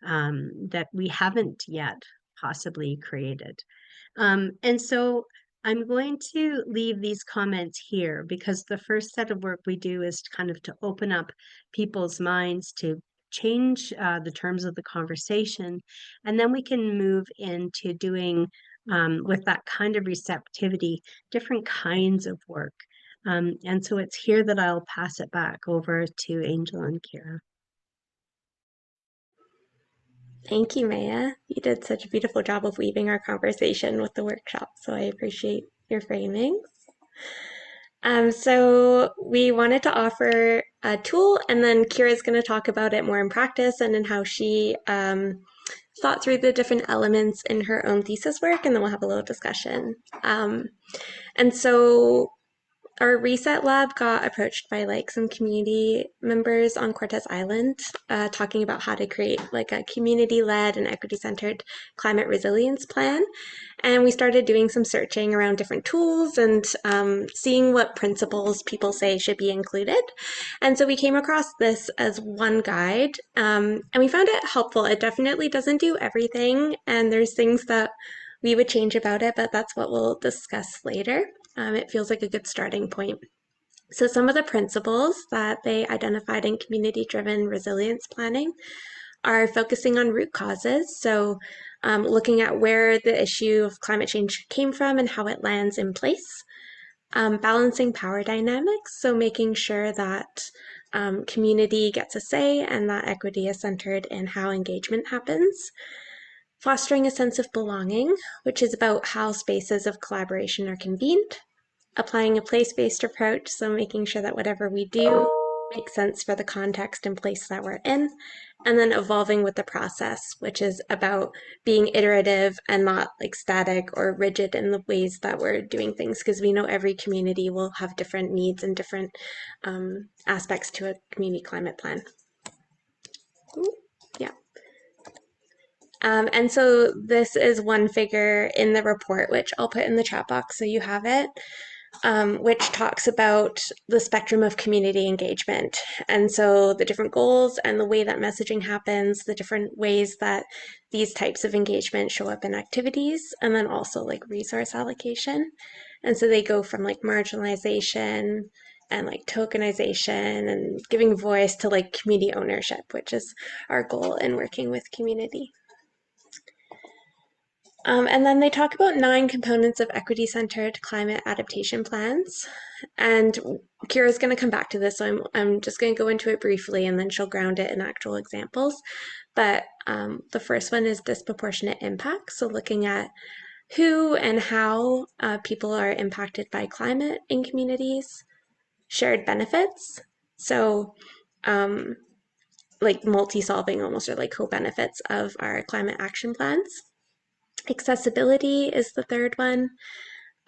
that we haven't yet possibly created. And so I'm going to leave these comments here because the first set of work we do is kind of to open up people's minds to change the terms of the conversation. And then we can move into doing, with that kind of receptivity, different kinds of work. And so it's here that I'll pass it back over to Angel and Kira. Thank you, Maya. You did such a beautiful job of weaving our conversation with the workshop, so I appreciate your framings. So we wanted to offer a tool, and then Kira's going to talk about it more in practice and in how she thought through the different elements in her own thesis work, and then we'll have a little discussion. And so our Reset Lab got approached by like some community members on Cortes Island talking about how to create like a community-led and equity-centered climate resilience plan. And we started doing some searching around different tools and seeing what principles people say should be included. And so we came across this as one guide, and we found it helpful. It definitely doesn't do everything, and there's things that we would change about it, but that's what we'll discuss later. It feels like a good starting point. So some of the principles that they identified in community-driven resilience planning are focusing on root causes. So looking at where the issue of climate change came from and how it lands in place. Balancing power dynamics, so making sure that community gets a say and that equity is centered in how engagement happens. Fostering a sense of belonging, which is about how spaces of collaboration are convened. Applying a place-based approach, so making sure that whatever we do makes sense for the context and place that we're in. And then evolving with the process, which is about being iterative and not like static or rigid in the ways that we're doing things, because we know every community will have different needs and different aspects to a community climate plan. Yeah. And so this is one figure in the report, which I'll put in the chat box so you have it, which talks about the spectrum of community engagement. And so the different goals and the way that messaging happens, the different ways that these types of engagement show up in activities, and then also like resource allocation. And so they go from like marginalization and like tokenization and giving voice to like community ownership, which is our goal in working with community. And then they talk about 9 components of equity-centered climate adaptation plans. And Kira's going to come back to this, so I'm just going to go into it briefly, and then she'll ground it in actual examples. But the first one is disproportionate impact, so looking at who and how people are impacted by climate in communities. Shared benefits, so like multi-solving almost, or like co-benefits of our climate action plans. Accessibility is the third one.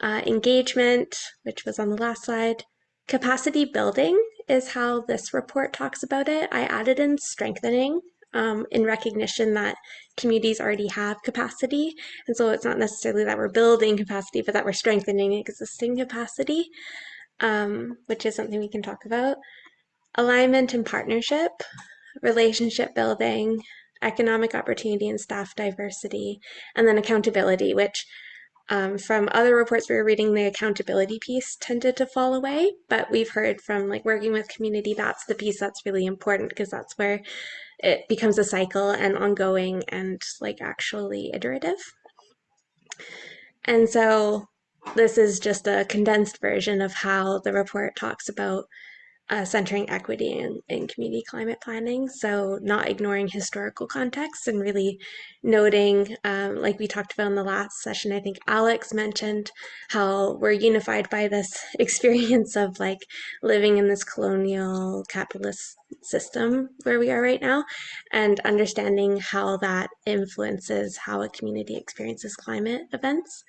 Engagement, which was on the last slide. Capacity building is how this report talks about it. I added in strengthening in recognition that communities already have capacity. And so it's not necessarily that we're building capacity, but that we're strengthening existing capacity, which is something we can talk about. Alignment and partnership, relationship building, economic opportunity and staff diversity, and then accountability, which from other reports we were reading, the accountability piece tended to fall away, but we've heard from like working with community, that's the piece that's really important, because that's where it becomes a cycle and ongoing and like actually iterative. And so this is just a condensed version of how the report talks about centering equity in community climate planning. So not ignoring historical context and really noting, like we talked about in the last session, I think Alex mentioned how we're unified by this experience of like living in this colonial capitalist system where we are right now, and understanding how that influences how a community experiences climate events.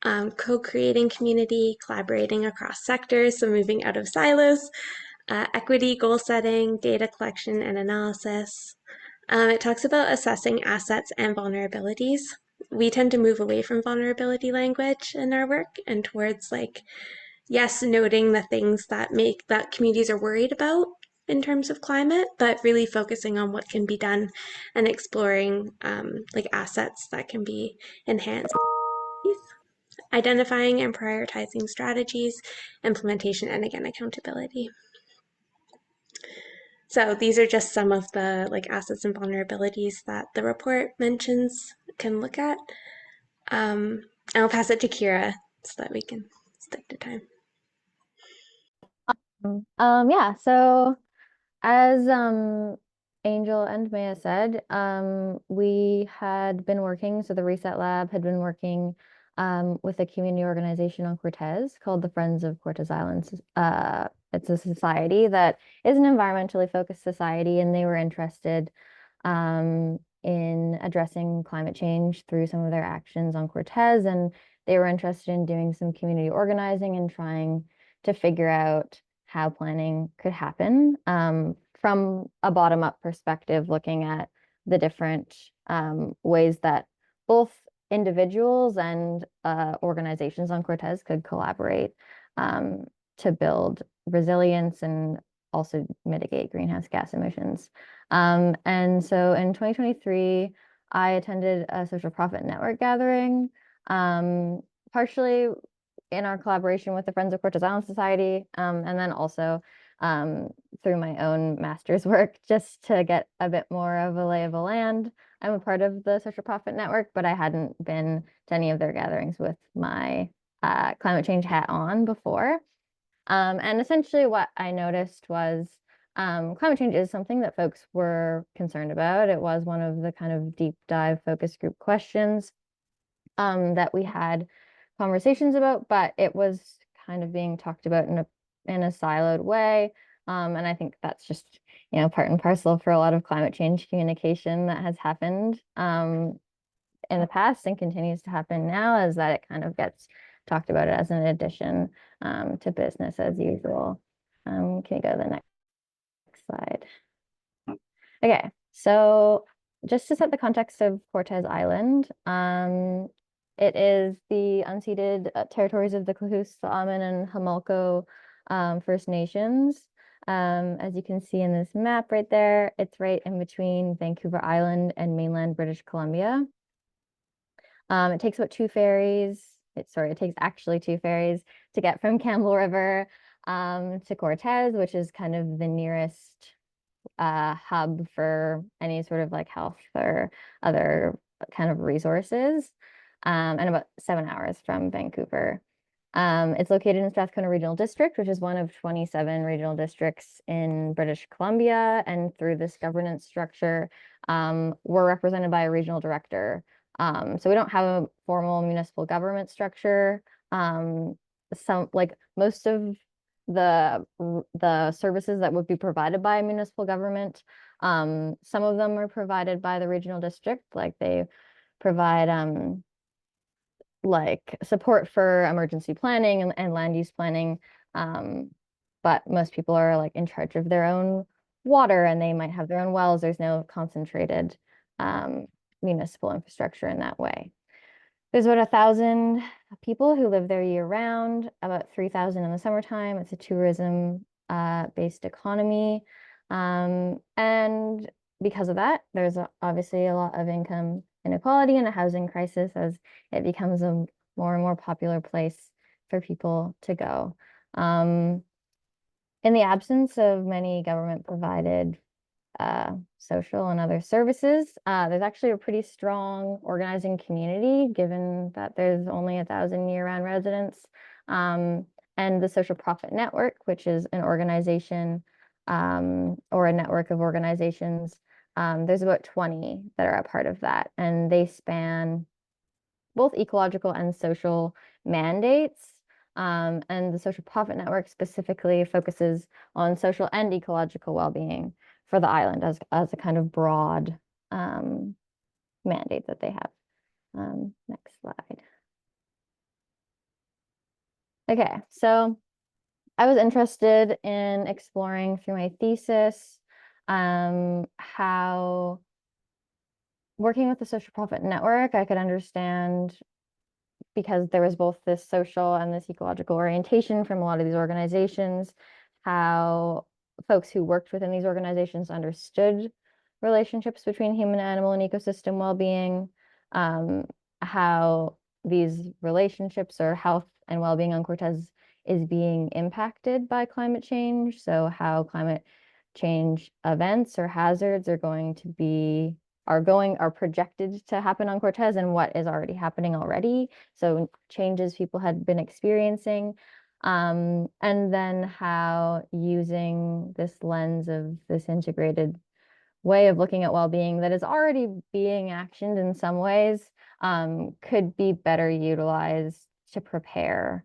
Co-creating community, collaborating across sectors, so moving out of silos, equity, goal setting, data collection, and analysis. It talks about assessing assets and vulnerabilities. We tend to move away from vulnerability language in our work and towards like, yes, noting the things that make that communities are worried about in terms of climate, but really focusing on what can be done and exploring like assets that can be enhanced. Identifying and prioritizing strategies, implementation, and again, accountability. So these are just some of the like assets and vulnerabilities that the report mentions can look at. I'll pass it to Kira so that we can stick to time. Yeah, so as Angel and Maya said, we had been working, so the Reset Lab had been working with a community organization on Cortez called the Friends of Cortez Islands. It's a society that is an environmentally focused society, and they were interested in addressing climate change through some of their actions on Cortez, and they were interested in doing some community organizing and trying to figure out how planning could happen from a bottom-up perspective, looking at the different ways that both individuals and organizations on Cortez could collaborate to build resilience and also mitigate greenhouse gas emissions. And so in 2023, I attended a social profit network gathering, partially in our collaboration with the Friends of Cortez Island Society, and then also through my own master's work, just to get a bit more of a lay of the land. I'm a part of the Social Profit Network, but I hadn't been to any of their gatherings with my climate change hat on before. And essentially what I noticed was climate change is something that folks were concerned about. It was one of the kind of deep dive focus group questions that we had conversations about, but it was kind of being talked about in a siloed way. And I think that's just, part and parcel for a lot of climate change communication that has happened in the past and continues to happen now, is that it kind of gets talked about as an addition to business as usual. Can you go to the next slide? Okay, so just to set the context of Cortez Island, it is the unceded territories of the Cohoes, the Amun, and Hamalko First Nations. As you can see in this map right there, it's right in between Vancouver Island and mainland British Columbia. It takes about two ferries. It takes actually two ferries to get from Campbell River to Cortez, which is kind of the nearest hub for any sort of like health or other kind of resources, and about 7 hours from Vancouver. It's located in Strathcona Regional District, which is one of 27 regional districts in British Columbia. And through this governance structure, we're represented by a regional director. So we don't have a formal municipal government structure. Most of the services that would be provided by a municipal government, some of them are provided by the regional district, like they provide like support for emergency planning and land use planning, but most people are like in charge of their own water, and they might have their own wells. There's no concentrated municipal infrastructure in that way. There's about 1,000 people who live there year round, about 3,000 in the summertime. It's a tourism based economy. And because of that, there's obviously a lot of income inequality and a housing crisis as it becomes a more and more popular place for people to go. In the absence of many government provided social and other services, there's actually a pretty strong organizing community, given that there's only 1,000 year-round residents. And the Social Profit Network, which is an organization or a network of organizations, there's about 20 that are a part of that, and they span both ecological and social mandates. And the Social Profit Network specifically focuses on social and ecological well-being for the island as a kind of broad mandate that they have. Next slide. Okay, so I was interested in exploring through my thesis how working with the social profit network, I could understand, because there was both this social and this ecological orientation from a lot of these organizations, how folks who worked within these organizations understood relationships between human, animal, and ecosystem well-being, how these relationships or health and well-being on Cortez is being impacted by climate change. So how climate change events or hazards are projected to happen on Cortez, and what is already happening already. So changes people had been experiencing. And then how using this lens of this integrated way of looking at well-being that is already being actioned in some ways could be better utilized to prepare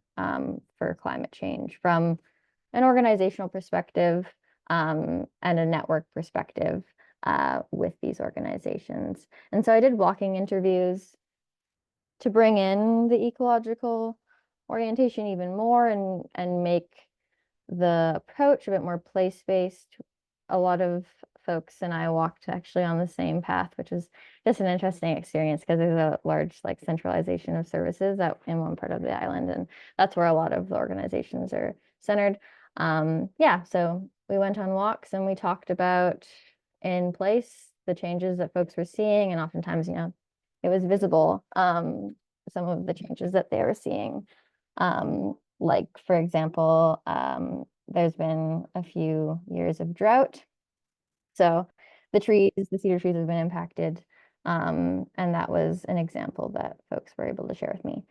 for climate change from an organizational perspective and a network perspective with these organizations. And so I did walking interviews to bring in the ecological orientation even more and make the approach a bit more place-based. A lot of folks and I walked actually on the same path, which was just an interesting experience because there's a large like centralization of services out in one part of the island, and that's where a lot of the organizations are centered. Yeah, so we went on walks and we talked about in place the changes that folks were seeing, and oftentimes, you know, it was visible, some of the changes that they were seeing. Like, for example, there's been a few years of drought. So the cedar trees have been impacted. And that was an example that folks were able to share with me.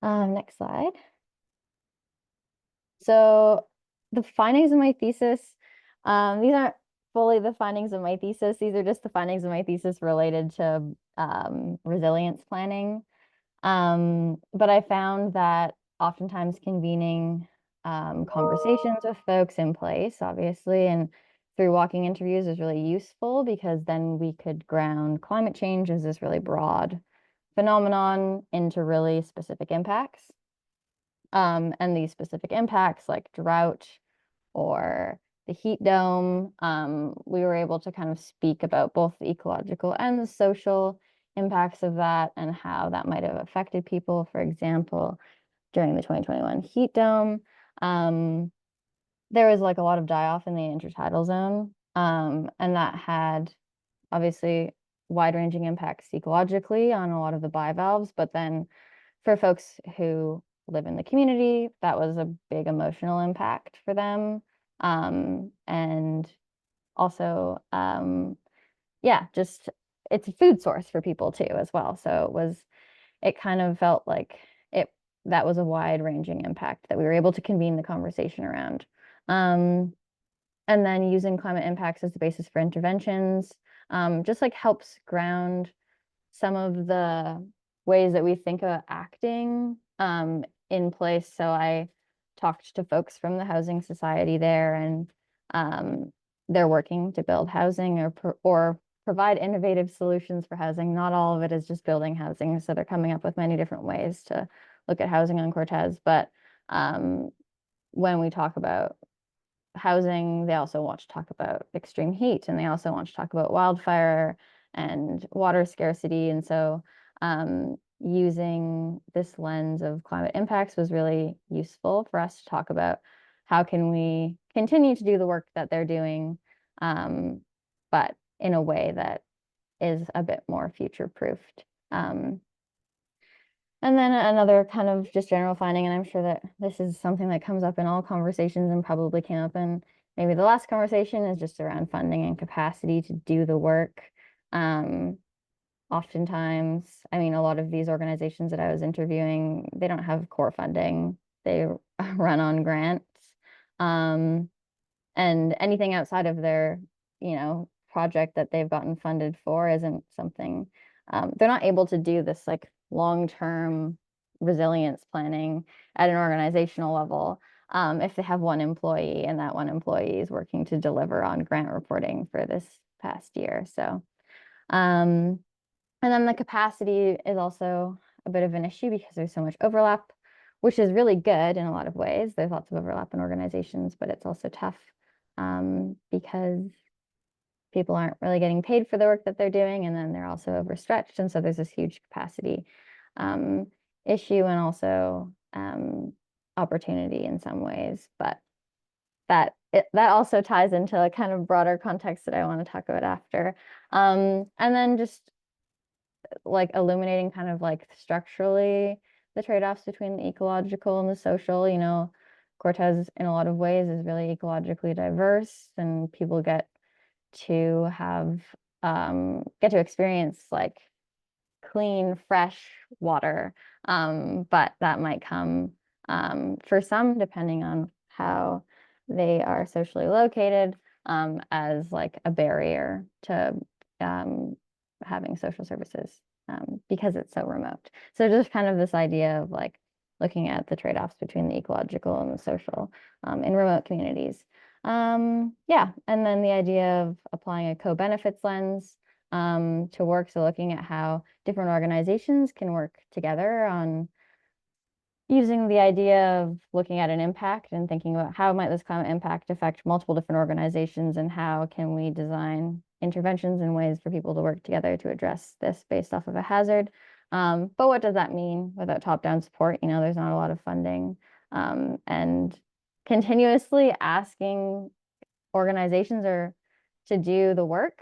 Next slide. So the findings of my thesis, these aren't fully the findings of my thesis. These are just the findings of my thesis related to resilience planning. But I found that oftentimes convening conversations with folks in place, obviously, and through walking interviews is really useful, because then we could ground climate change as this really broad phenomenon into really specific impacts. And these specific impacts like drought or the heat dome, we were able to kind of speak about both the ecological and the social impacts of that and how that might have affected people. For example, during the 2021 heat dome, there was like a lot of die-off in the intertidal zone, and that had obviously wide-ranging impacts ecologically on a lot of the bivalves, but then for folks who live in the community, that was a big emotional impact for them. And also, yeah, just it's a food source for people too as well. So it kind of felt like that was a wide-ranging impact that we were able to convene the conversation around. And then using climate impacts as the basis for interventions, just like helps ground some of the ways that we think about acting in place. So I talked to folks from the Housing Society there, and they're working to build housing or provide innovative solutions for housing. Not all of it is just building housing, so they're coming up with many different ways to look at housing on Cortez. But when we talk about housing, they also want to talk about extreme heat, and they also want to talk about wildfire and water scarcity. And so using this lens of climate impacts was really useful for us to talk about how can we continue to do the work that they're doing, but in a way that is a bit more future-proofed. And then another kind of just general finding, and I'm sure that this is something that comes up in all conversations and probably came up in maybe the last conversation, is just around funding and capacity to do the work. Oftentimes, I mean, a lot of these organizations that I was interviewing, they don't have core funding. They run on grants. And anything outside of their, project that they've gotten funded for isn't something, they're not able to do this like long-term resilience planning at an organizational level if they have one employee, and that one employee is working to deliver on grant reporting for this past year. So, and then the capacity is also a bit of an issue because there's so much overlap which is really good in a lot of ways. There's lots of overlap in organizations, but it's also tough because people aren't really getting paid for the work that they're doing, and then they're also overstretched. And so there's this huge capacity issue and also opportunity in some ways. But that also ties into a kind of broader context that I want to talk about after. And then just like illuminating kind of like structurally the trade-offs between the ecological and the social. You know, Cortez in a lot of ways is really ecologically diverse, and people get to experience like clean, fresh water. But that might come for some, depending on how they are socially located, as like a barrier to having social services because it's so remote. So just kind of this idea of like looking at the trade-offs between the ecological and the social in remote communities. Yeah, and then the idea of applying a co-benefits lens to work. So looking at how different organizations can work together on using the idea of looking at an impact and thinking about how might this climate impact affect multiple different organizations, and how can we design interventions and ways for people to work together to address this based off of a hazard. But what does that mean without top-down support? You know, there's not a lot of funding, and continuously asking organizations to do the work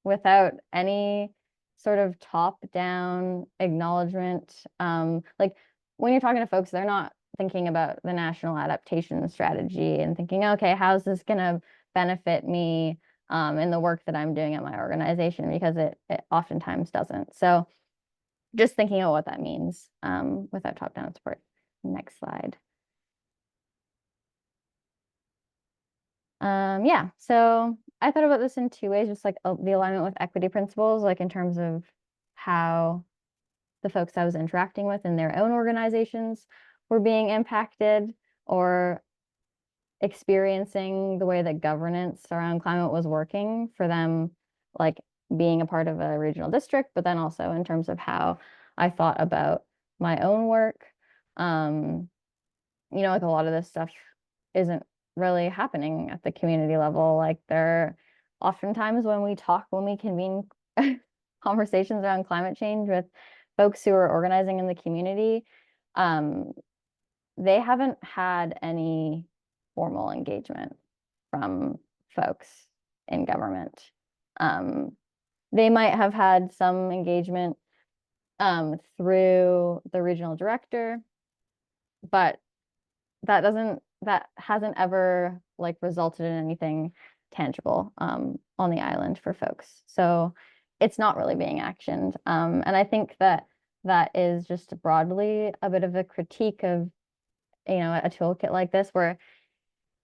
without any sort of top-down acknowledgement. Like when you're talking to folks, they're not thinking about the national adaptation strategy and thinking, okay, how's this going to benefit me in the work that I'm doing at my organization, because it oftentimes doesn't. So just thinking about what that means without top-down support. Next slide. Yeah, so I thought about this in two ways, just like the alignment with equity principles, like in terms of how the folks I was interacting with in their own organizations were being impacted or experiencing the way that governance around climate was working for them, like being a part of a regional district, but then also in terms of how I thought about my own work. You know, like a lot of this stuff isn't really happening at the community level. Like there are oftentimes when we convene conversations around climate change with folks who are organizing in the community, they haven't had any formal engagement from folks in government. They might have had some engagement through the regional director, but that hasn't ever like resulted in anything tangible on the island for folks. So it's not really being actioned. And I think that is just broadly a bit of a critique of, you know, a toolkit like this, where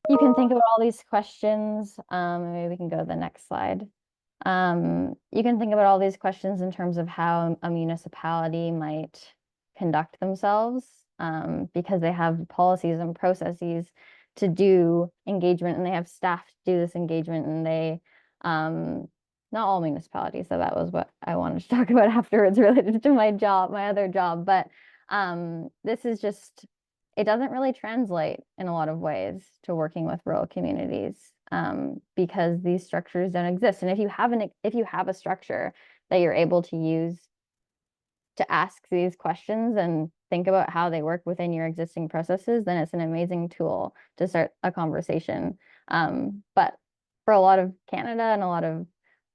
you can think about all these questions. Maybe we can go to the next slide. You can think about all these questions in terms of how a municipality might conduct themselves, because they have policies and processes to do engagement, and they have staff to do this engagement, and they, not all municipalities, so that was what I wanted to talk about afterwards related to my job, my other job, but this is just, it doesn't really translate in a lot of ways to working with rural communities, because these structures don't exist. And if you have a structure that you're able to use to ask these questions and think about how they work within your existing processes, then it's an amazing tool to start a conversation. But for a lot of Canada and a lot of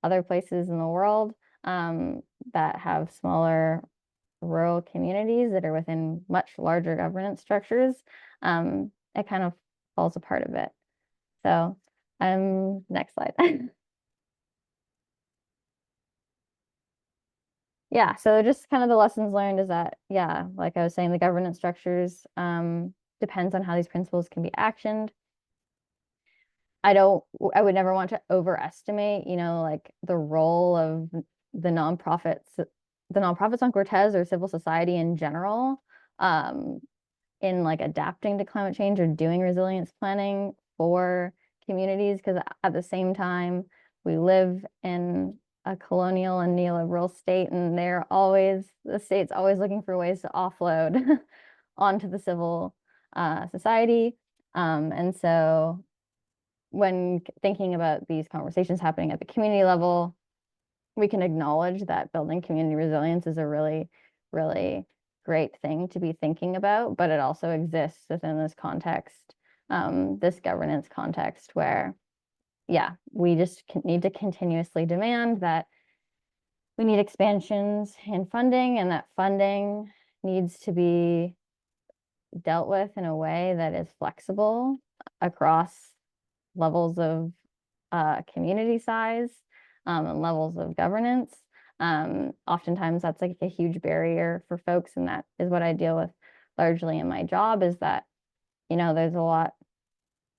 other places in the world that have smaller rural communities that are within much larger governance structures, it kind of falls apart a bit. So next slide. Yeah, so just kind of the lessons learned is that, yeah, like I was saying, the governance structures depends on how these principles can be actioned. I would never want to overestimate, you know, like the role of the nonprofits on Cortez or civil society in general in like adapting to climate change or doing resilience planning for communities, because at the same time we live in a colonial and neoliberal state, and the state's always looking for ways to offload onto the civil society. And so when thinking about these conversations happening at the community level, we can acknowledge that building community resilience is a really, really great thing to be thinking about, but it also exists within this context, this governance context where, yeah, we just need to continuously demand that we need expansions in funding, and that funding needs to be dealt with in a way that is flexible across levels of community size and levels of governance. Oftentimes that's like a huge barrier for folks, and that is what I deal with largely in my job, is that, you know, there's a lot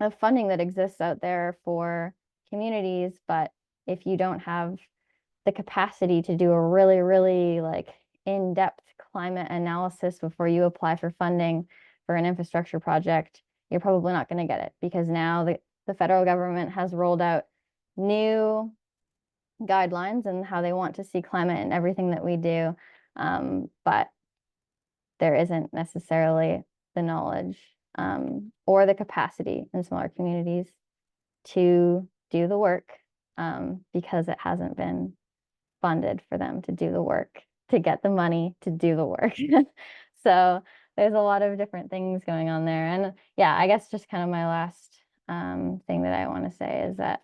of funding that exists out there for communities, but if you don't have the capacity to do a really, really like in-depth climate analysis before you apply for funding for an infrastructure project, you're probably not going to get it, because now the federal government has rolled out new guidelines and how they want to see climate in everything that we do. But there isn't necessarily the knowledge or the capacity in smaller communities to do the work because it hasn't been funded for them to do the work, to get the money to do the work. So there's a lot of different things going on there. And yeah, I guess just kind of my last thing that I want to say is that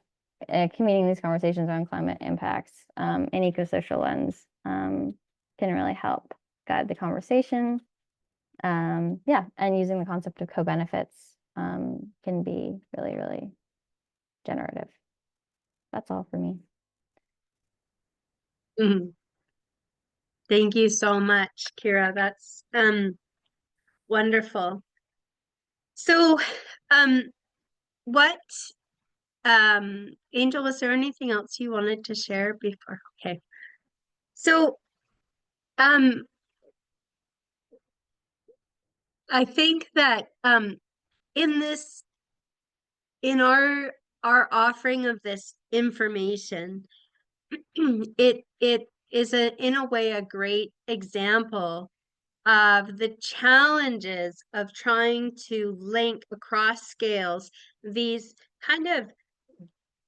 convening these conversations on climate impacts and ecosocial lens can really help guide the conversation. Yeah, and using the concept of co-benefits can be really, really generative. That's all for me. Thank you so much, Kira. That's wonderful. So what Angel, was there anything else you wanted to share before? Okay. So I think that in our offering of this information, it is in a way a great example of the challenges of trying to link across scales these kind of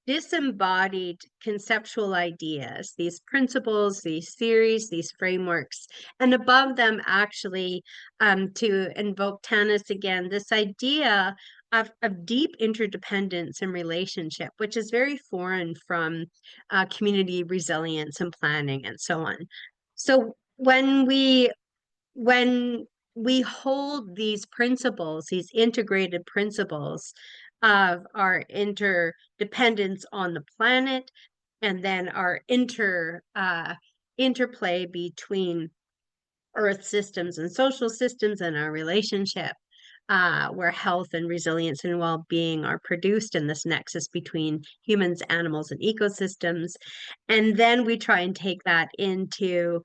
disembodied conceptual ideas, these principles, these theories, these frameworks, and above them actually, to invoke Tanis again, this idea of deep interdependence and relationship, which is very foreign from community resilience and planning and so on. So when we hold these principles, these integrated principles of our interdependence on the planet, and then our interplay between Earth systems and social systems and our relationship, where health and resilience and well-being are produced in this nexus between humans, animals, and ecosystems. And then we try and take that into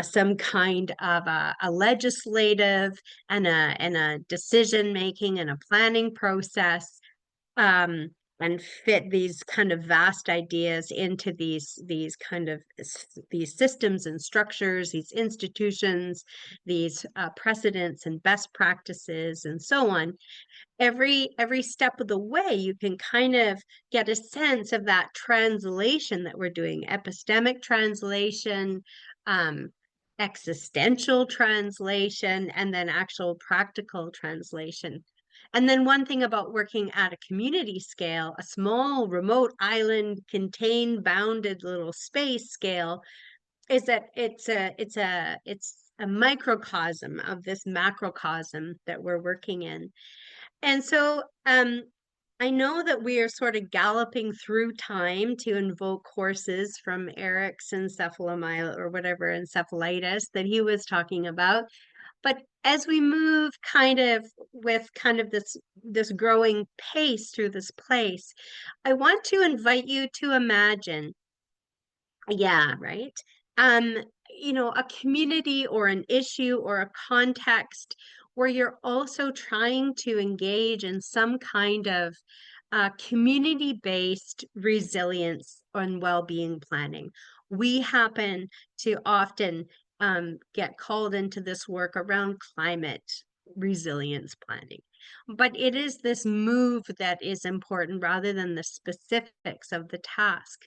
some kind of a legislative and a decision-making and a planning process, and fit these kind of vast ideas into these kind of these systems and structures, these institutions, these precedents and best practices, and so on. Every step of the way, you can kind of get a sense of that translation that we're doing: epistemic translation, existential translation, and then actual practical translation. And then one thing about working at a community scale, a small remote island contained bounded little space scale, is that it's a microcosm of this macrocosm that we're working in. And so I know that we are sort of galloping through time to invoke horses from Eric's encephalomyelitis or whatever encephalitis that he was talking about. But as we move kind of with kind of this growing pace through this place, I want to invite you to imagine, yeah, right? You know, a community or an issue or a context where you're also trying to engage in some kind of community-based resilience and well-being planning. We happen to often get called into this work around climate resilience planning. But it is this move that is important rather than the specifics of the task.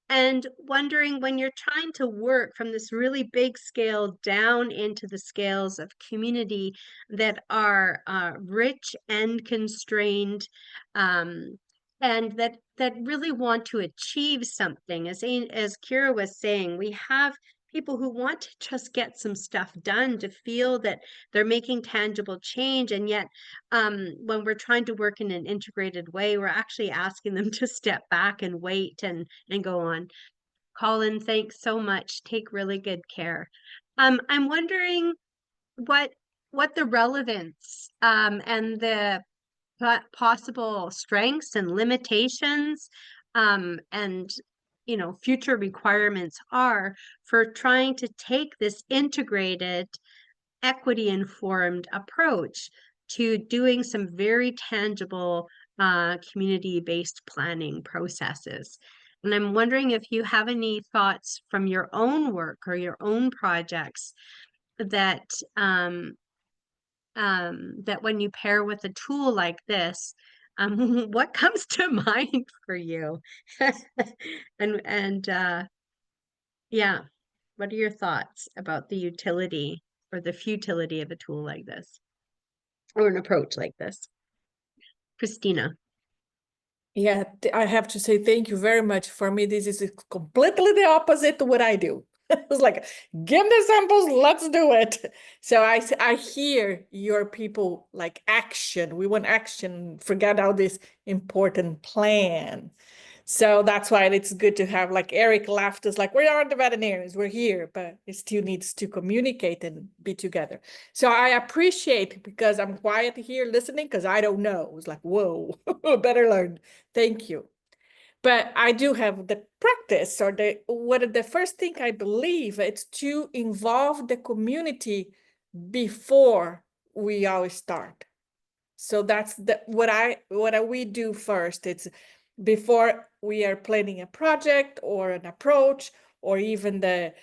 And wondering, when you're trying to work from this really big scale down into the scales of community that are rich and constrained, and that really want to achieve something. As Kira was saying, we have people who want to just get some stuff done, to feel that they're making tangible change. And yet, when we're trying to work in an integrated way, we're actually asking them to step back and wait and go on. Colin, thanks so much. Take really good care. I'm wondering what the relevance and the possible strengths and limitations and future requirements are for trying to take this integrated, equity informed approach to doing some very tangible community-based planning processes. And I'm wondering if you have any thoughts from your own work or your own projects that that when you pair with a tool like this, what comes to mind for you? and yeah, what are your thoughts about the utility or the futility of a tool like this, or an approach like this? Christina. Yeah, I have to say thank you very much. For me, this is completely the opposite to what I do. It's like, give the samples, let's do it. So I hear your people like action. We want action, forget all this important plan. So that's why it's good to have, like Eric left us, like, we are the veterinarians, we're here, but it still needs to communicate and be together. So I appreciate, because I'm quiet here listening, because I don't know. It's like, whoa, better learn. Thank you. But I do have the practice, or the first thing I believe, it's to involve the community before we all start. So that's what we do first. It's before we are planning a project or an approach, or even the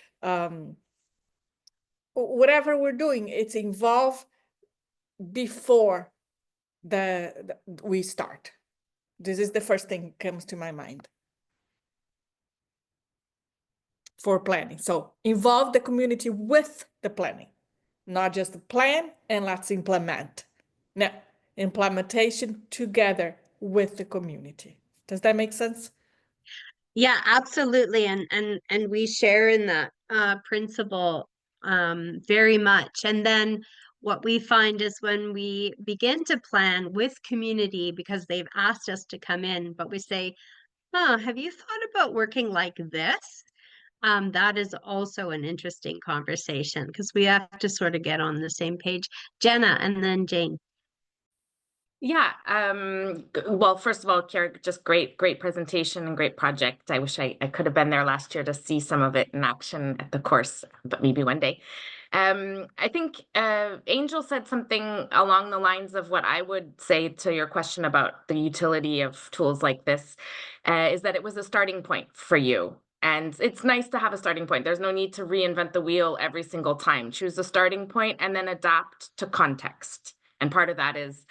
whatever we're doing, it's involved before we start. This is the first thing that comes to my mind for planning. So involve the community with the planning, not just the plan and let's implement. No, implementation together with the community. Does that make sense? Yeah, absolutely. And we share in that principle very much. And then what we find is, when we begin to plan with community, because they've asked us to come in, but we say, oh, have you thought about working like this? That is also an interesting conversation, because we have to sort of get on the same page. Jenna, and then Jane. Yeah. Well, first of all, Kira, just great presentation and great project. I wish I could have been there last year to see some of it in action at the course, but maybe one day. I think Angel said something along the lines of what I would say to your question about the utility of tools like this, is that it was a starting point for you. And it's nice to have a starting point. There's no need to reinvent the wheel every single time. Choose a starting point and then adapt to context. And part of that is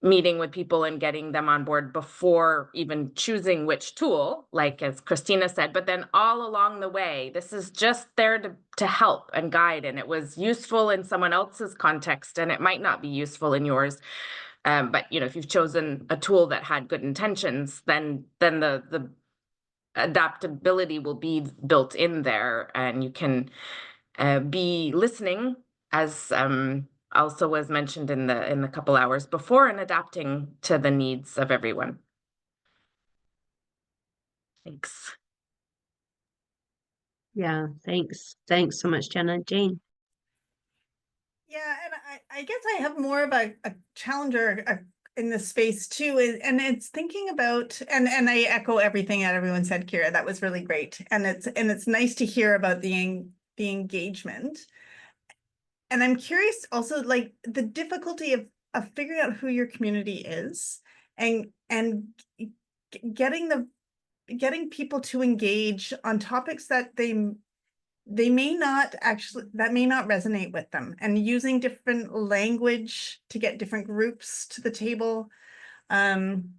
meeting with people and getting them on board before even choosing which tool, like as Christina said. But then all along the way, this is just there to help and guide. And it was useful in someone else's context, and it might not be useful in yours. But if you've chosen a tool that had good intentions, then the adaptability will be built in there, and you can be listening, as also was mentioned in the couple hours before, and adapting to the needs of everyone. Thanks. Yeah, thanks. Thanks so much, Jenna. Jane. Yeah, and I guess I have more of a challenger in this space too, and it's thinking about, and I echo everything that everyone said, Kira. That was really great, and it's nice to hear about the engagement. And I'm curious also, like, the difficulty of figuring out who your community is, and getting people to engage on topics that they they may not actually, that may not resonate with them, and using different language to get different groups to the table. And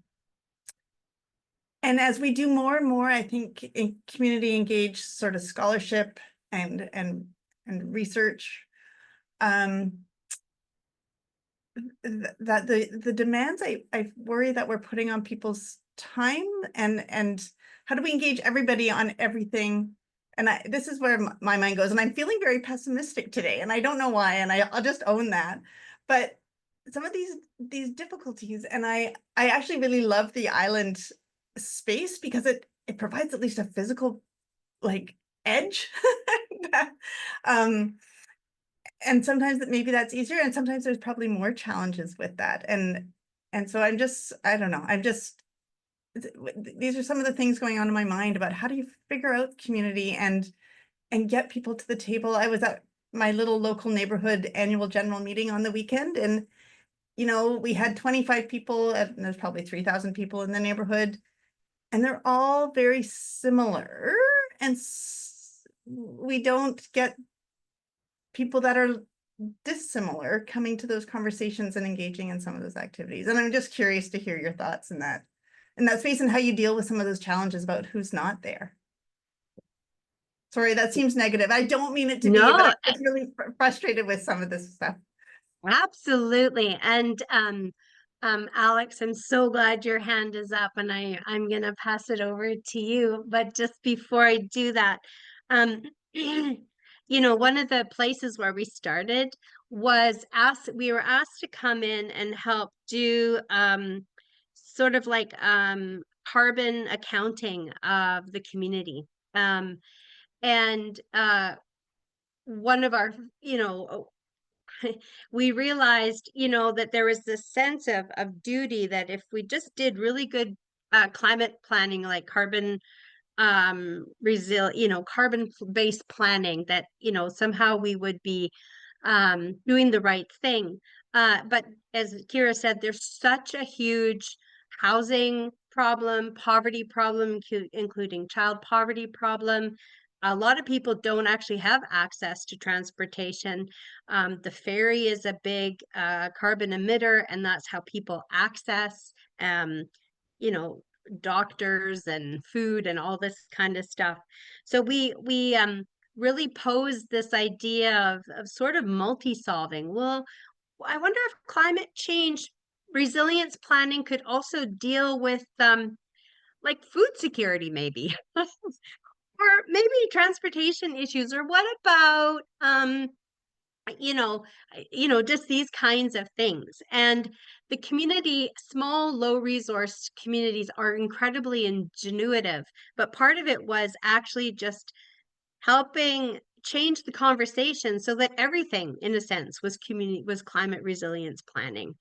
as we do more and more, I think in community engaged sort of scholarship and research, that the demands I worry that we're putting on people's time, and how do we engage everybody on everything? And this is where my mind goes, and I'm feeling very pessimistic today, and I don't know why, and I'll just own that. But some of these difficulties, and I actually really love the island space because it provides at least a physical like edge. And sometimes maybe that's easier, and sometimes there's probably more challenges with that. And so I don't know, these are some of the things going on in my mind about how do you figure out community and get people to the table. I was at my little local neighborhood annual general meeting on the weekend, and we had 25 people, and there's probably 3,000 people in the neighborhood, and they're all very similar, and we don't get people that are dissimilar coming to those conversations and engaging in some of those activities. And I'm just curious to hear your thoughts in that space, and how you deal with some of those challenges about who's not there. Sorry, that seems negative. I don't mean it to be, but I'm just really frustrated with some of this stuff. Absolutely. And Alex, I'm so glad your hand is up, and I'm gonna pass it over to you. But just before I do that, one of the places where we started was we were asked to come in and help do sort of like carbon accounting of the community. And one of our, we realized, that there was this sense of duty that if we just did really good climate planning, like carbon carbon-based planning, that somehow we would be doing the right thing. But as Kira said, there's such a huge housing problem, poverty problem, including child poverty problem. A lot of people don't actually have access to transportation. The ferry is a big carbon emitter, and that's how people access doctors and food and all this kind of stuff. So we really posed this idea of sort of multi-solving. Well, I wonder if climate change resilience planning could also deal with like food security, maybe, or maybe transportation issues, or what about just these kinds of things. And the community, small, low resource communities are incredibly ingenuitive, but part of it was actually just helping change the conversation so that everything, in a sense, was climate resilience planning.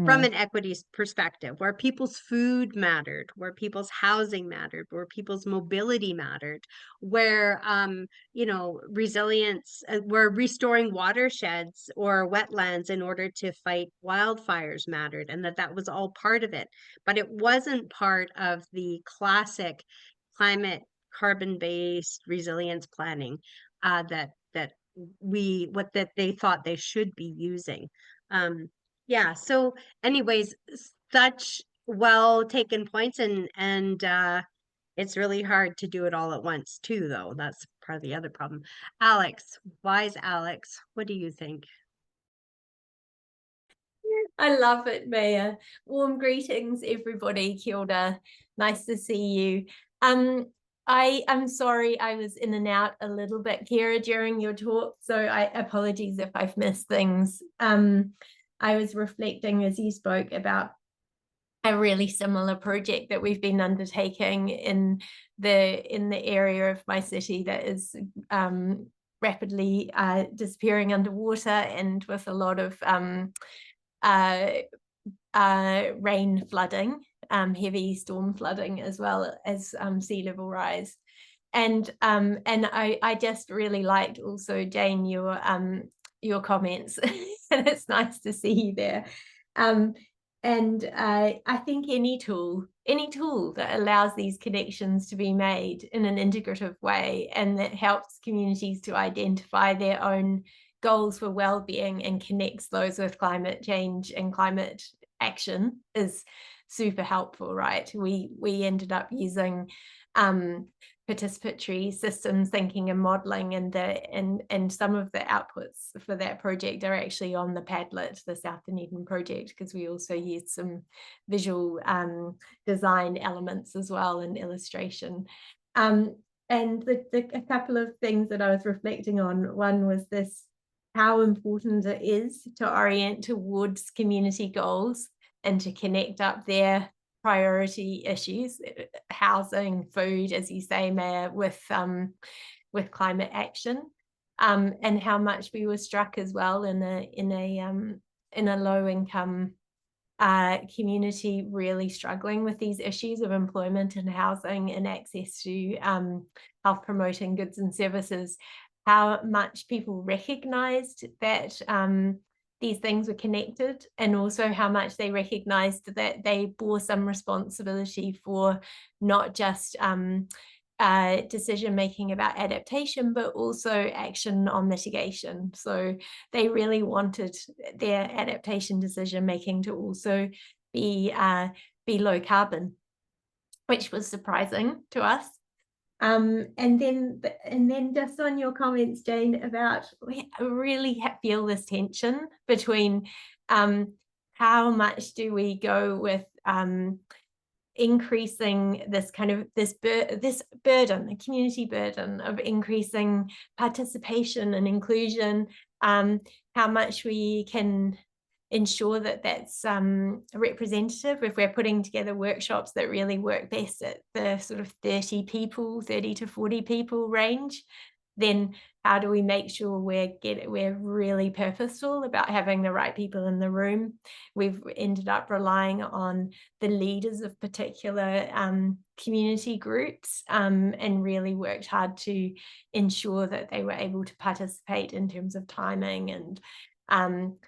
From an equities perspective, where people's food mattered, where people's housing mattered, where people's mobility mattered, where resilience, where restoring watersheds or wetlands in order to fight wildfires mattered, and that was all part of it. But it wasn't part of the classic climate carbon-based resilience planning that they thought they should be using. Yeah, so anyways, such well taken points, and it's really hard to do it all at once too, though. That's part of the other problem. Alex, wise Alex, what do you think? I love it, Maya. Warm greetings, everybody. Kia ora. Nice to see you. I am sorry I was in and out a little bit, Kira, during your talk, so apologies if I've missed things. I was reflecting as you spoke about a really similar project that we've been undertaking in the area of my city that is rapidly disappearing underwater, and with a lot of rain flooding, heavy storm flooding, as well as sea level rise. And I just really liked also, Jane, your comments. And it's nice to see you there. And I think any tool that allows these connections to be made in an integrative way and that helps communities to identify their own goals for well-being and connects those with climate change and climate action is super helpful, right? We ended up using participatory systems thinking and modeling, and some of the outputs for that project are actually on the Padlet, the South Dunedin project, because we also used some visual design elements as well and illustration. And a couple of things that I was reflecting on, one was this, how important it is to orient towards community goals and to connect up their priority issues, housing, food, as you say, Maya, with climate action, and how much we were struck as well in a low income community really struggling with these issues of employment and housing and access to health promoting goods and services, how much people recognized that these things were connected, and also how much they recognized that they bore some responsibility for not just decision making about adaptation, but also action on mitigation. So they really wanted their adaptation decision making to also be low carbon, which was surprising to us. And then just on your comments, Jane, about we really feel this tension between how much do we go with increasing this kind of this burden, the community burden of increasing participation and inclusion, how much we can ensure that that's representative if we're putting together workshops that really work best at the sort of 30 to 40 people range. Then how do we make sure we're really purposeful about having the right people in the room? We've ended up relying on the leaders of particular community groups and really worked hard to ensure that they were able to participate in terms of timing and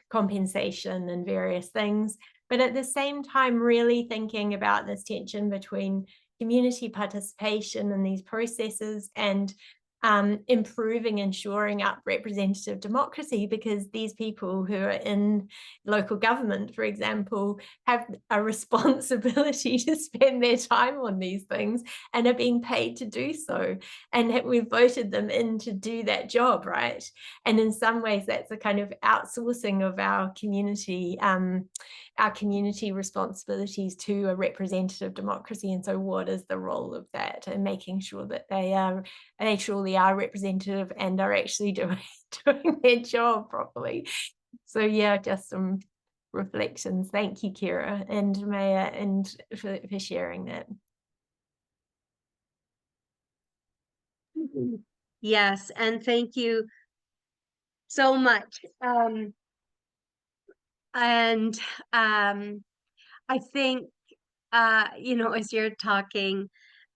compensation and various things. But at the same time, really thinking about this tension between community participation in these processes and improving and shoring up representative democracy, because these people who are in local government, for example, have a responsibility to spend their time on these things and are being paid to do so. And we've voted them in to do that job, right? And in some ways, that's a kind of outsourcing of our community responsibilities to a representative democracy. And so what is the role of that, and making sure that they truly are representative and are actually doing their job properly. So yeah, just some reflections. Thank you, Kira and Maya, and for sharing that. Yes, and thank you so much. I think as you're talking,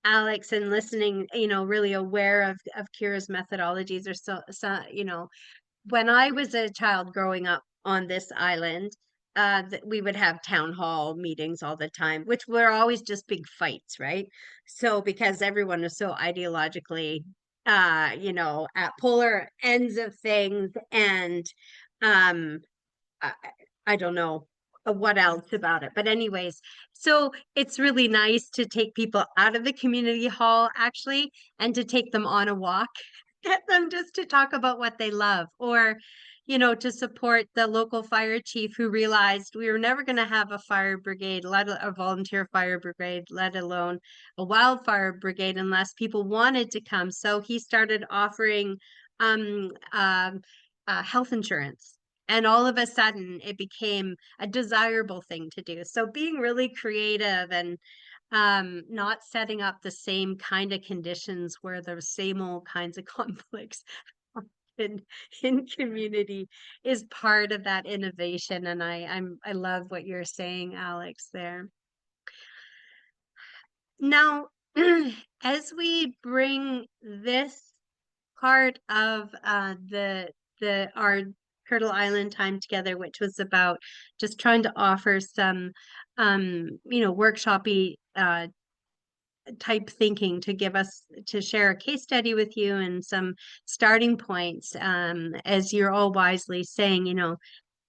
Alex, and listening, really aware of Kira's methodologies, or so when I was a child growing up on this island, we would have town hall meetings all the time, which were always just big fights, right? So because everyone was so ideologically, at polar ends of things, and I don't know what else about it. But anyways, so it's really nice to take people out of the community hall actually, and to take them on a walk, get them just to talk about what they love, or to support the local fire chief who realized we were never going to have a fire brigade, a volunteer fire brigade, let alone a wildfire brigade, unless people wanted to come. So he started offering health insurance. And all of a sudden, it became a desirable thing to do. So being really creative and not setting up the same kind of conditions where the same old kinds of conflicts in community is part of that innovation. And I love what you're saying, Alex, there. Now, as we bring this part of our Turtle Island time together, which was about just trying to offer some, workshopy type thinking to give us to share a case study with you and some starting points. As you're all wisely saying,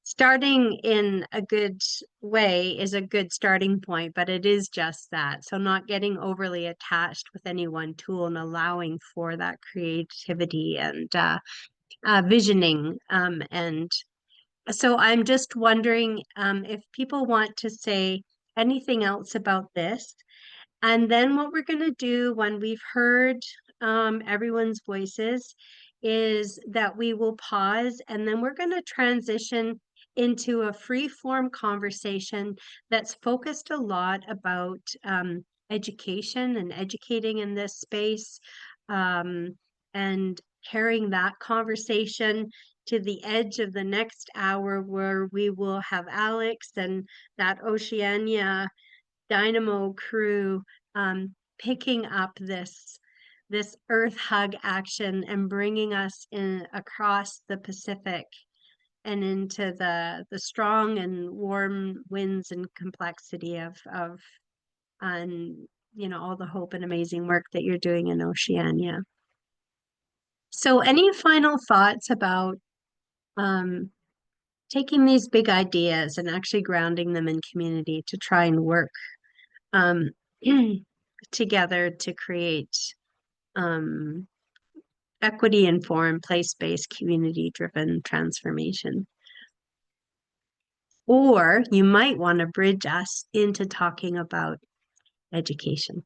starting in a good way is a good starting point, but it is just that. So not getting overly attached with any one tool and allowing for that creativity and visioning. And so I'm just wondering if people want to say anything else about this. And then what we're going to do when we've heard everyone's voices is that we will pause, and then we're going to transition into a free form conversation that's focused a lot about education and educating in this space, and carrying that conversation to the edge of the next hour, where we will have Alex and that Oceania Dynamo crew picking up this Earth Hug action and bringing us in across the Pacific and into the strong and warm winds and complexity of all the hope and amazing work that you're doing in Oceania. So any final thoughts about taking these big ideas and actually grounding them in community to try and work together to create equity-informed, place-based, community-driven transformation? Or you might want to bridge us into talking about education.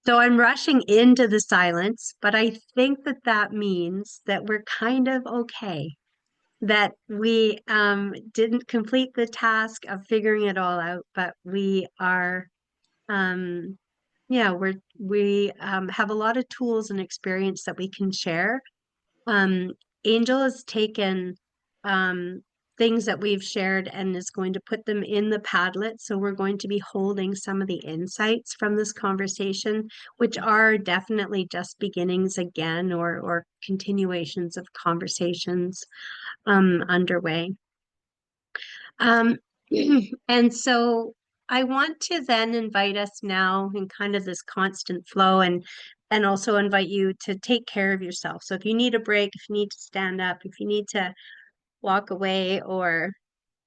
So I'm rushing into the silence, but I think that means that we're kind of okay, that we didn't complete the task of figuring it all out, but we are, we have a lot of tools and experience that we can share. Angel has taken things that we've shared and is going to put them in the Padlet. So we're going to be holding some of the insights from this conversation, which are definitely just beginnings again, or continuations of conversations underway. And so I want to then invite us now in kind of this constant flow, and also invite you to take care of yourself. So if you need a break, if you need to stand up, if you need to walk away, or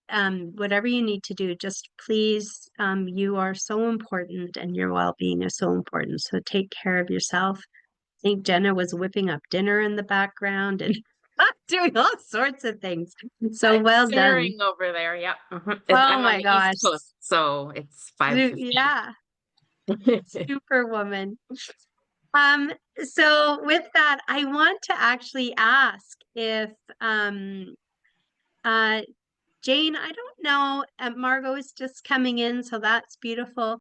whatever you need to do, just please, you are so important and your well-being is so important. So take care of yourself. I think Jenna was whipping up dinner in the background and doing all sorts of things. So well done. Staring over there, yeah. I'm Oh on my the gosh. East Coast, so it's 5:15. Yeah. Superwoman. So with that, I want to actually ask if Jane, I don't know, Margot is just coming in, so that's beautiful.